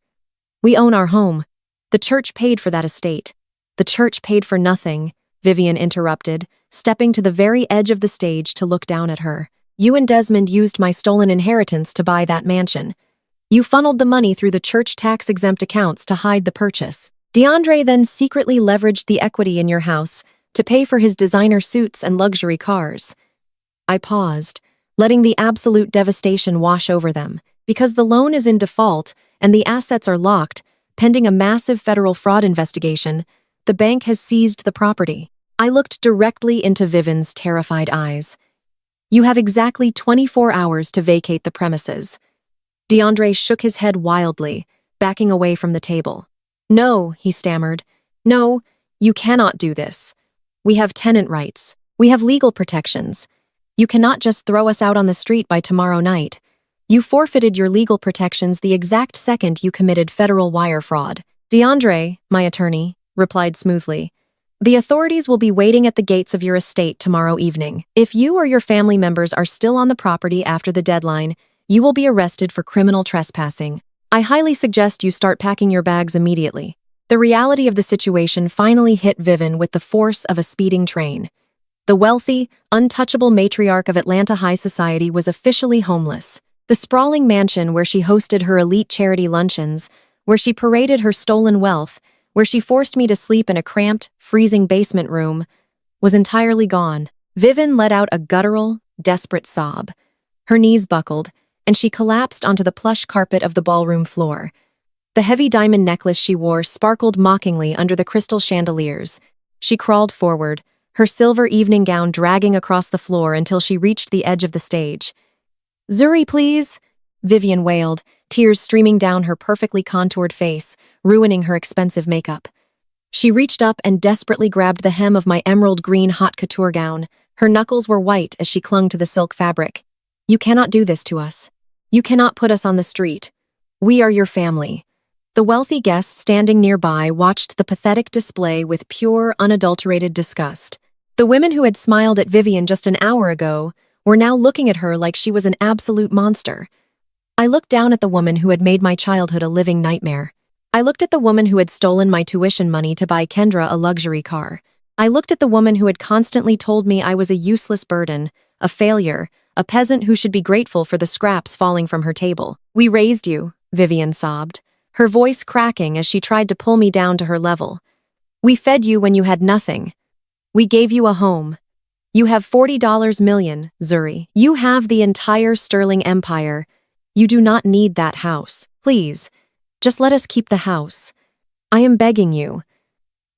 "We own our home. The church paid for that estate." "The church paid for nothing," Vivian interrupted, stepping to the very edge of the stage to look down at her. "You and Desmond used my stolen inheritance to buy that mansion. You funneled the money through the church tax-exempt accounts to hide the purchase. DeAndre then secretly leveraged the equity in your house to pay for his designer suits and luxury cars." I paused, letting the absolute devastation wash over them. Because the loan is in default and the assets are locked, pending a massive federal fraud investigation, the bank has seized the property. I looked directly into Vivian's terrified eyes. "You have exactly 24 hours to vacate the premises." DeAndre shook his head wildly, backing away from the table. "No," he stammered. "No, you cannot do this. We have tenant rights. We have legal protections. You cannot just throw us out on the street by tomorrow night. You forfeited your legal protections the exact second you committed federal wire fraud." "DeAndre," my attorney, replied smoothly, "the authorities will be waiting at the gates of your estate tomorrow evening. If you or your family members are still on the property after the deadline, you will be arrested for criminal trespassing. I highly suggest you start packing your bags immediately." The reality of the situation finally hit Vivian with the force of a speeding train. The wealthy, untouchable matriarch of Atlanta high society was officially homeless. The sprawling mansion where she hosted her elite charity luncheons, where she paraded her stolen wealth, where she forced me to sleep in a cramped, freezing basement room, was entirely gone. Vivian let out a guttural, desperate sob. Her knees buckled, and she collapsed onto the plush carpet of the ballroom floor. The heavy diamond necklace she wore sparkled mockingly under the crystal chandeliers. She crawled forward, her silver evening gown dragging across the floor until she reached the edge of the stage. "Zuri, please," Vivian wailed, tears streaming down her perfectly contoured face, ruining her expensive makeup. She reached up and desperately grabbed the hem of my emerald green haute couture gown. Her knuckles were white as she clung to the silk fabric. "You cannot do this to us. You cannot put us on the street. We are your family." The wealthy guests standing nearby watched the pathetic display with pure, unadulterated disgust. The women who had smiled at Vivian just an hour ago were now looking at her like she was an absolute monster. I looked down at the woman who had made my childhood a living nightmare. I looked at the woman who had stolen my tuition money to buy Kendra a luxury car. I looked at the woman who had constantly told me I was a useless burden, a failure, a peasant who should be grateful for the scraps falling from her table. "We raised you," Vivian sobbed, her voice cracking as she tried to pull me down to her level. "We fed you when you had nothing. We gave you a home. You have $40 million, Zuri. You have the entire sterling empire. You do not need that house. Please, just let us keep the house. I am begging you."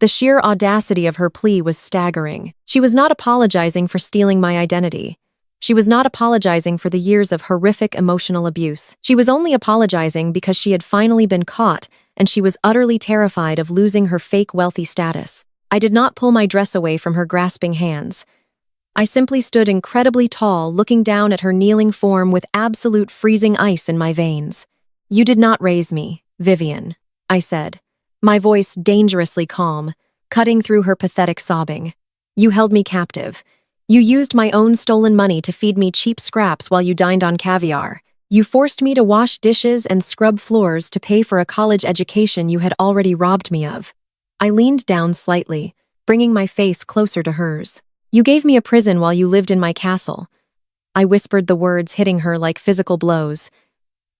The sheer audacity of her plea was staggering. She was not apologizing for stealing my identity. She was not apologizing for the years of horrific emotional abuse. She was only apologizing because she had finally been caught, and she was utterly terrified of losing her fake wealthy status. I did not pull my dress away from her grasping hands. I simply stood incredibly tall, looking down at her kneeling form with absolute freezing ice in my veins. "You did not raise me, Vivian," I said, my voice dangerously calm, cutting through her pathetic sobbing. "You held me captive. You used my own stolen money to feed me cheap scraps while you dined on caviar. You forced me to wash dishes and scrub floors to pay for a college education you had already robbed me of. I leaned down slightly, bringing my face closer to hers. You gave me a prison while you lived in my castle. I whispered the words, hitting her like physical blows.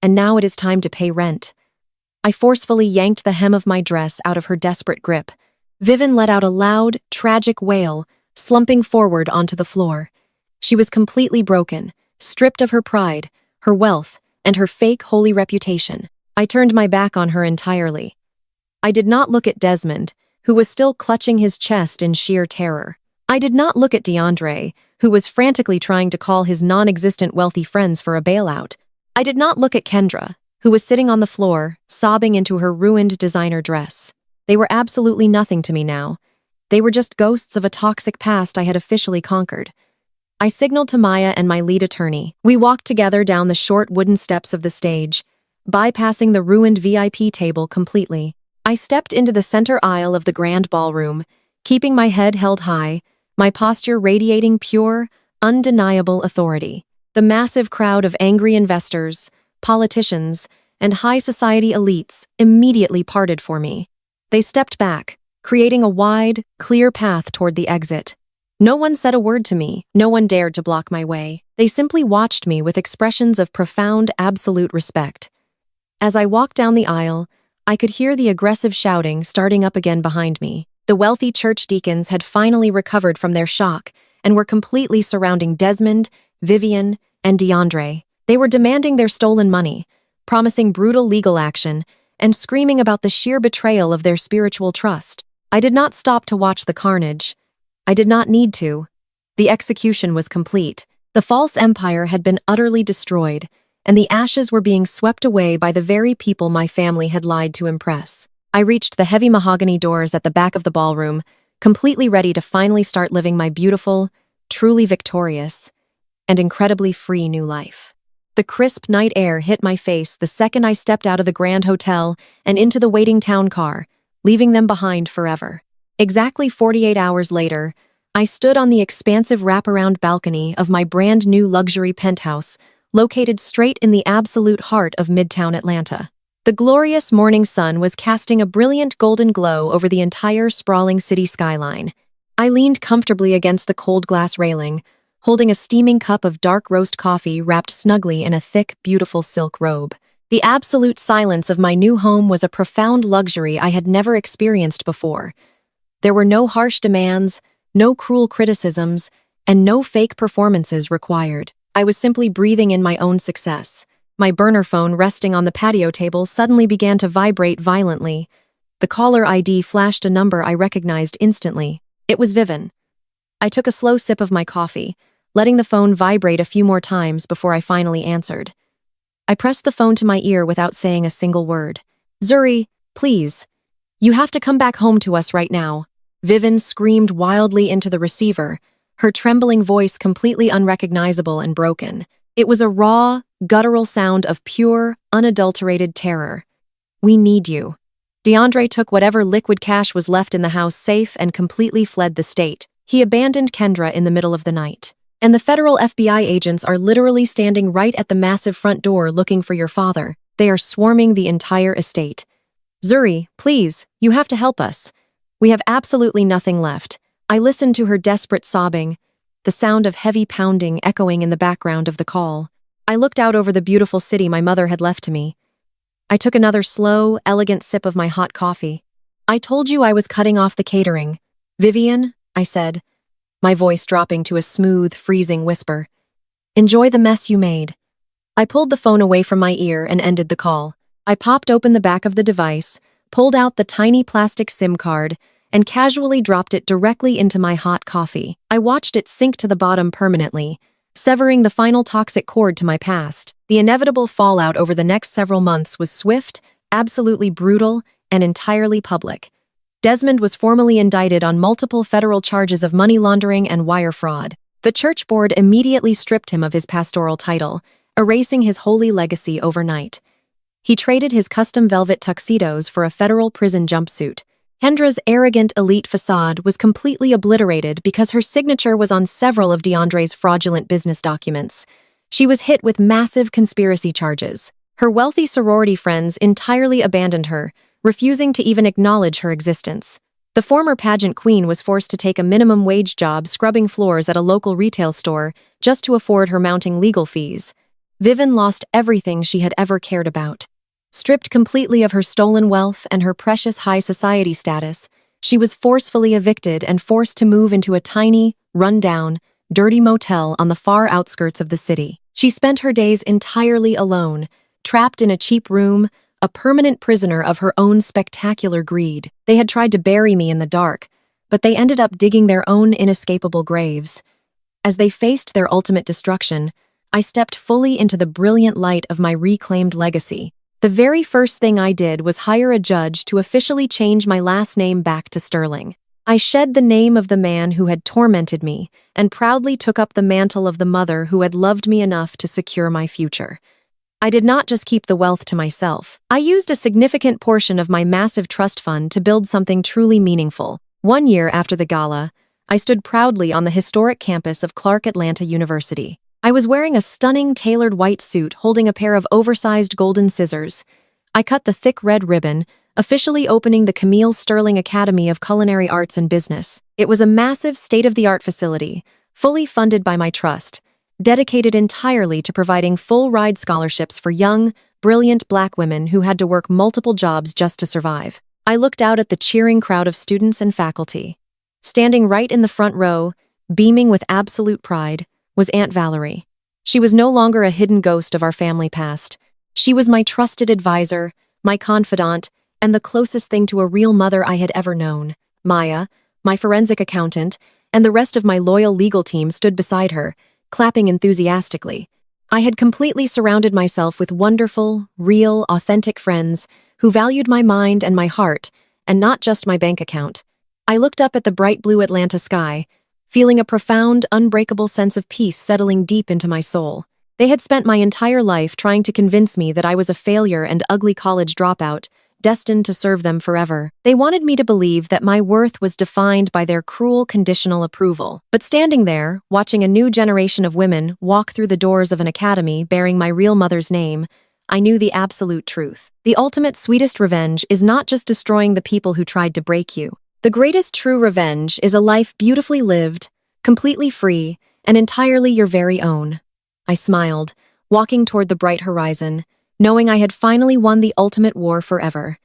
And now it is time to pay rent. I forcefully yanked the hem of my dress out of her desperate grip. Vivian let out a loud, tragic wail, slumping forward onto the floor. She was completely broken, stripped of her pride, her wealth, and her fake holy reputation. I turned my back on her entirely. I did not look at Desmond, who was still clutching his chest in sheer terror. I did not look at DeAndre, who was frantically trying to call his non-existent wealthy friends for a bailout. I did not look at Kendra, who was sitting on the floor, sobbing into her ruined designer dress. They were absolutely nothing to me now. They were just ghosts of a toxic past I had officially conquered. I signaled to Maya and my lead attorney. We walked together down the short wooden steps of the stage, bypassing the ruined VIP table completely. I stepped into the center aisle of the grand ballroom, keeping my head held high, my posture radiating pure, undeniable authority. The massive crowd of angry investors, politicians, and high society elites immediately parted for me. They stepped back, creating a wide, clear path toward the exit. No one said a word to me, no one dared to block my way. They simply watched me with expressions of profound, absolute respect. As I walked down the aisle, I could hear the aggressive shouting starting up again behind me. The wealthy church deacons had finally recovered from their shock and were completely surrounding Desmond, Vivian, and DeAndre. They were demanding their stolen money, promising brutal legal action, and screaming about the sheer betrayal of their spiritual trust. I did not stop to watch the carnage. I did not need to. The execution was complete. The false empire had been utterly destroyed, and the ashes were being swept away by the very people my family had lied to impress. I reached the heavy mahogany doors at the back of the ballroom, completely ready to finally start living my beautiful, truly victorious, and incredibly free new life. The crisp night air hit my face the second I stepped out of the Grand Hotel and into the waiting town car, leaving them behind forever. Exactly 48 hours later, I stood on the expansive wraparound balcony of my brand new luxury penthouse, located straight in the absolute heart of Midtown Atlanta. The glorious morning sun was casting a brilliant golden glow over the entire sprawling city skyline. I leaned comfortably against the cold glass railing, holding a steaming cup of dark roast coffee wrapped snugly in a thick, beautiful silk robe. The absolute silence of my new home was a profound luxury I had never experienced before. There were no harsh demands, no cruel criticisms, and no fake performances required. I was simply breathing in my own success. My burner phone resting on the patio table suddenly began to vibrate violently. The caller ID flashed a number I recognized instantly. It was Vivian. I took a slow sip of my coffee, letting the phone vibrate a few more times before I finally answered. I pressed the phone to my ear without saying a single word. "Zuri, please. You have to come back home to us right now." Vivian screamed wildly into the receiver, her trembling voice completely unrecognizable and broken. It was a raw, guttural sound of pure, unadulterated terror. "We need you." DeAndre took whatever liquid cash was left in the house safe and completely fled the state. He abandoned Kendra in the middle of the night. And the federal FBI agents are literally standing right at the massive front door looking for your father. They are swarming the entire estate. "Zuri, please, you have to help us. We have absolutely nothing left." I listened to her desperate sobbing, the sound of heavy pounding echoing in the background of the call. I looked out over the beautiful city my mother had left to me. I took another slow, elegant sip of my hot coffee. "I told you I was cutting off the catering. Vivian," I said, my voice dropping to a smooth, freezing whisper. "Enjoy the mess you made." I pulled the phone away from my ear and ended the call. I popped open the back of the device, pulled out the tiny plastic SIM card, and casually dropped it directly into my hot coffee. I watched it sink to the bottom permanently, severing the final toxic cord to my past. The inevitable fallout over the next several months was swift, absolutely brutal, and entirely public. Desmond was formally indicted on multiple federal charges of money laundering and wire fraud. The church board immediately stripped him of his pastoral title, erasing his holy legacy overnight. He traded his custom velvet tuxedos for a federal prison jumpsuit. Kendra's arrogant elite facade was completely obliterated because her signature was on several of DeAndre's fraudulent business documents. She was hit with massive conspiracy charges. Her wealthy sorority friends entirely abandoned her, refusing to even acknowledge her existence. The former pageant queen was forced to take a minimum wage job scrubbing floors at a local retail store just to afford her mounting legal fees. Vivian lost everything she had ever cared about. Stripped completely of her stolen wealth and her precious high society status, she was forcefully evicted and forced to move into a tiny, run-down, dirty motel on the far outskirts of the city. She spent her days entirely alone, trapped in a cheap room, a permanent prisoner of her own spectacular greed. They had tried to bury me in the dark, but they ended up digging their own inescapable graves. As they faced their ultimate destruction, I stepped fully into the brilliant light of my reclaimed legacy. The very first thing I did was hire a judge to officially change my last name back to Sterling. I shed the name of the man who had tormented me and proudly took up the mantle of the mother who had loved me enough to secure my future. I did not just keep the wealth to myself. I used a significant portion of my massive trust fund to build something truly meaningful. 1 year after the gala, I stood proudly on the historic campus of Clark Atlanta University. I was wearing a stunning tailored white suit holding a pair of oversized golden scissors. I cut the thick red ribbon, officially opening the Camille Sterling Academy of Culinary Arts and Business. It was a massive state-of-the-art facility, fully funded by my trust, dedicated entirely to providing full-ride scholarships for young, brilliant Black women who had to work multiple jobs just to survive. I looked out at the cheering crowd of students and faculty. Standing right in the front row, beaming with absolute pride, was Aunt Valerie. She was no longer a hidden ghost of our family past. She was my trusted advisor, my confidant, and the closest thing to a real mother I had ever known. Maya, my forensic accountant, and the rest of my loyal legal team stood beside her, clapping enthusiastically. I had completely surrounded myself with wonderful, real, authentic friends who valued my mind and my heart, and not just my bank account. I looked up at the bright blue Atlanta sky, feeling a profound, unbreakable sense of peace settling deep into my soul. They had spent my entire life trying to convince me that I was a failure and ugly college dropout, destined to serve them forever. They wanted me to believe that my worth was defined by their cruel conditional approval. But standing there, watching a new generation of women walk through the doors of an academy bearing my real mother's name, I knew the absolute truth. The ultimate sweetest revenge is not just destroying the people who tried to break you. The greatest true revenge is a life beautifully lived, completely free, and entirely your very own. I smiled, walking toward the bright horizon, knowing I had finally won the ultimate war forever.